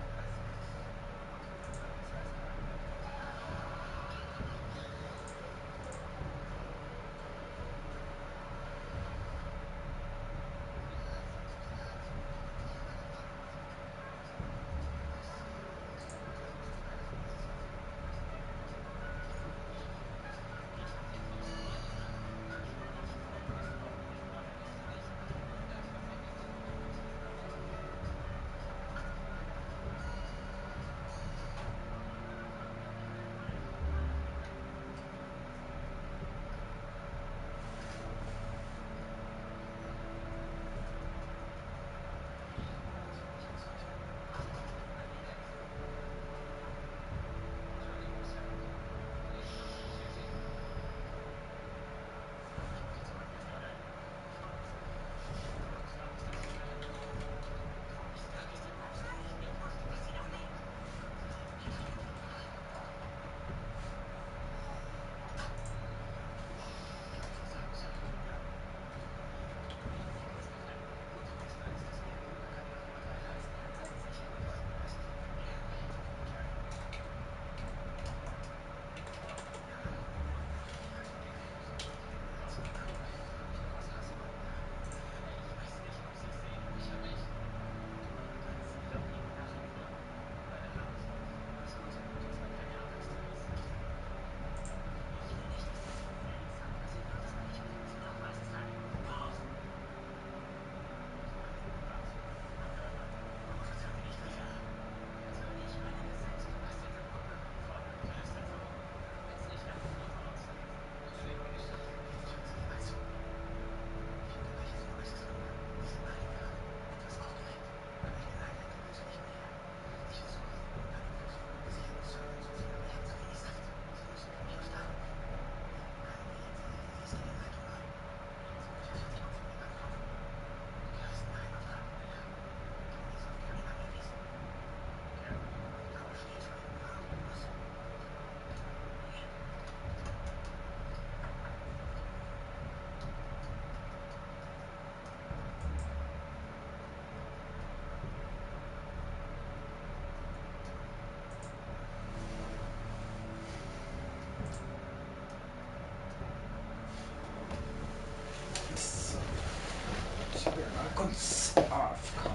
Ich bin mal kurz AFK,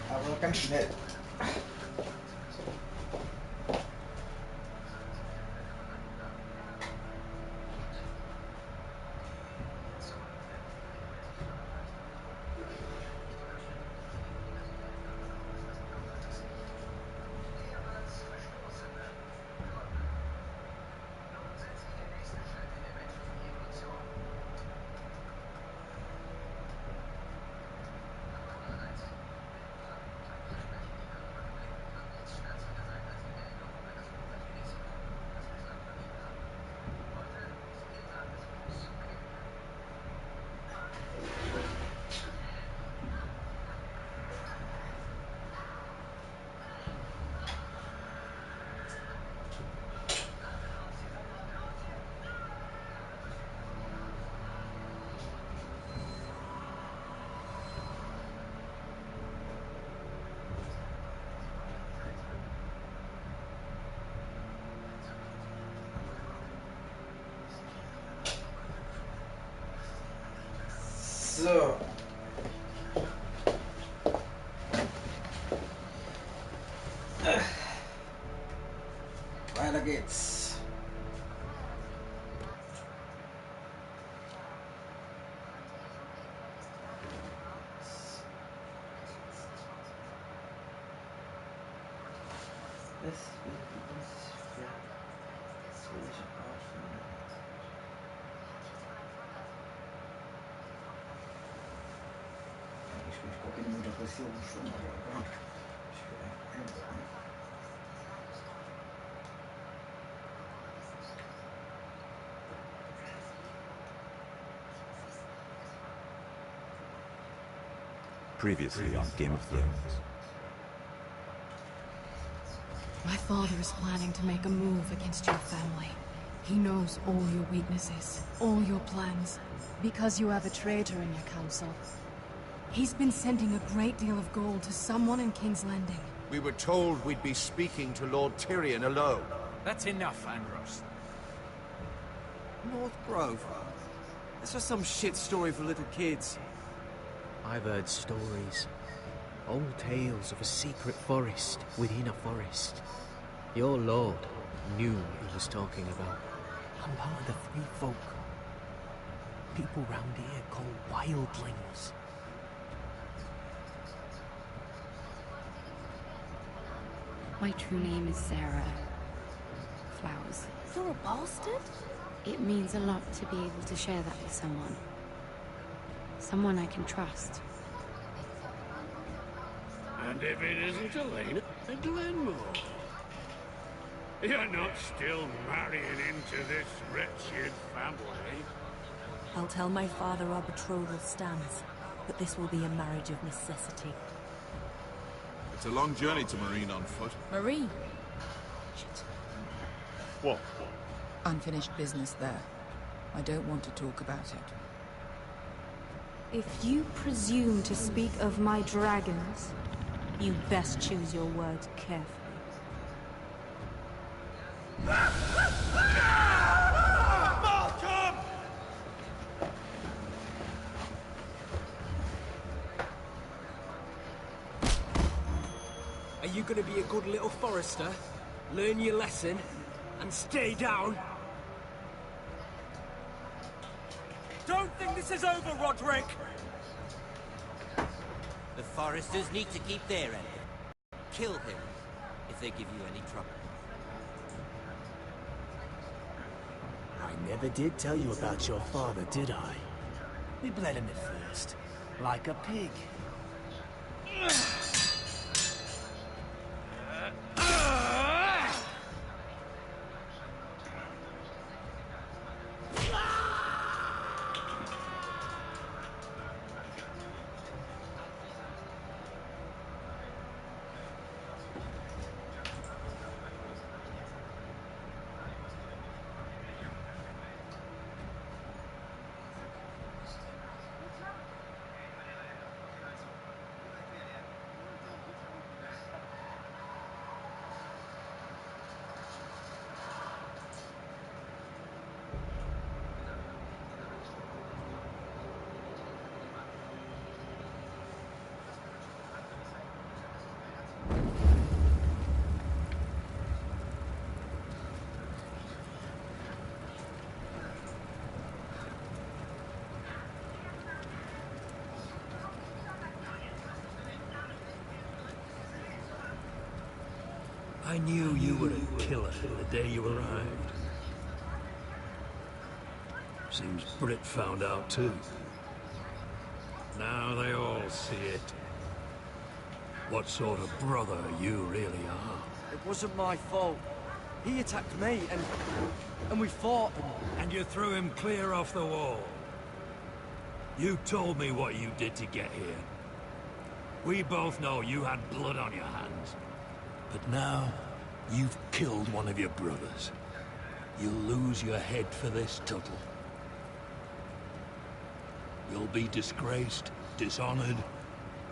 aber ganz schnell. So. Weiter geht's. Welche Art von Depression schon, aber ja. Previously on Game of Thrones. My father is planning to make a move against your family. He knows all your weaknesses, all your plans, because you have a traitor in your council. He's been sending a great deal of gold to someone in King's Landing. We were told we'd be speaking to Lord Tyrion alone. That's enough, Andros. North Grove? It's just some shit story for little kids. I've heard stories. Old tales of a secret forest within a forest. Your lord knew what he was talking about. I'm part of the Free Folk. People round here called wildlings. My true name is Sarah Flowers. You're a bastard? It means a lot to be able to share that with someone. Someone I can trust. And if it isn't Elena Glenmore? You're not still marrying into this wretched family? I'll tell my father our betrothal stands, but this will be a marriage of necessity. It's a long journey to Marine on foot. Marie! Shit. What? Unfinished business there. I don't want to talk about it. If you presume to speak of my dragons, you best choose your words carefully. Malcolm! Are you gonna be a good little forester? Learn your lesson and stay down? Don't think this is over, Roderick! The foresters need to keep their end. Kill him if they give you any trouble. I never did tell you about your father, did I? We bled him at first, like a pig. I knew you were a killer the day you arrived. Seems Brit found out too. Now they all see it. What sort of brother you really are. It wasn't my fault. He attacked me, and we fought, and you threw him clear off the wall. You told me what you did to get here. We both know you had blood on your hands. But now, you've killed one of your brothers. You'll lose your head for this, Tuttle. You'll be disgraced, dishonored,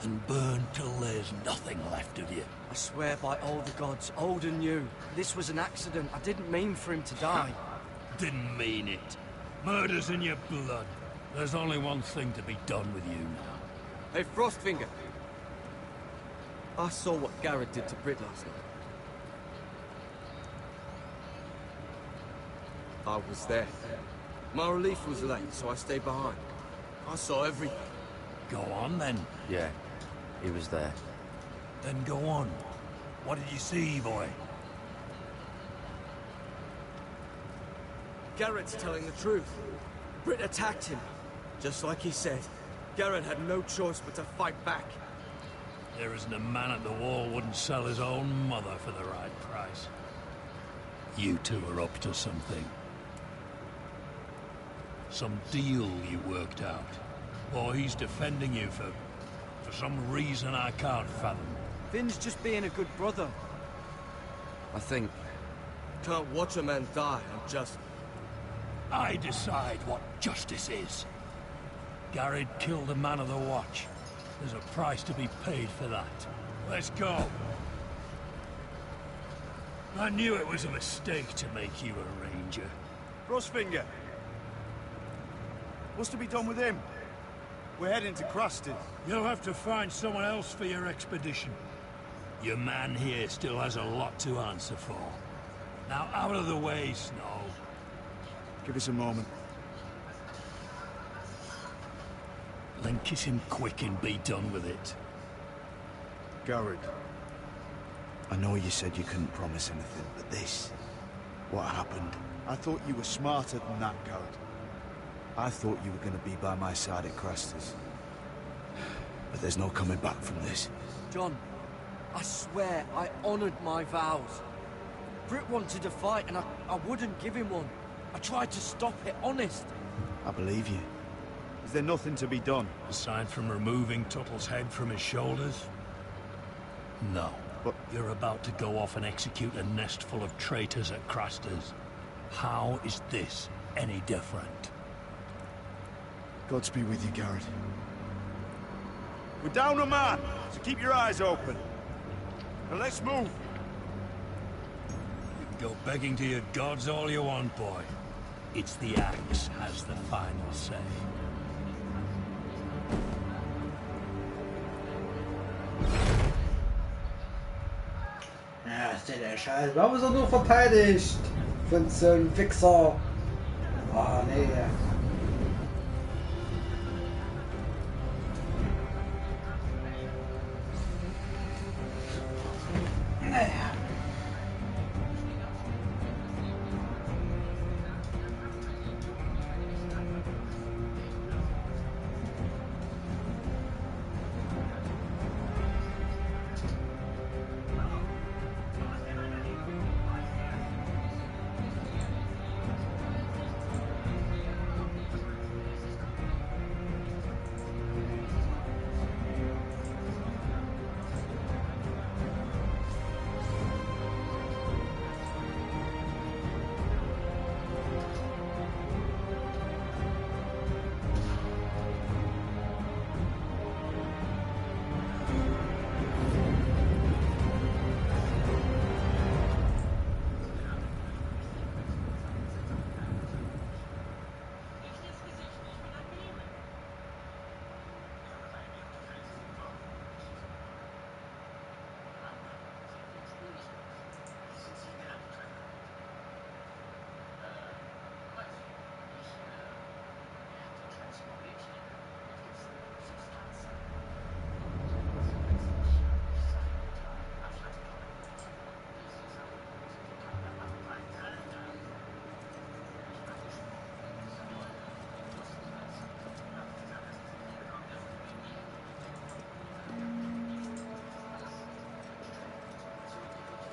and burned till there's nothing left of you. I swear by all the gods, old and new, this was an accident. I didn't mean for him to die. Didn't mean it. Murder's in your blood. There's only one thing to be done with you now. Hey, Frostfinger. I saw what Garrett did to Brit last night. I was there. My relief was late, so I stayed behind. I saw everything. Go on, then. Yeah, he was there. Then go on. What did you see, boy? Garrett's telling the truth. Brit attacked him. Just like he said. Garrett had no choice but to fight back. There isn't a man at the wall wouldn't sell his own mother for the right price. You two are up to something. Some deal you worked out. Or he's defending you for some reason I can't fathom. Finn's just being a good brother. I think. Can't watch a man die and just... I decide what justice is. Garrett killed a man of the watch. There's a price to be paid for that. Let's go. I knew it was a mistake to make you a ranger. Frostfinger. What's to be done with him? We're heading to Crusted. You'll have to find someone else for your expedition. Your man here still has a lot to answer for. Now out of the way, Snow. Give us a moment. Then kiss him quick and be done with it. Garrett, I know you said you couldn't promise anything, but this... what happened? I thought you were smarter than that, Garrett. I thought you were going to be by my side at Craster's. But there's no coming back from this. John, I swear I honored my vows. Britt wanted a fight and I wouldn't give him one. I tried to stop it, honest. I believe you. Is there nothing to be done? Aside from removing Tuttle's head from his shoulders? No. But you're about to go off and execute a nest full of traitors at Craster's. How is this any different? Godspeed with you, Garrett. We're down a man, so keep your eyes open. Now let's move. You can go begging to your gods all you want, boy. It's the axe has the final say. Ja, ist der Scheiß. Warum ist er nur verteidigt? Von so einem Wichser. Oh, nee. Naja.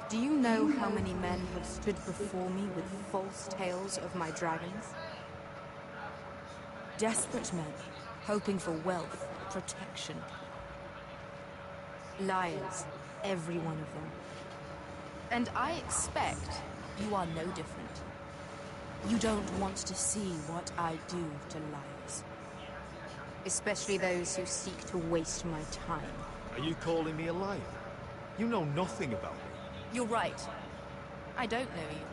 Do you know how many men have stood before me with false tales of my dragons? Desperate men, hoping for wealth, protection. Liars, every one of them. And I expect you are no different. You don't want to see what I do to liars. Especially those who seek to waste my time. Are you calling me a liar? You know nothing about me. You're right. I don't know you.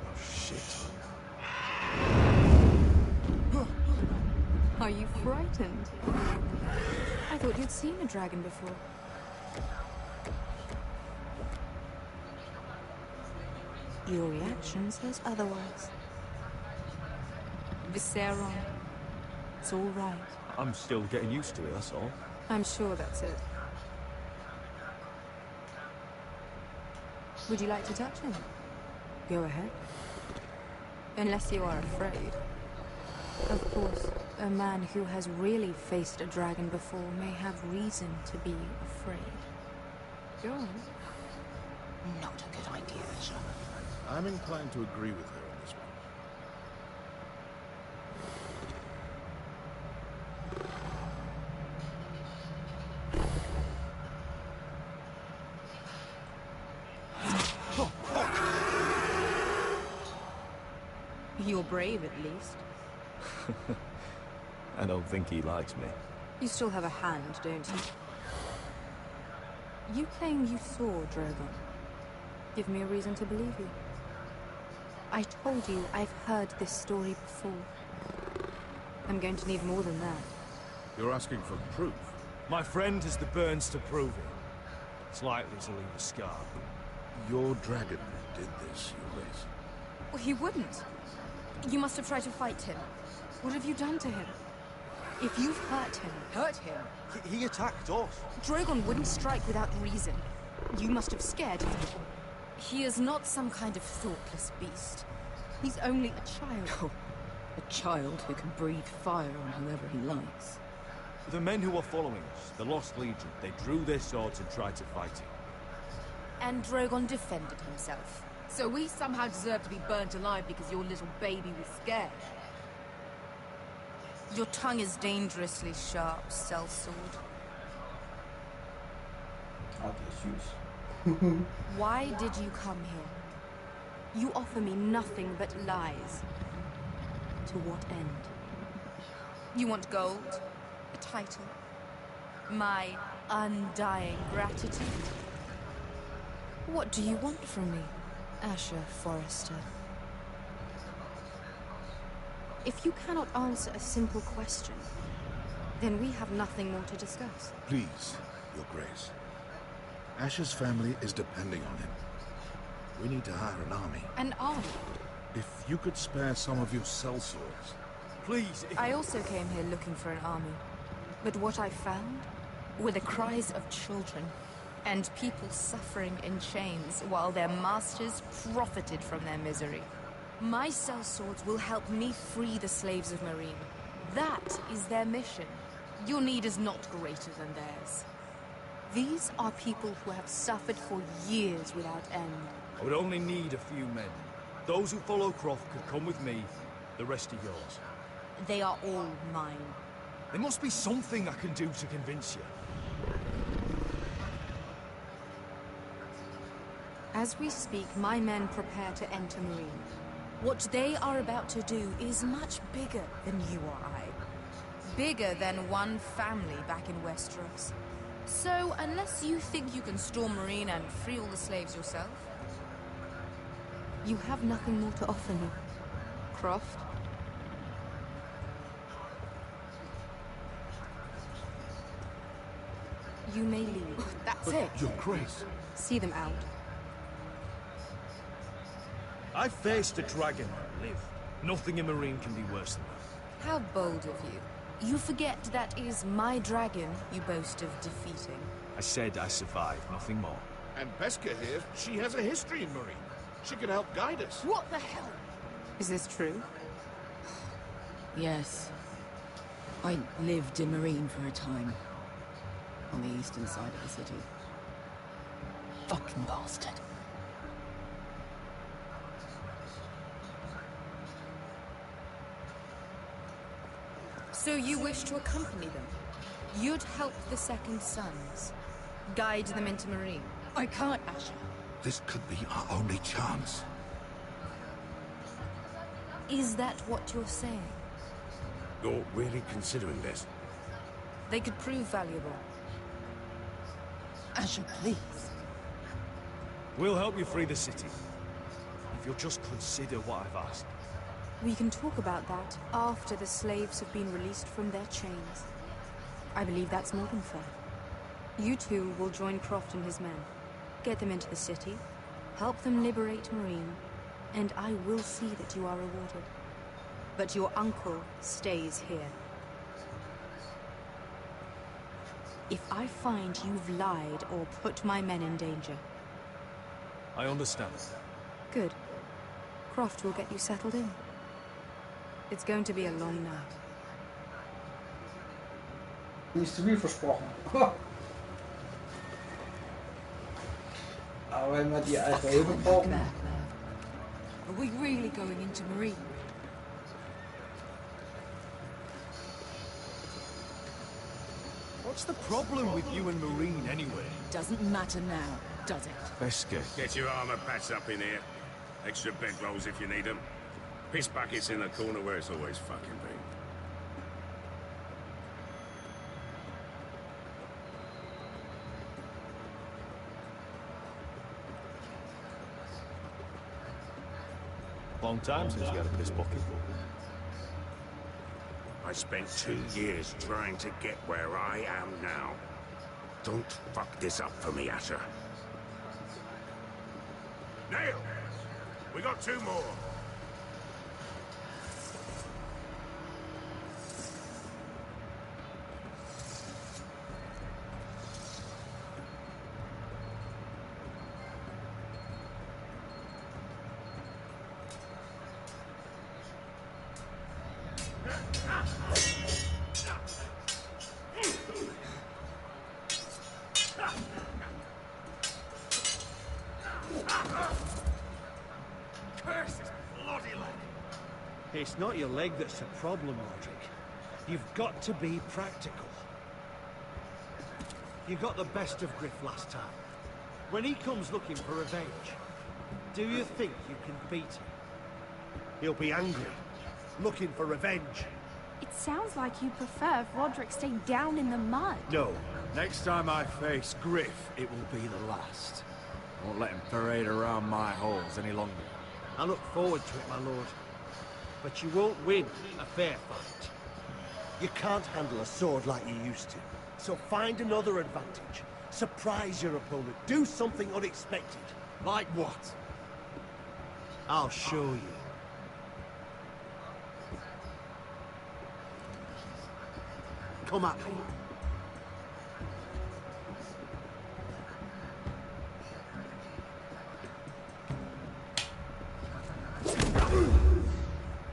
Oh, shit. Are you frightened? I thought you'd seen a dragon before. Your reaction says otherwise. Visceron. It's all right. I'm still getting used to it, that's all. I'm sure that's it. Would you like to touch him? Go ahead. Unless you are afraid. Of course, a man who has really faced a dragon before may have reason to be afraid. Go on. Not a good idea, Asher. I'm inclined to agree with her on this one. You're brave, at least. I don't think he likes me. You still have a hand, don't you? You claim you saw Drogon. Give me a reason to believe you. I told you I've heard this story before. I'm going to need more than that. You're asking for proof? My friend has the burns to prove it. It's likely to leave a scar. Your dragon did this, Ulysses. Well, he wouldn't. You must have tried to fight him. What have you done to him? If you've hurt him... Hurt him? He attacked us. Drogon wouldn't strike without reason. You must have scared him. He is not some kind of thoughtless beast. He's only a child. Oh, a child who can breathe fire on whoever he likes. The men who were following us, the Lost Legion, they drew their swords and tried to fight him. And Drogon defended himself. So we somehow deserve to be burnt alive because your little baby was scared. Your tongue is dangerously sharp, sellsword. Why did you come here? You offer me nothing but lies. To what end? You want gold? A title? My undying gratitude? What do you want from me, Asher Forrester? If you cannot answer a simple question, then we have nothing more to discuss. Please, Your Grace. Asher's family is depending on him. We need to hire an army. An army? If you could spare some of your sellswords. Please, I also came here looking for an army. But what I found were the cries of children and people suffering in chains while their masters profited from their misery. My sellswords will help me free the slaves of Meereen. That is their mission. Your need is not greater than theirs. These are people who have suffered for years without end. I would only need a few men. Those who follow Croft could come with me. The rest are yours. They are all mine. There must be something I can do to convince you. As we speak, my men prepare to enter Meereen. What they are about to do is much bigger than you or I. Bigger than one family back in Westeros. So, unless you think you can storm Meereen and free all the slaves yourself... You have nothing more to offer me, Croft. You may leave. That's it. Your Grace. See them out. I faced a dragon and lived. Nothing in Meereen can be worse than that. How bold of you. You forget that is my dragon you boast of defeating. I said I survived, nothing more. And Beskha here, she has a history in Meereen. She could help guide us. What the hell? Is this true? Yes. I lived in Meereen for a time. On the eastern side of the city. Fucking bastard. So you wish to accompany them? You'd help the Second Sons. Guide them into Meereen. I can't, Asher. This could be our only chance. Is that what you're saying? You're really considering this? They could prove valuable. Asher, please. We'll help you free the city. If you'll just consider what I've asked. We can talk about that after the slaves have been released from their chains. I believe that's more than fair. You two will join Croft and his men. Get them into the city, help them liberate Meereen, and I will see that you are rewarded. But your uncle stays here. If I find you've lied or put my men in danger... I understand. Good. Croft will get you settled in. It's going to be a long night. Nicht wie versprochen. Aber wenn wir die alte Hilfe brauchen. Are we really going into Marine? What's the problem with you and Marine, anyway? Doesn't matter now, does it? Beske. Get your armor patched up in here. Extra bedrolls if you need them. Piss buckets in the corner where it's always fucking been. Long time since you had a piss bucket. I spent 2 years trying to get where I am now. Don't fuck this up for me, Asher. Nail! We got 2 more. It's not your leg that's a problem, Roderick. You've got to be practical. You got the best of Griff last time. When he comes looking for revenge, do you think you can beat him? He'll be angry, looking for revenge. It sounds like you prefer if Roderick stayed down in the mud. No. Next time I face Griff, it will be the last. I won't let him parade around my halls any longer. I look forward to it, my lord. But you won't win a fair fight. You can't handle a sword like you used to. So find another advantage. Surprise your opponent. Do something unexpected. Like what? I'll show you. Come at me.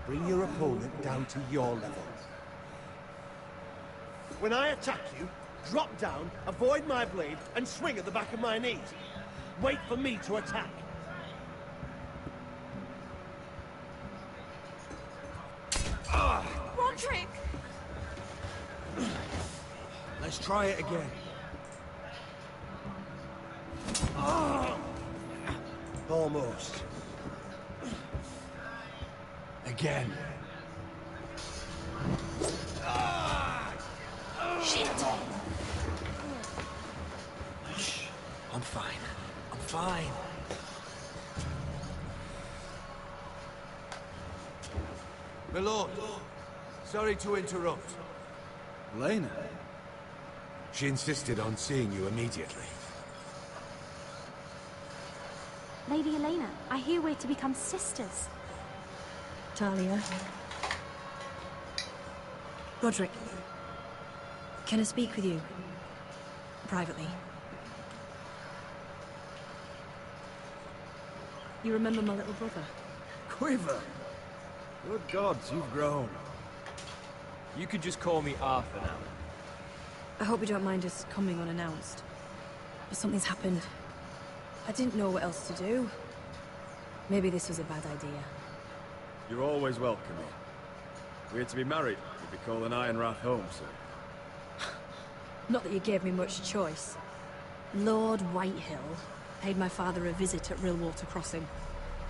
Bring your opponent down to your level. When I attack you, drop down, avoid my blade, and swing at the back of my knees. Wait for me to attack. Roderick! Let's try it again. Almost. Again. Shit! I'm fine. I'm fine. My lord, sorry to interrupt. Lena? She insisted on seeing you immediately. Lady Elena, I hear we're to become sisters. Talia. Roderick. Can I speak with you? Privately. You remember my little brother? Quiver! Good gods, you've grown. You could just call me Arthur now. I hope you don't mind us coming unannounced. But something's happened. I didn't know what else to do. Maybe this was a bad idea. You're always welcome here. We're to be married, you'd be calling Ironrath home, so. Not that you gave me much choice. Lord Whitehill paid my father a visit at Rillwater Crossing.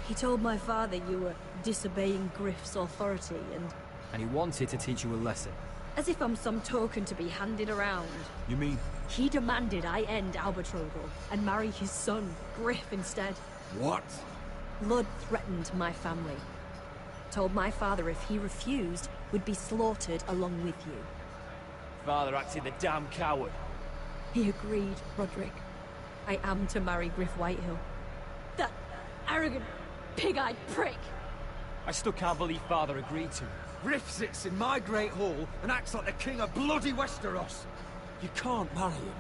He told my father you were disobeying Griff's authority And he wanted to teach you a lesson. as if I'm some token to be handed around. You mean? He demanded I end Albetrogle and marry his son, Griff, instead. What? Lud threatened my family. Told my father if he refused, would be slaughtered along with you. Father acted the damn coward. He agreed, Roderick. I am to marry Griff Whitehill. That arrogant, pig-eyed prick! I still can't believe Father agreed to it. Griff sits in my great hall and acts like the king of bloody Westeros. You can't marry him.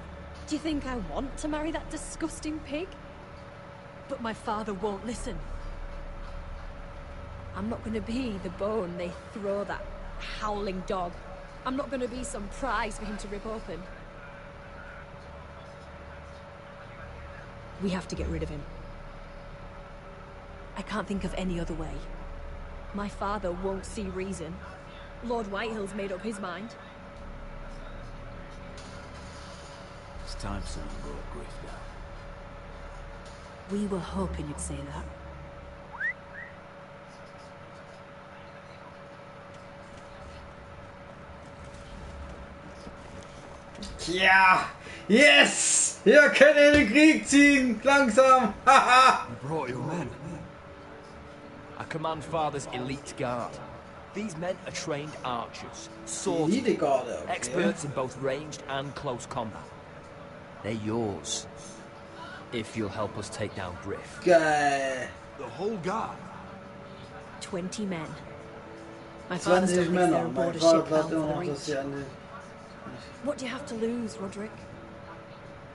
Do you think I want to marry that disgusting pig? But my father won't listen. I'm not gonna be the bone they throw that howling dog. I'm not gonna be some prize for him to rip open. We have to get rid of him. I can't think of any other way. My father won't see reason. Lord Whitehill's made up his mind. It's time someone brought Griff down. We were hoping you'd say that. Ja! Yes! Wir können in den Krieg ziehen! Langsam! Haha! You brought your men. I command Father's elite guard. These men are trained archers, swordsmen, Elite Garde, okay. experts in both ranged and close combat. They're yours. If you'll help us take down Griff. Geil! The whole guard? 20 men. My father 20 still thinks they're Männer. aboard Mein a Vater ship bound glaubt for immer the noch, Reach. dass sie an What do you have to lose, Roderick?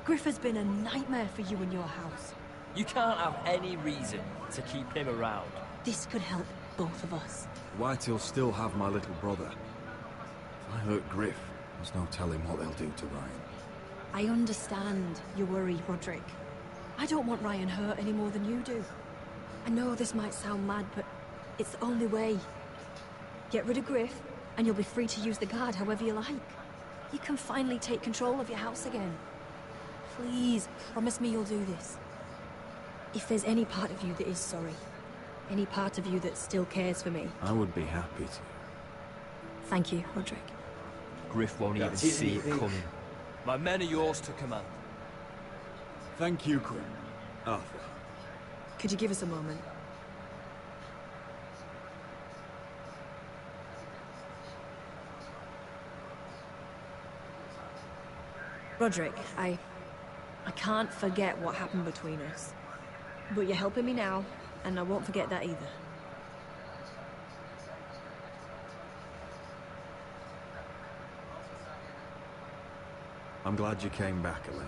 Griff has been a nightmare for you and your house. You can't have any reason to keep him around. This could help both of us. Whitehill'll still have my little brother. If I hurt Griff, there's no telling what they'll do to Ryan. I understand your worry, Roderick. I don't want Ryan hurt any more than you do. I know this might sound mad, but it's the only way. Get rid of Griff, and you'll be free to use the guard however you like. You can finally take control of your house again. Please, promise me you'll do this. If there's any part of you that is sorry, any part of you that still cares for me, I would be happy to. thank you, Roderick. Griff won't even see it coming. My men are yours to command. Thank you, Quinn. Arthur. Could you give us a moment? Roderick, I can't forget what happened between us. But you're helping me now, and I won't forget that either. I'm glad you came back, Elena.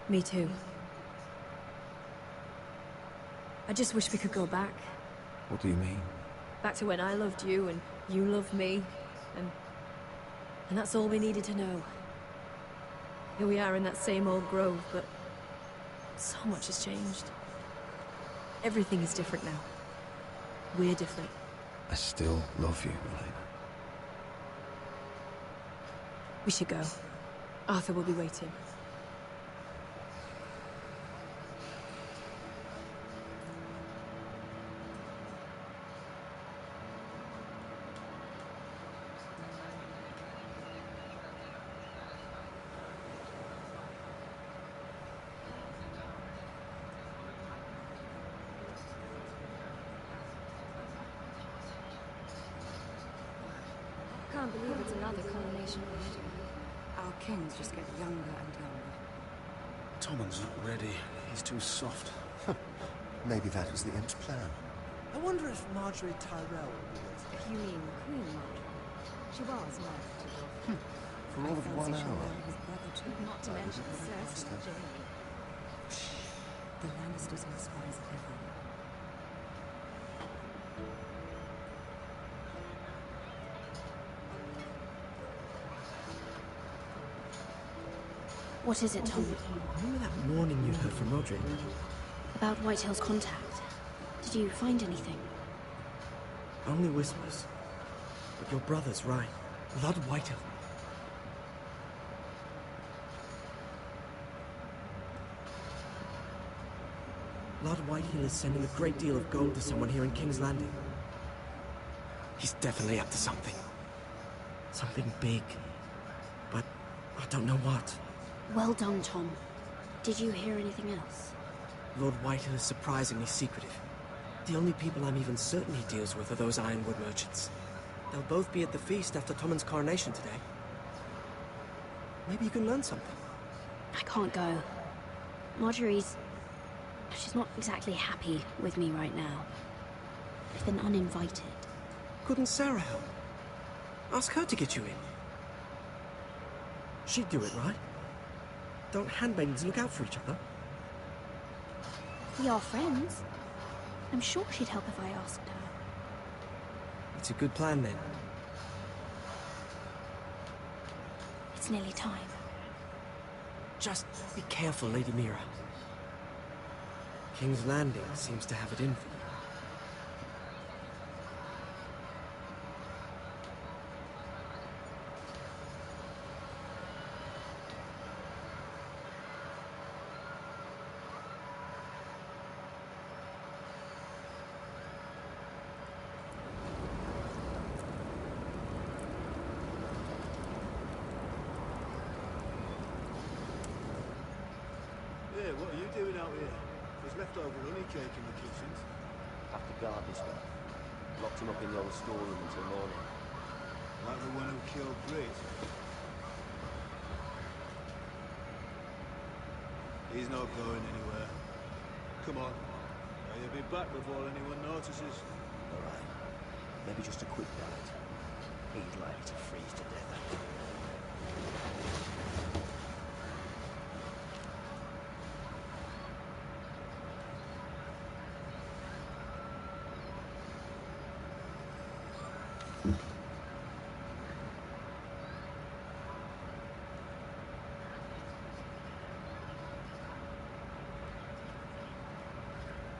Me too. I just wish we could go back. What do you mean? Back to when I loved you, and you loved me, and that's all we needed to know. Here we are in that same old grove, but so much has changed. Everything is different now. We're different. I still love you, Elena. We should go. Arthur will be waiting. I can't believe it's another coronation already. Our kings just get younger and younger. Tommen's not ready. He's too soft. Maybe that was the imp's plan. I wonder if Marjorie Tyrell will be with me. You mean Queen Marjorie? She was married to Geoffrey. For all of 1 hour. His brother too, not to mention Cersei and Jaime. The Lannisters are spies everywhere. What is it, Tom? Remember that warning you heard from Roderick? About Whitehill's contact. Did you find anything? Only whispers. But your brother's right. Lord Whitehill. Lord Whitehill is sending a great deal of gold to someone here in King's Landing. He's definitely up to something. Something big. But I don't know what. Well done, Tom. Did you hear anything else? Lord Whitehill is surprisingly secretive. The only people I'm even certain he deals with are those ironwood merchants. They'll both be at the feast after Tommen's coronation today. Maybe you can learn something. I can't go. Marjorie's... she's not exactly happy with me right now. I've been uninvited. Couldn't Sarah help? Ask her to get you in. She'd do it, right? Don't handmaidens look out for each other? We are friends. I'm sure she'd help if I asked her. It's a good plan, then. It's nearly time. Just be careful, Lady Mira. King's Landing seems to have it in for you. Yeah, what are you doing out here? There's leftover honey cake in the kitchens. Have to guard this one. Locked him up in the old storeroom until morning. Like the one who killed Brit. He's not going anywhere. Come on. You'll be back before anyone notices. Alright. Maybe just a quick bite. He's likely to freeze to death.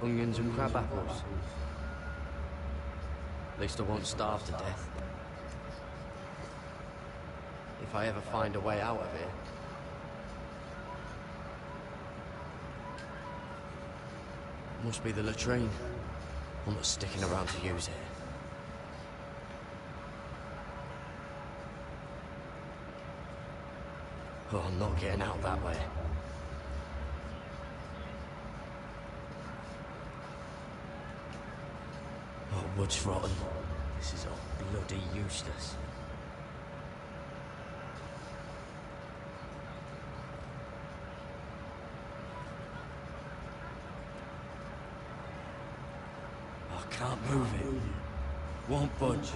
Onions and crab apples. At least I won't starve to death. If I ever find a way out of here. Must be the latrine. I'm not sticking around to use it. Oh, I'm not getting out that way. Oh, wood's rotten. This is all bloody useless. I can't move it. Won't budge.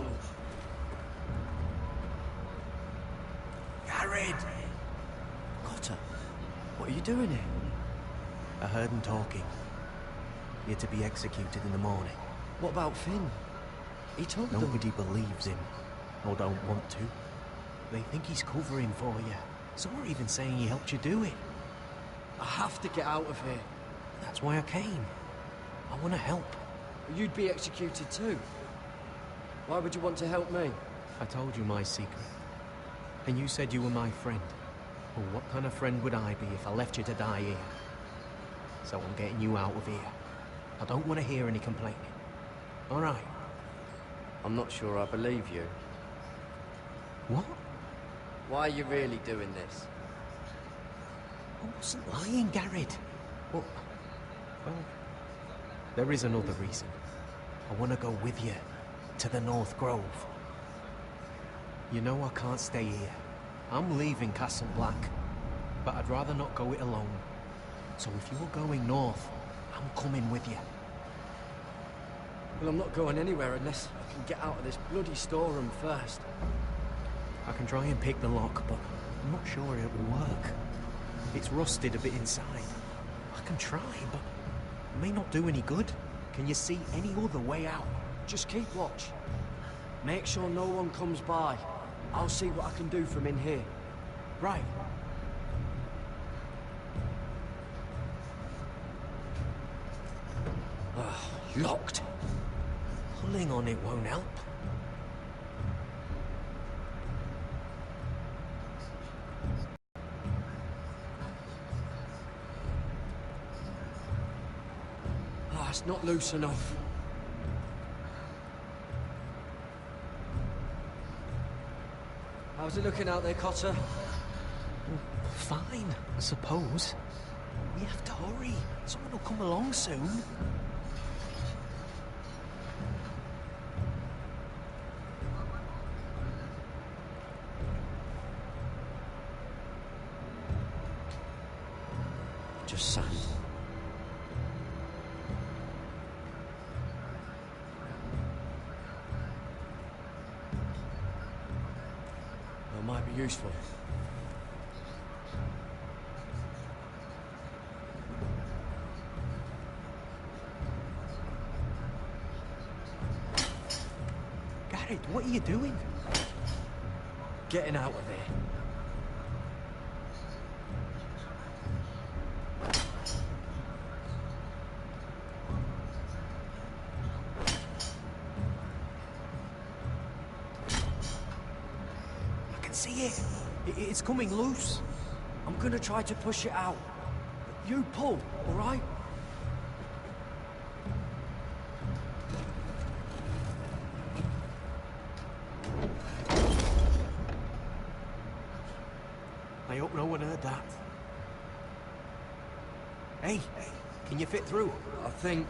Garrett! Cotter, what are you doing here? I heard him talking. You're to be executed in the morning. What about Finn? He told them... Nobody believes him, or don't want to. They think he's covering for you. Some are even saying he helped you do it. I have to get out of here. That's why I came. I want to help. You'd be executed too. Why would you want to help me? I told you my secret. And you said you were my friend. Well, what kind of friend would I be if I left you to die here? So I'm getting you out of here. I don't want to hear any complaining. All right. I'm not sure I believe you. What? Why are you really doing this? I wasn't lying, Garrett. Well, there is another reason. I want to go with you to the North Grove. You know I can't stay here. I'm leaving Castle Black, but I'd rather not go it alone. So if you're going north, I'm coming with you. Well, I'm not going anywhere unless I can get out of this bloody storeroom first. I can try and pick the lock, but I'm not sure it will work. It's rusted a bit inside. I can try, but it may not do any good. Can you see any other way out? Just keep watch. Make sure no one comes by. I'll see what I can do from in here. Right. Locked. Pulling on it won't help. Oh, it's not loose enough. How's it looking out there, Cotter? Fine, I suppose. We have to hurry. Someone will come along soon. Just sand. That might be useful. Garrett, Jared, what are you doing? Getting out of there. I can see it. It's coming loose. I'm gonna try to push it out. You pull, all right? I hope no one heard that. Hey, can you fit through? I think...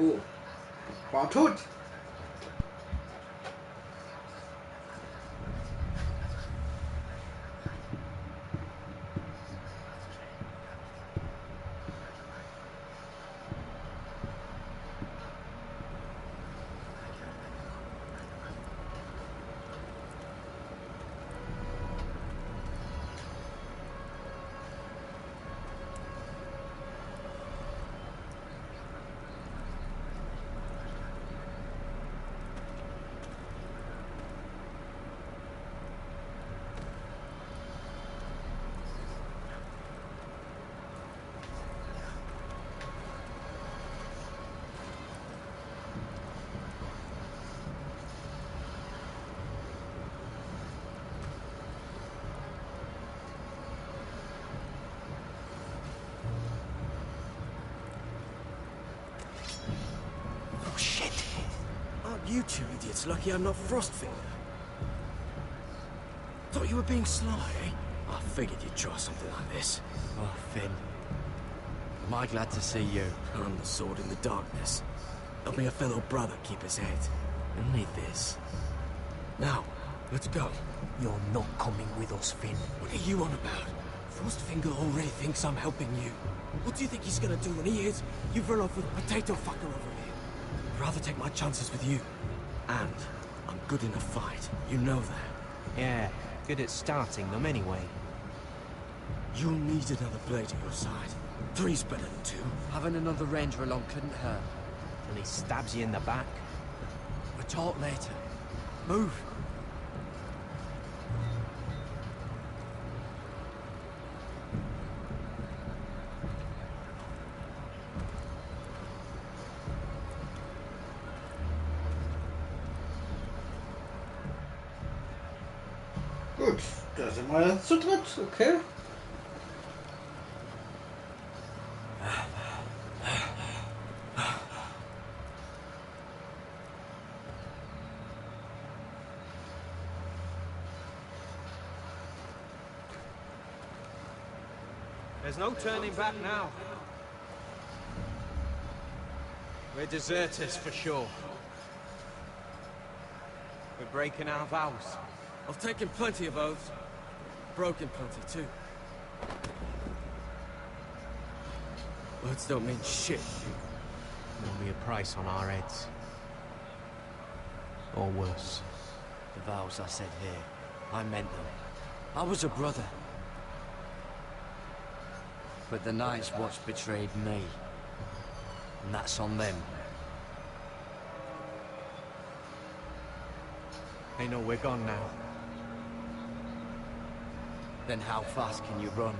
Oh, war tot. You two idiots lucky I'm not Frostfinger. Thought you were being sly, eh? I figured you'd try something like this. Oh, Finn. Am I glad to see you? I'm the sword in the darkness. Helping a fellow brother keep his head. Only this. Now, let's go. You're not coming with us, Finn. What are you on about? Frostfinger already thinks I'm helping you. What do you think he's gonna do when he hears you've run off with a potato fucker over here? I'd rather take my chances with you. And I'm good in a fight. You know that. Yeah, good at starting them anyway. You'll need another blade at your side. Three's better than two. Having another ranger along couldn't hurt. And he stabs you in the back. We'll talk later. Move. Gut, da sind wir zu dritt, okay. There's no turning back now. We're deserters for sure. We're breaking our vows. I've taken plenty of oaths. Broken plenty, too. Words don't mean shit. There'll be a price on our heads. Or worse. The vows I said here, I meant them. I was a brother. But the Night's Watch betrayed me. And that's on them. They know we're gone now. Then how fast can you run?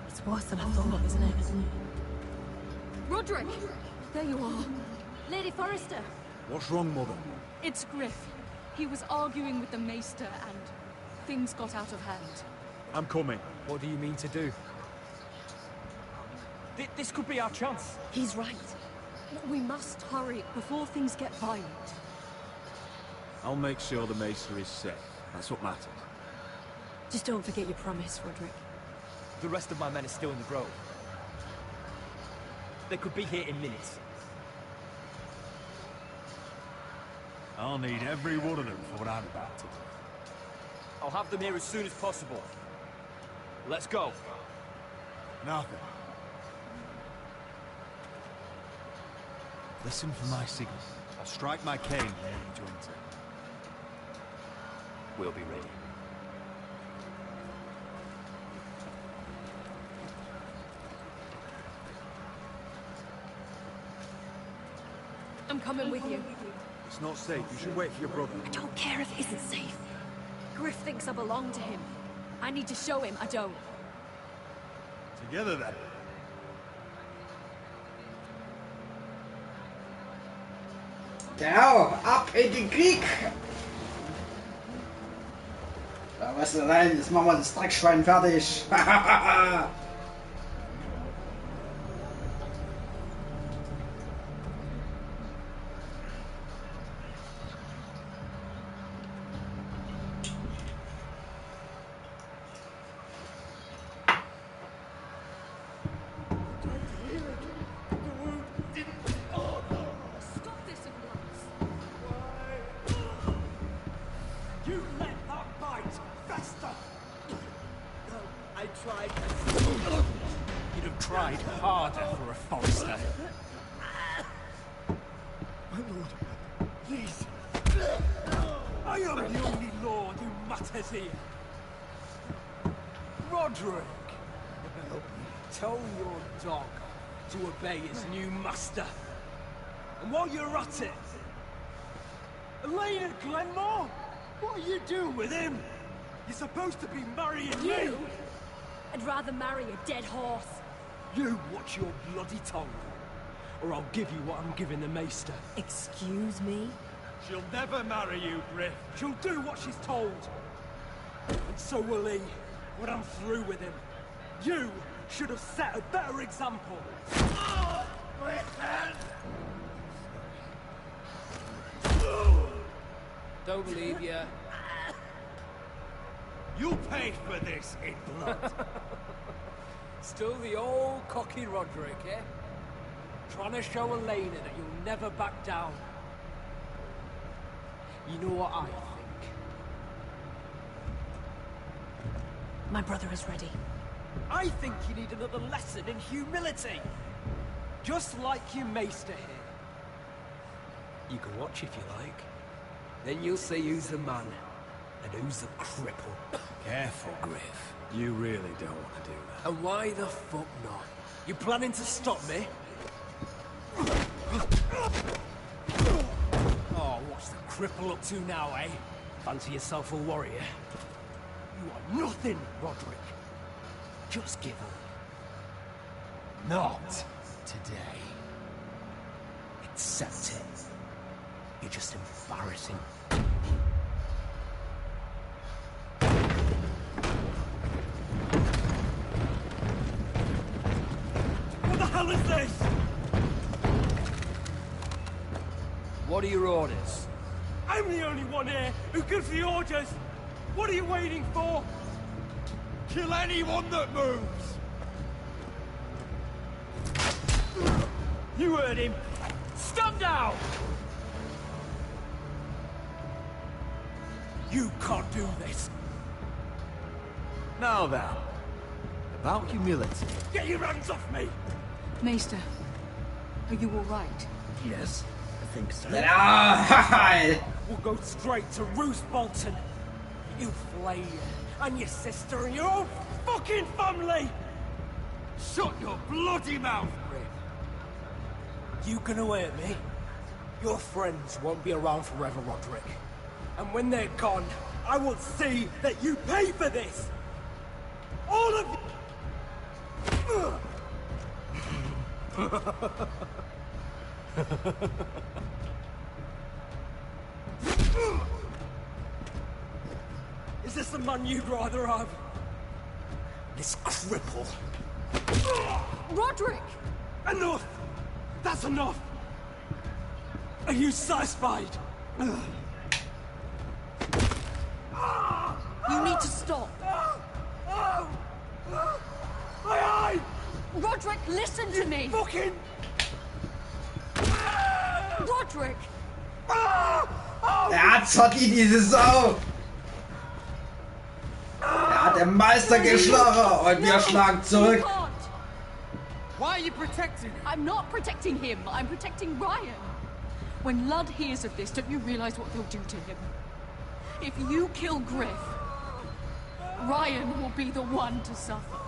It's worse than I thought, isn't it? Roderick! There you are. Lady Forrester! What's wrong, Mother? It's Griff. He was arguing with the Maester and things got out of hand. I'm coming. What do you mean to do? This could be our chance. He's right. We must hurry before things get violent. I'll make sure the Maester is safe. That's what matters. Just don't forget your promise, Roderick. The rest of my men are still in the grove. They could be here in minutes. I'll need every one of them for what I'm about to do. I'll have them here as soon as possible. Let's go. Nothing. Listen for my signal. I'll strike my cane when you join it. We'll be ready. I'm coming with you. It's not safe. You should wait for your brother. I don't care if it isn't safe. Griff thinks I belong to him. I need to show him I don't. Together, then. Genau, ab in den Krieg! Da was du rein, jetzt machen wir das Dreckschwein fertig. You'd have tried harder for a Forrester. My lord, please. I am the only lord who matters here. Roderick! Tell your dog to obey his new master. And while you're at it, Elena Glenmore, what are you doing with him? You're supposed to be marrying me! I'd rather marry a dead horse. You watch your bloody tongue, or I'll give you what I'm giving the Maester. Excuse me? She'll never marry you, Griff. She'll do what she's told. And so will he, when I'm through with him. You should have set a better example. Don't believe you. You paid for this in blood. Still the old cocky Roderick, eh? Trying to show Elena that you'll never back down. You know what I think? My brother is ready. I think you need another lesson in humility. Just like your Maester here. You can watch if you like. Then you'll see who's the man and who's the cripple. Careful, Griff. You really don't want to do that. And why the fuck not? You planning to stop me? Oh, what's the cripple up to now, eh? Fancy yourself a warrior? You are nothing, Roderick. Just give up. Not today. Accept it. You're just embarrassing. What the hell is this? What are your orders? I'm the only one here who gives the orders! What are you waiting for? Kill anyone that moves! You heard him! Stand down! You can't do this! Now then, about humility. Get your hands off me! Maester, are you all right? Yes, I think so. We'll go straight to Roose Bolton. You flay and your sister and your own fucking family! Shut your bloody mouth, Grim. You can hear me? Your friends won't be around forever, Roderick. And when they're gone, I will see that you pay for this! All of you! Is this the man you'd rather have? This cripple. Roderick! Enough! That's enough! Are you satisfied? You need to stop. My eye! Roderick, listen to me! Fucking... Roderick! Zocki, diese Sau! Hat den Meister geschlagen und wir schlagen zurück. Why are you protecting him? I'm not protecting him. I'm protecting Ryan. When Ludd hears of this, don't you realize what they'll do to him? If you kill Griff, Ryan will be the one to suffer.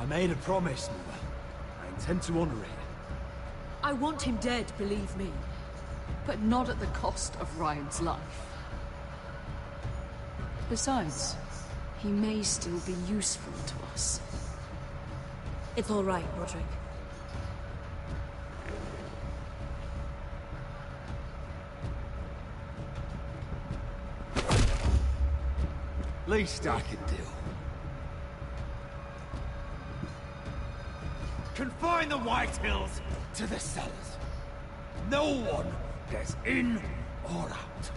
I made a promise, Mother. I intend to honor it. I want him dead, believe me. But not at the cost of Ryan's life. Besides, he may still be useful to us. It's all right, Roderick. Least I can do. Confine the White Hills to the cellars. No one gets in or out.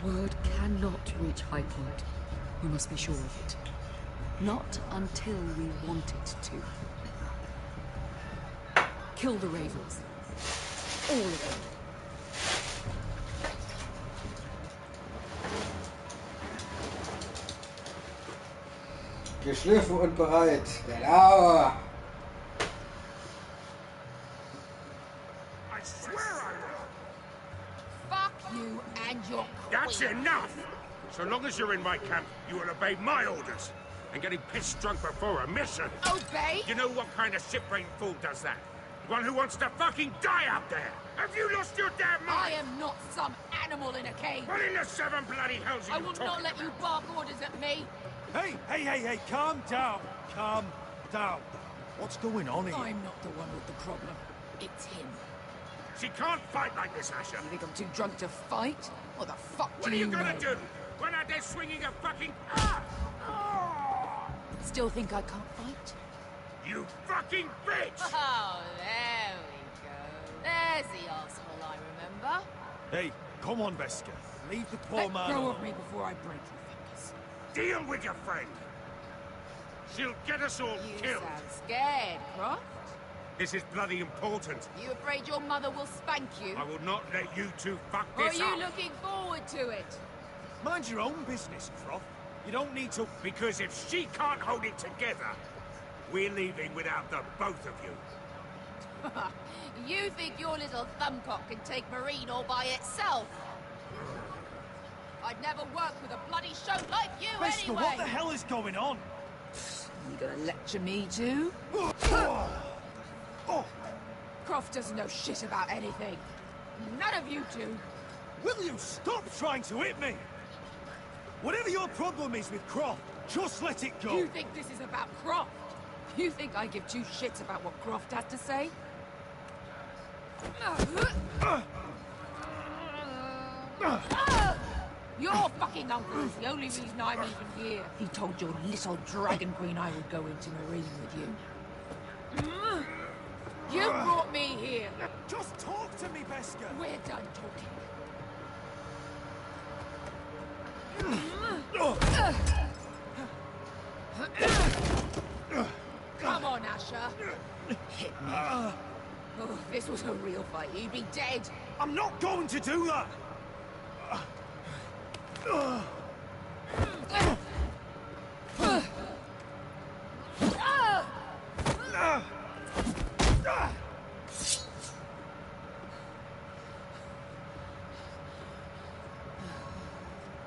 Word cannot reach High Point. You must be sure of it. Not until we want it to. Kill the ravens. All of them. Geschliffen und bereit. Genau. I swear I will. Fuck you and your queen. That's enough! So long as you're in my camp, you will obey my orders. And getting pissed drunk before a mission. Obey? You know what kind of ship-brained fool does that? One who wants to fucking die out there! Have you lost your damn mind? I am not some animal in a cage. What in the seven bloody hells are I you will talking not let you bark orders at me. Hey, calm down. Calm down. What's going on here? I'm not the one with the problem. It's him. She can't fight like this, Asher. You think I'm too drunk to fight? What the fuck What do are you know? gonna do? Run out there swinging a fucking... Still think I can't fight? You fucking bitch! Oh, there we go. There's the arsehole I remember. Hey, come on, Veska. Leave the poor Let man go alone. of me before I break your fingers. Deal with your friend. She'll get us all You killed. sound scared, Croft. This is bloody important. You afraid your mother will spank you? I will not let you two fuck Or are this you up. looking forward to it? Mind your own business, Croft. You don't need to... Because if she can't hold it together, we're leaving without the both of you. You think your little thumbcock can take Marine all by itself? I'd never work with a bloody show like you Veska, anyway! what the hell is going on? You gonna lecture me too? Croft doesn't know shit about anything. None of you do. Will you stop trying to hit me? Whatever your problem is with Croft, just let it go. You think this is about Croft? You think I give two shits about what Croft has to say? Your fucking uncle is the only reason I'm even here. He told your little dragon queen I would go into Marine with you. You brought me here. Just talk to me, Beska. We're done talking. Come on, Asher. Hit me. Oh, if this was a real fight, you'd be dead. I'm not going to do that!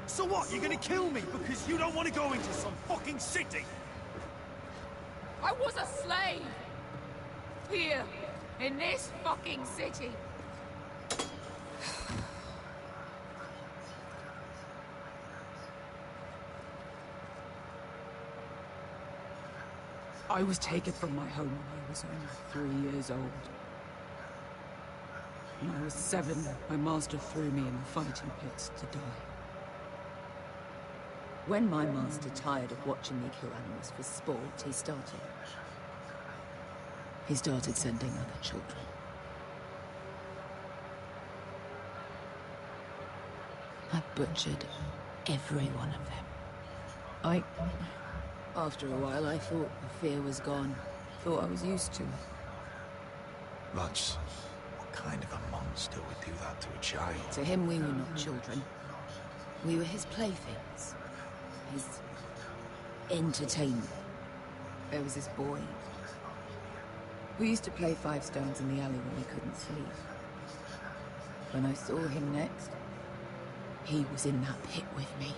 So what, you're gonna kill me because you don't want to go into some fucking city? I was a slave. Here, in this fucking city. I was taken from my home when I was only 3 years old. When I was 7, my master threw me in the fighting pits to die. When my master tired of watching me kill animals for sport, he started sending other children. I butchered every one of them. After a while, I thought the fear was gone. Thought I was used to it. That's... what kind of a monster would do that to a child? To him, we were not children. We were his playthings. His entertainment. There was this boy. We used to play 5 stones in the alley when we couldn't sleep. When I saw him next, he was in that pit with me.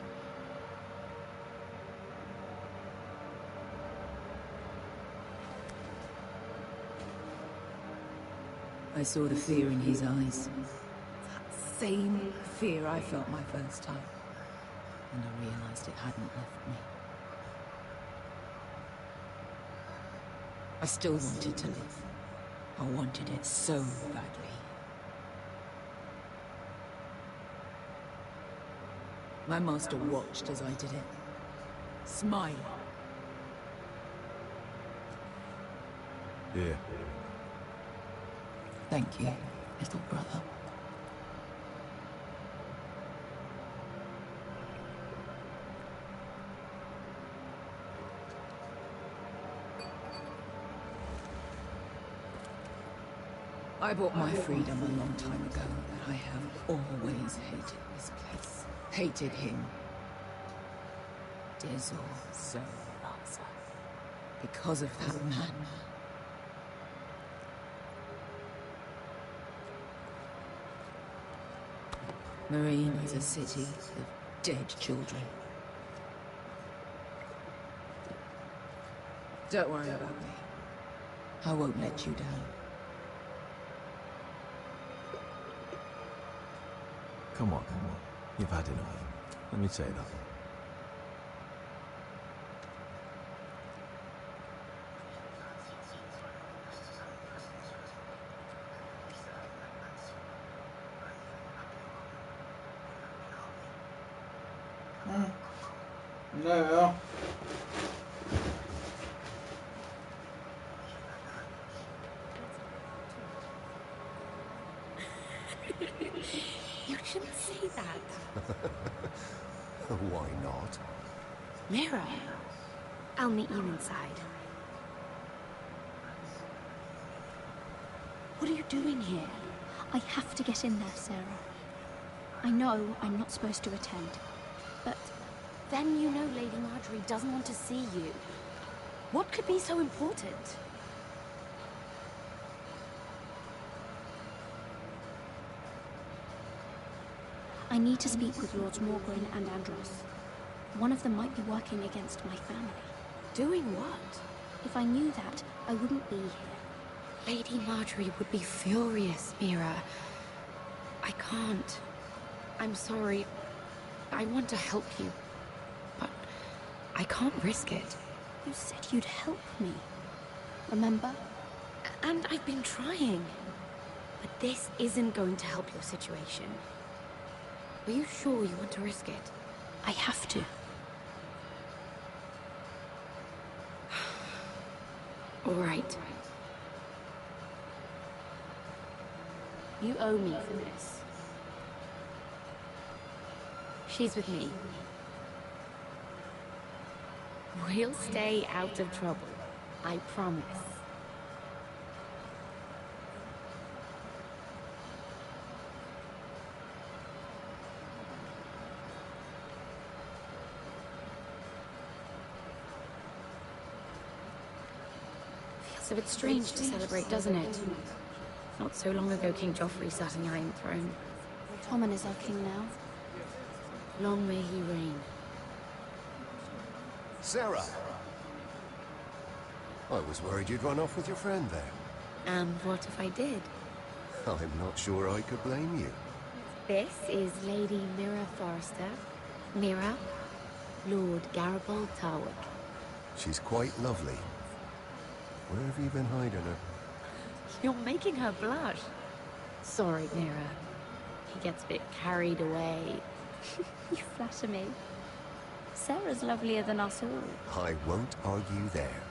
I saw the fear in his eyes. That same fear I felt my first time. And I realized it hadn't left me. I still wanted to live. I wanted it so badly. My master watched as I did it, smiling. Here. Thank you, little brother. I bought my freedom a long time ago, but I have always hated this place. Hated him. Dezor so Lanza. Because of that man. Marine is a city of dead children. Don't worry about me. I won't let you down. Come on. You've had enough. Let me say that. Naja. You shouldn't say that. Why not? Mira, I'll meet you inside. What are you doing here? I have to get in there, Sarah. I know I'm not supposed to attend, but then you know Lady Marjorie doesn't want to see you. What could be so important? I need to speak with Lords Morgren and Andros. One of them might be working against my family. Doing what? If I knew that, I wouldn't be here. Lady Marjorie would be furious, Mira. I can't. I'm sorry. I want to help you, but I can't risk it. You said you'd help me. Remember? And I've been trying. But this isn't going to help your situation. Are you sure you want to risk it? I have to. All right. You owe me for this. She's with me. We'll stay out of trouble. I promise. Feels a bit strange to celebrate, doesn't it? Not so long ago, King Joffrey sat on the Iron Throne. Tommen is our king now. Long may he reign. Sarah! I was worried you'd run off with your friend there. And what if I did? I'm not sure I could blame you. This is Lady Mira Forrester. Mira, Lord Garibald Tarwick. She's quite lovely. Where have you been hiding her? You're making her blush. Sorry, Mira. He gets a bit carried away. You flatter me. Sarah's lovelier than us all. I won't argue there.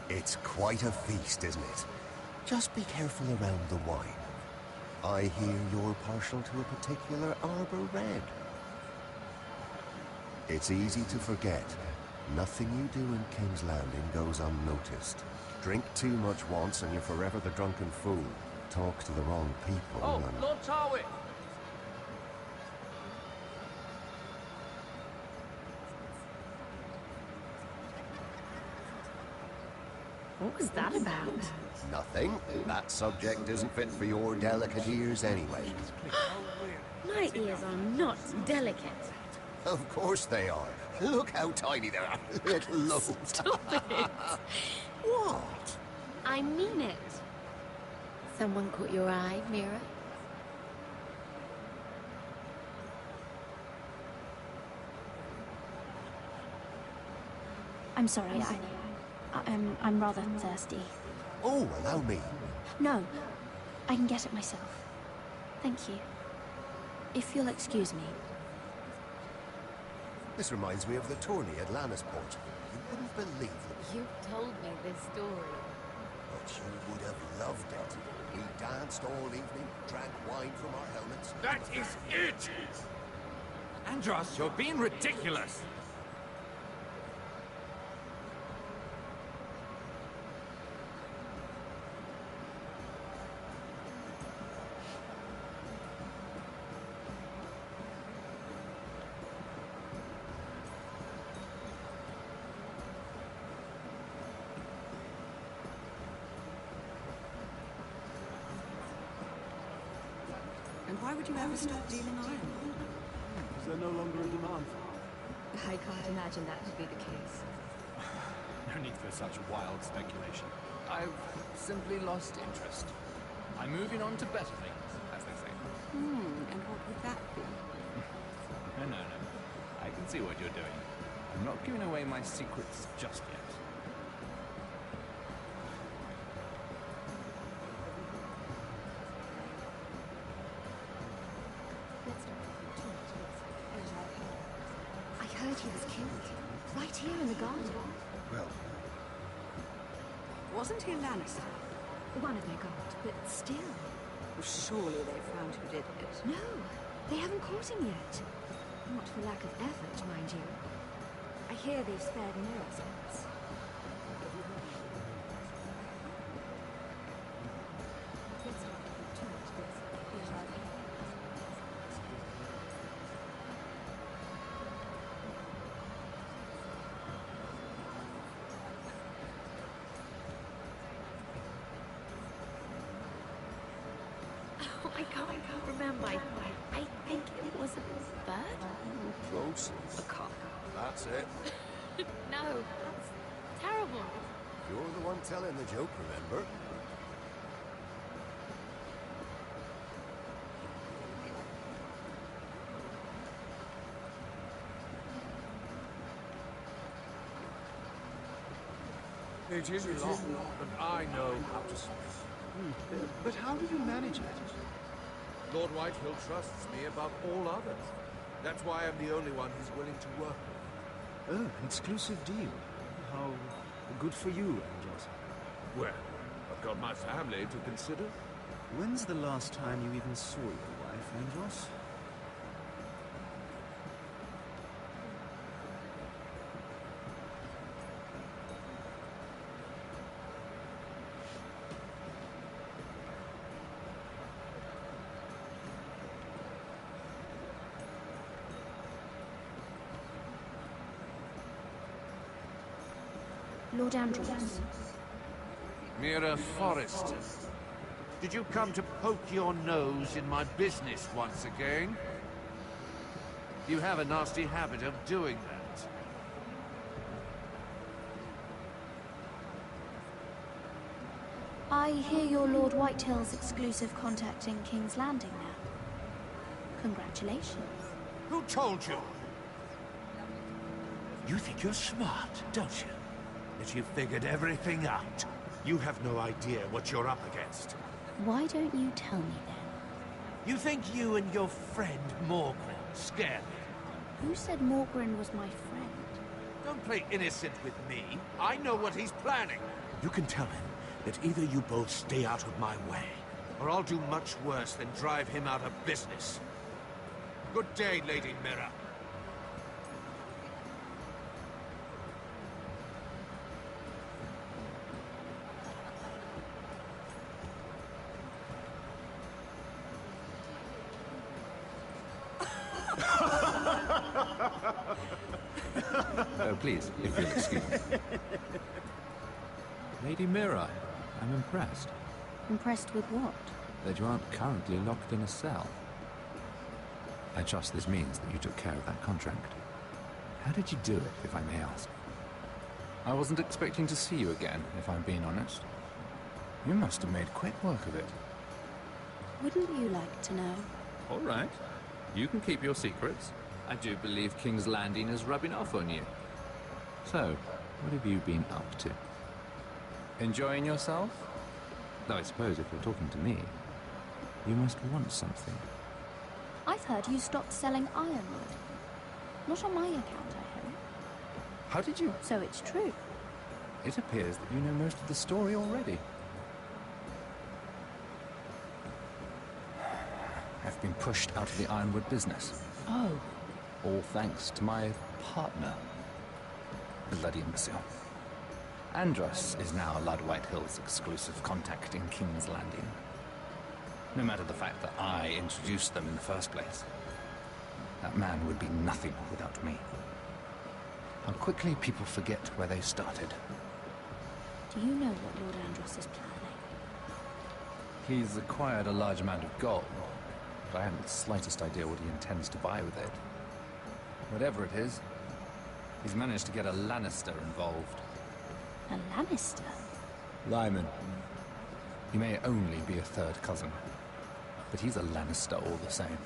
It's quite a feast, isn't it? Just be careful around the wine. I hear you're partial to a particular arbor red. It's easy to forget. Nothing you do in King's Landing goes unnoticed. Drink too much once and you're forever the drunken fool. Talk to the wrong people Oh, and... Lord Tarwick! What was that about? Nothing. That subject isn't fit for your delicate ears anyway. My ears are not delicate. Of course they are. Look how tiny they are. Little lobes. Stop it. What? I mean it. Someone caught your eye, Mira? I'm sorry, I'm rather thirsty. Oh, allow me. No, I can get it myself. Thank you. If you'll excuse me. This reminds me of the tourney at Lannisport. You wouldn't believe it. You told me this story. But you would have loved it. We danced all evening, drank wine from our helmets. That is it! Andros, you're being ridiculous! And why would you ever stop dealing iron? Is there no longer a demand for it? I can't imagine that to be the case. No need for such wild speculation. I've simply lost interest. I'm moving on to better things, as they say. And what would that be? No. I can see what you're doing. I'm not giving away my secrets just yet. I heard he was killed. Right here in the garden. Well... Wasn't he a Lannister? One of their guard, but still. Well, surely they found who did it. No, they haven't caught him yet. Not for lack of effort, mind you. I hear they've spared no expense. Oh, I can't remember. I think it was a bird? Close. A cock. That's it. No, that's terrible. You're the one telling the joke, remember? It is long, but I know how to swim. But how do you manage it? Lord Whitehill trusts me above all others. That's why I'm the only one he's willing to work with. Oh, an exclusive deal. How good for you, Angels. Well, I've got my family to consider. When's the last time you even saw your wife, Angels? Lord Andros. Mira Forrester. Did you come to poke your nose in my business once again? You have a nasty habit of doing that. I hear you're Lord Whitehill's exclusive contact in King's Landing now. Congratulations. Who told you? You think you're smart, don't you? That you've figured everything out. You have no idea what you're up against. Why don't you tell me then? You think you and your friend Morgren scare me? Who said Morgren was my friend? Don't play innocent with me. I know what he's planning. You can tell him that either you both stay out of my way, or I'll do much worse than drive him out of business. Good day, Lady Mira. Oh, please, if you'll excuse me. Lady Mira, I'm impressed. Impressed with what? That you aren't currently locked in a cell. I trust this means that you took care of that contract. How did you do it, if I may ask? I wasn't expecting to see you again, if I'm being honest. You must have made quick work of it. Wouldn't you like to know? All right. You can keep your secrets. I do believe King's Landing is rubbing off on you. So, what have you been up to? Enjoying yourself? Though I suppose if you're talking to me, you must want something. I've heard you stopped selling ironwood. Not on my account, I hope. How did you? So it's true. It appears that you know most of the story already. I've been pushed out of the ironwood business. Oh. All thanks to my partner. Bloody imbecile. Andros is now Lord Whitehill's exclusive contact in King's Landing. No matter the fact that I introduced them in the first place. That man would be nothing without me. How quickly people forget where they started. Do you know what Lord Andros is planning? He's acquired a large amount of gold, but I haven't the slightest idea what he intends to buy with it. Whatever it is, he's managed to get a Lannister involved. A Lannister? Lyman. He may only be a third cousin, but he's a Lannister all the same.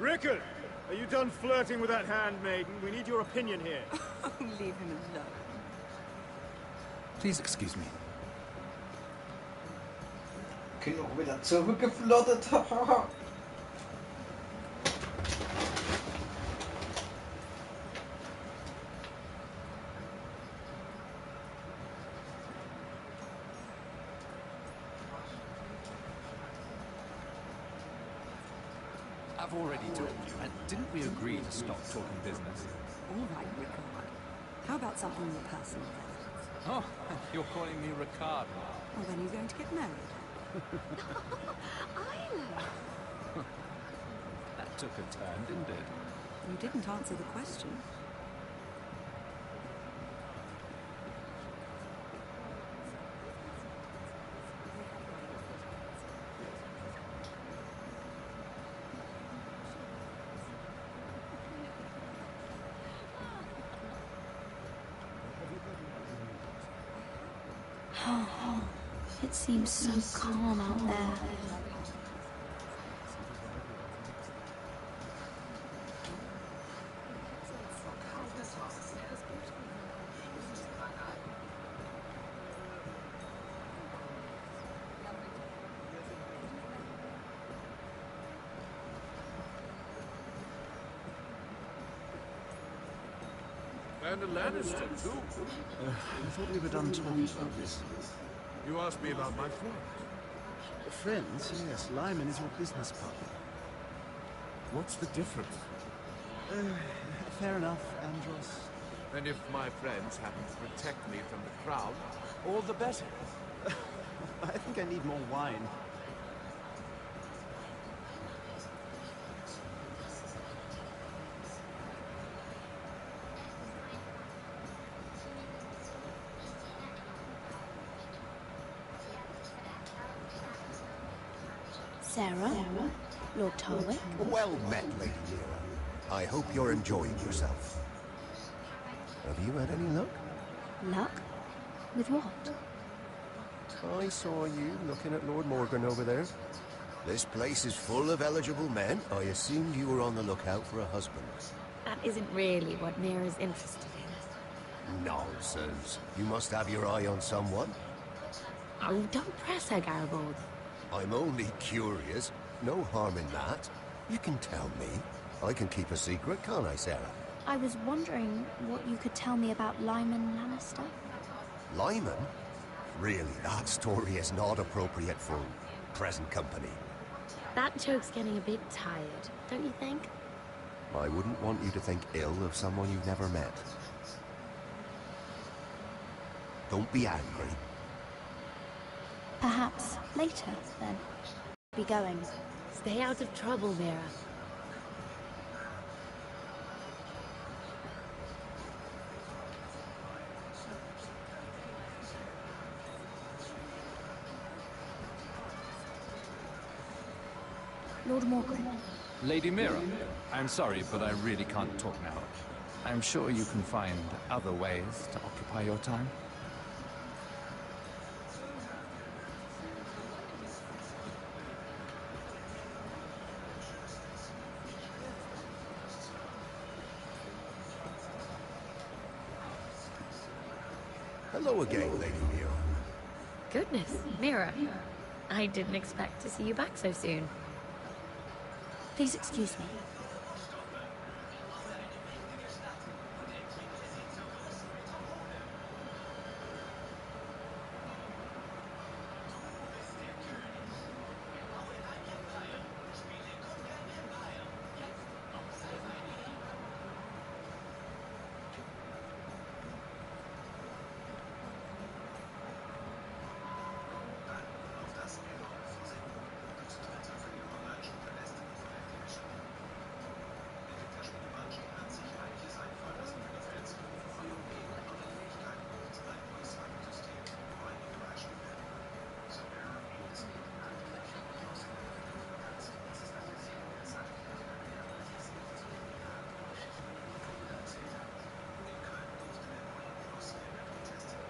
Rickard, are you done flirting with that handmaiden? We need your opinion here. Leave him alone. Please excuse me. Genug wieder zurückgeflottet. I've already told you, and didn't we agree to stop talking business? All right, Rickard. How about something more personal then? Oh, you're calling me Ricard now. Well, when are you going to get married? That took a turn, didn't it? You didn't answer the question. It seems so calm out there. And a Lannister, too. I thought we were done talking about this. You asked me about my friend. Friends? Yes, Lyman is your business partner. What's the difference? Fair enough, Andros. And if my friends happen to protect me from the crowd, all the better. I think I need more wine. Sarah? Lord Tarwick? Well met, Lady Mira. I hope you're enjoying yourself. Have you had any luck? Luck? With what? I saw you looking at Lord Morgan over there. This place is full of eligible men. I assumed you were on the lookout for a husband. That isn't really what Mira's interested in. Nonsense. You must have your eye on someone. Oh, don't press her, Garibaldi. I'm only curious. No harm in that. You can tell me. I can keep a secret, can't I, Sarah? I was wondering what you could tell me about Lyman Lannister. Lyman? Really, that story is not appropriate for present company. That joke's getting a bit tired, don't you think? I wouldn't want you to think ill of someone you've never met. Don't be angry. Perhaps later, then. Be going. Stay out of trouble, Mira. Lord Morgan. Lady Mira, I'm sorry, but I really can't talk now. I'm sure you can find other ways to occupy your time. Hello again, Lady Mira. Goodness, Mira. I didn't expect to see you back so soon. Please excuse me.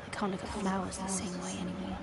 I can't look at flowers the same way anymore.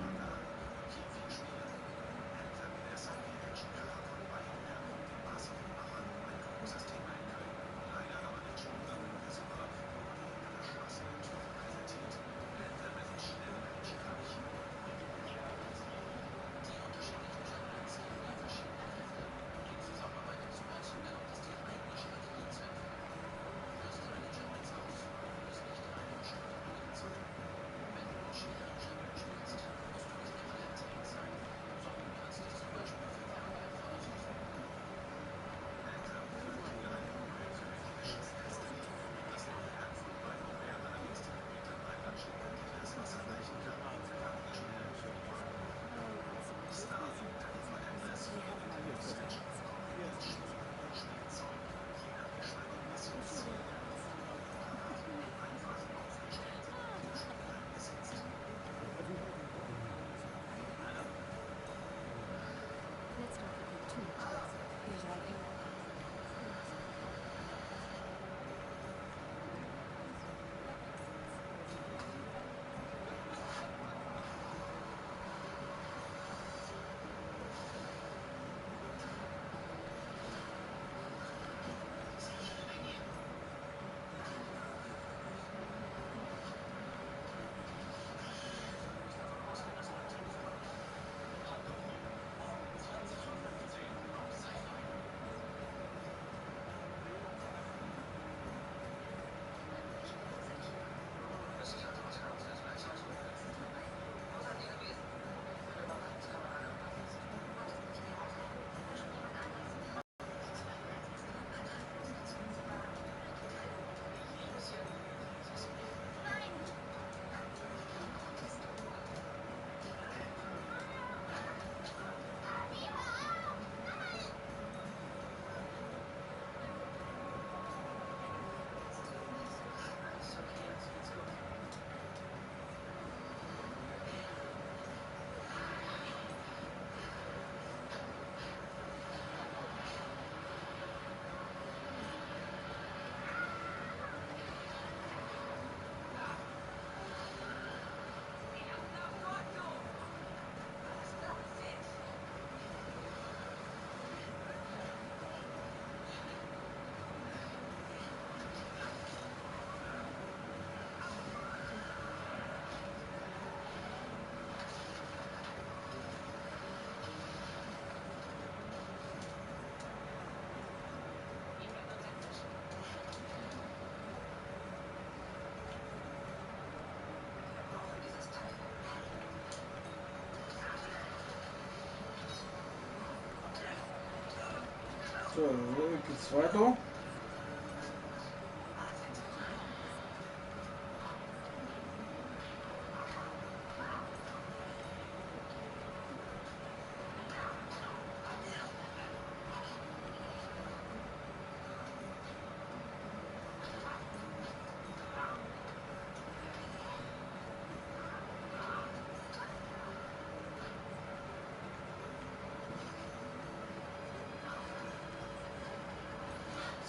So, wie geht's weiter?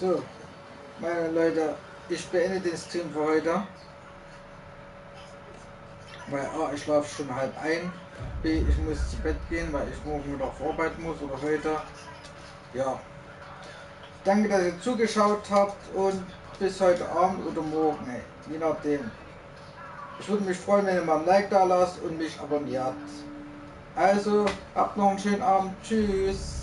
So, meine Leute, ich beende den Stream für heute. Weil A, ich schlafe schon halb ein. B, ich muss zu Bett gehen, weil ich morgen wieder auf Arbeit muss oder heute. Ja. Danke, dass ihr zugeschaut habt und bis heute Abend oder morgen, ey. Je nachdem. Ich würde mich freuen, wenn ihr mal ein Like da lasst und mich abonniert. Also, habt noch einen schönen Abend. Tschüss.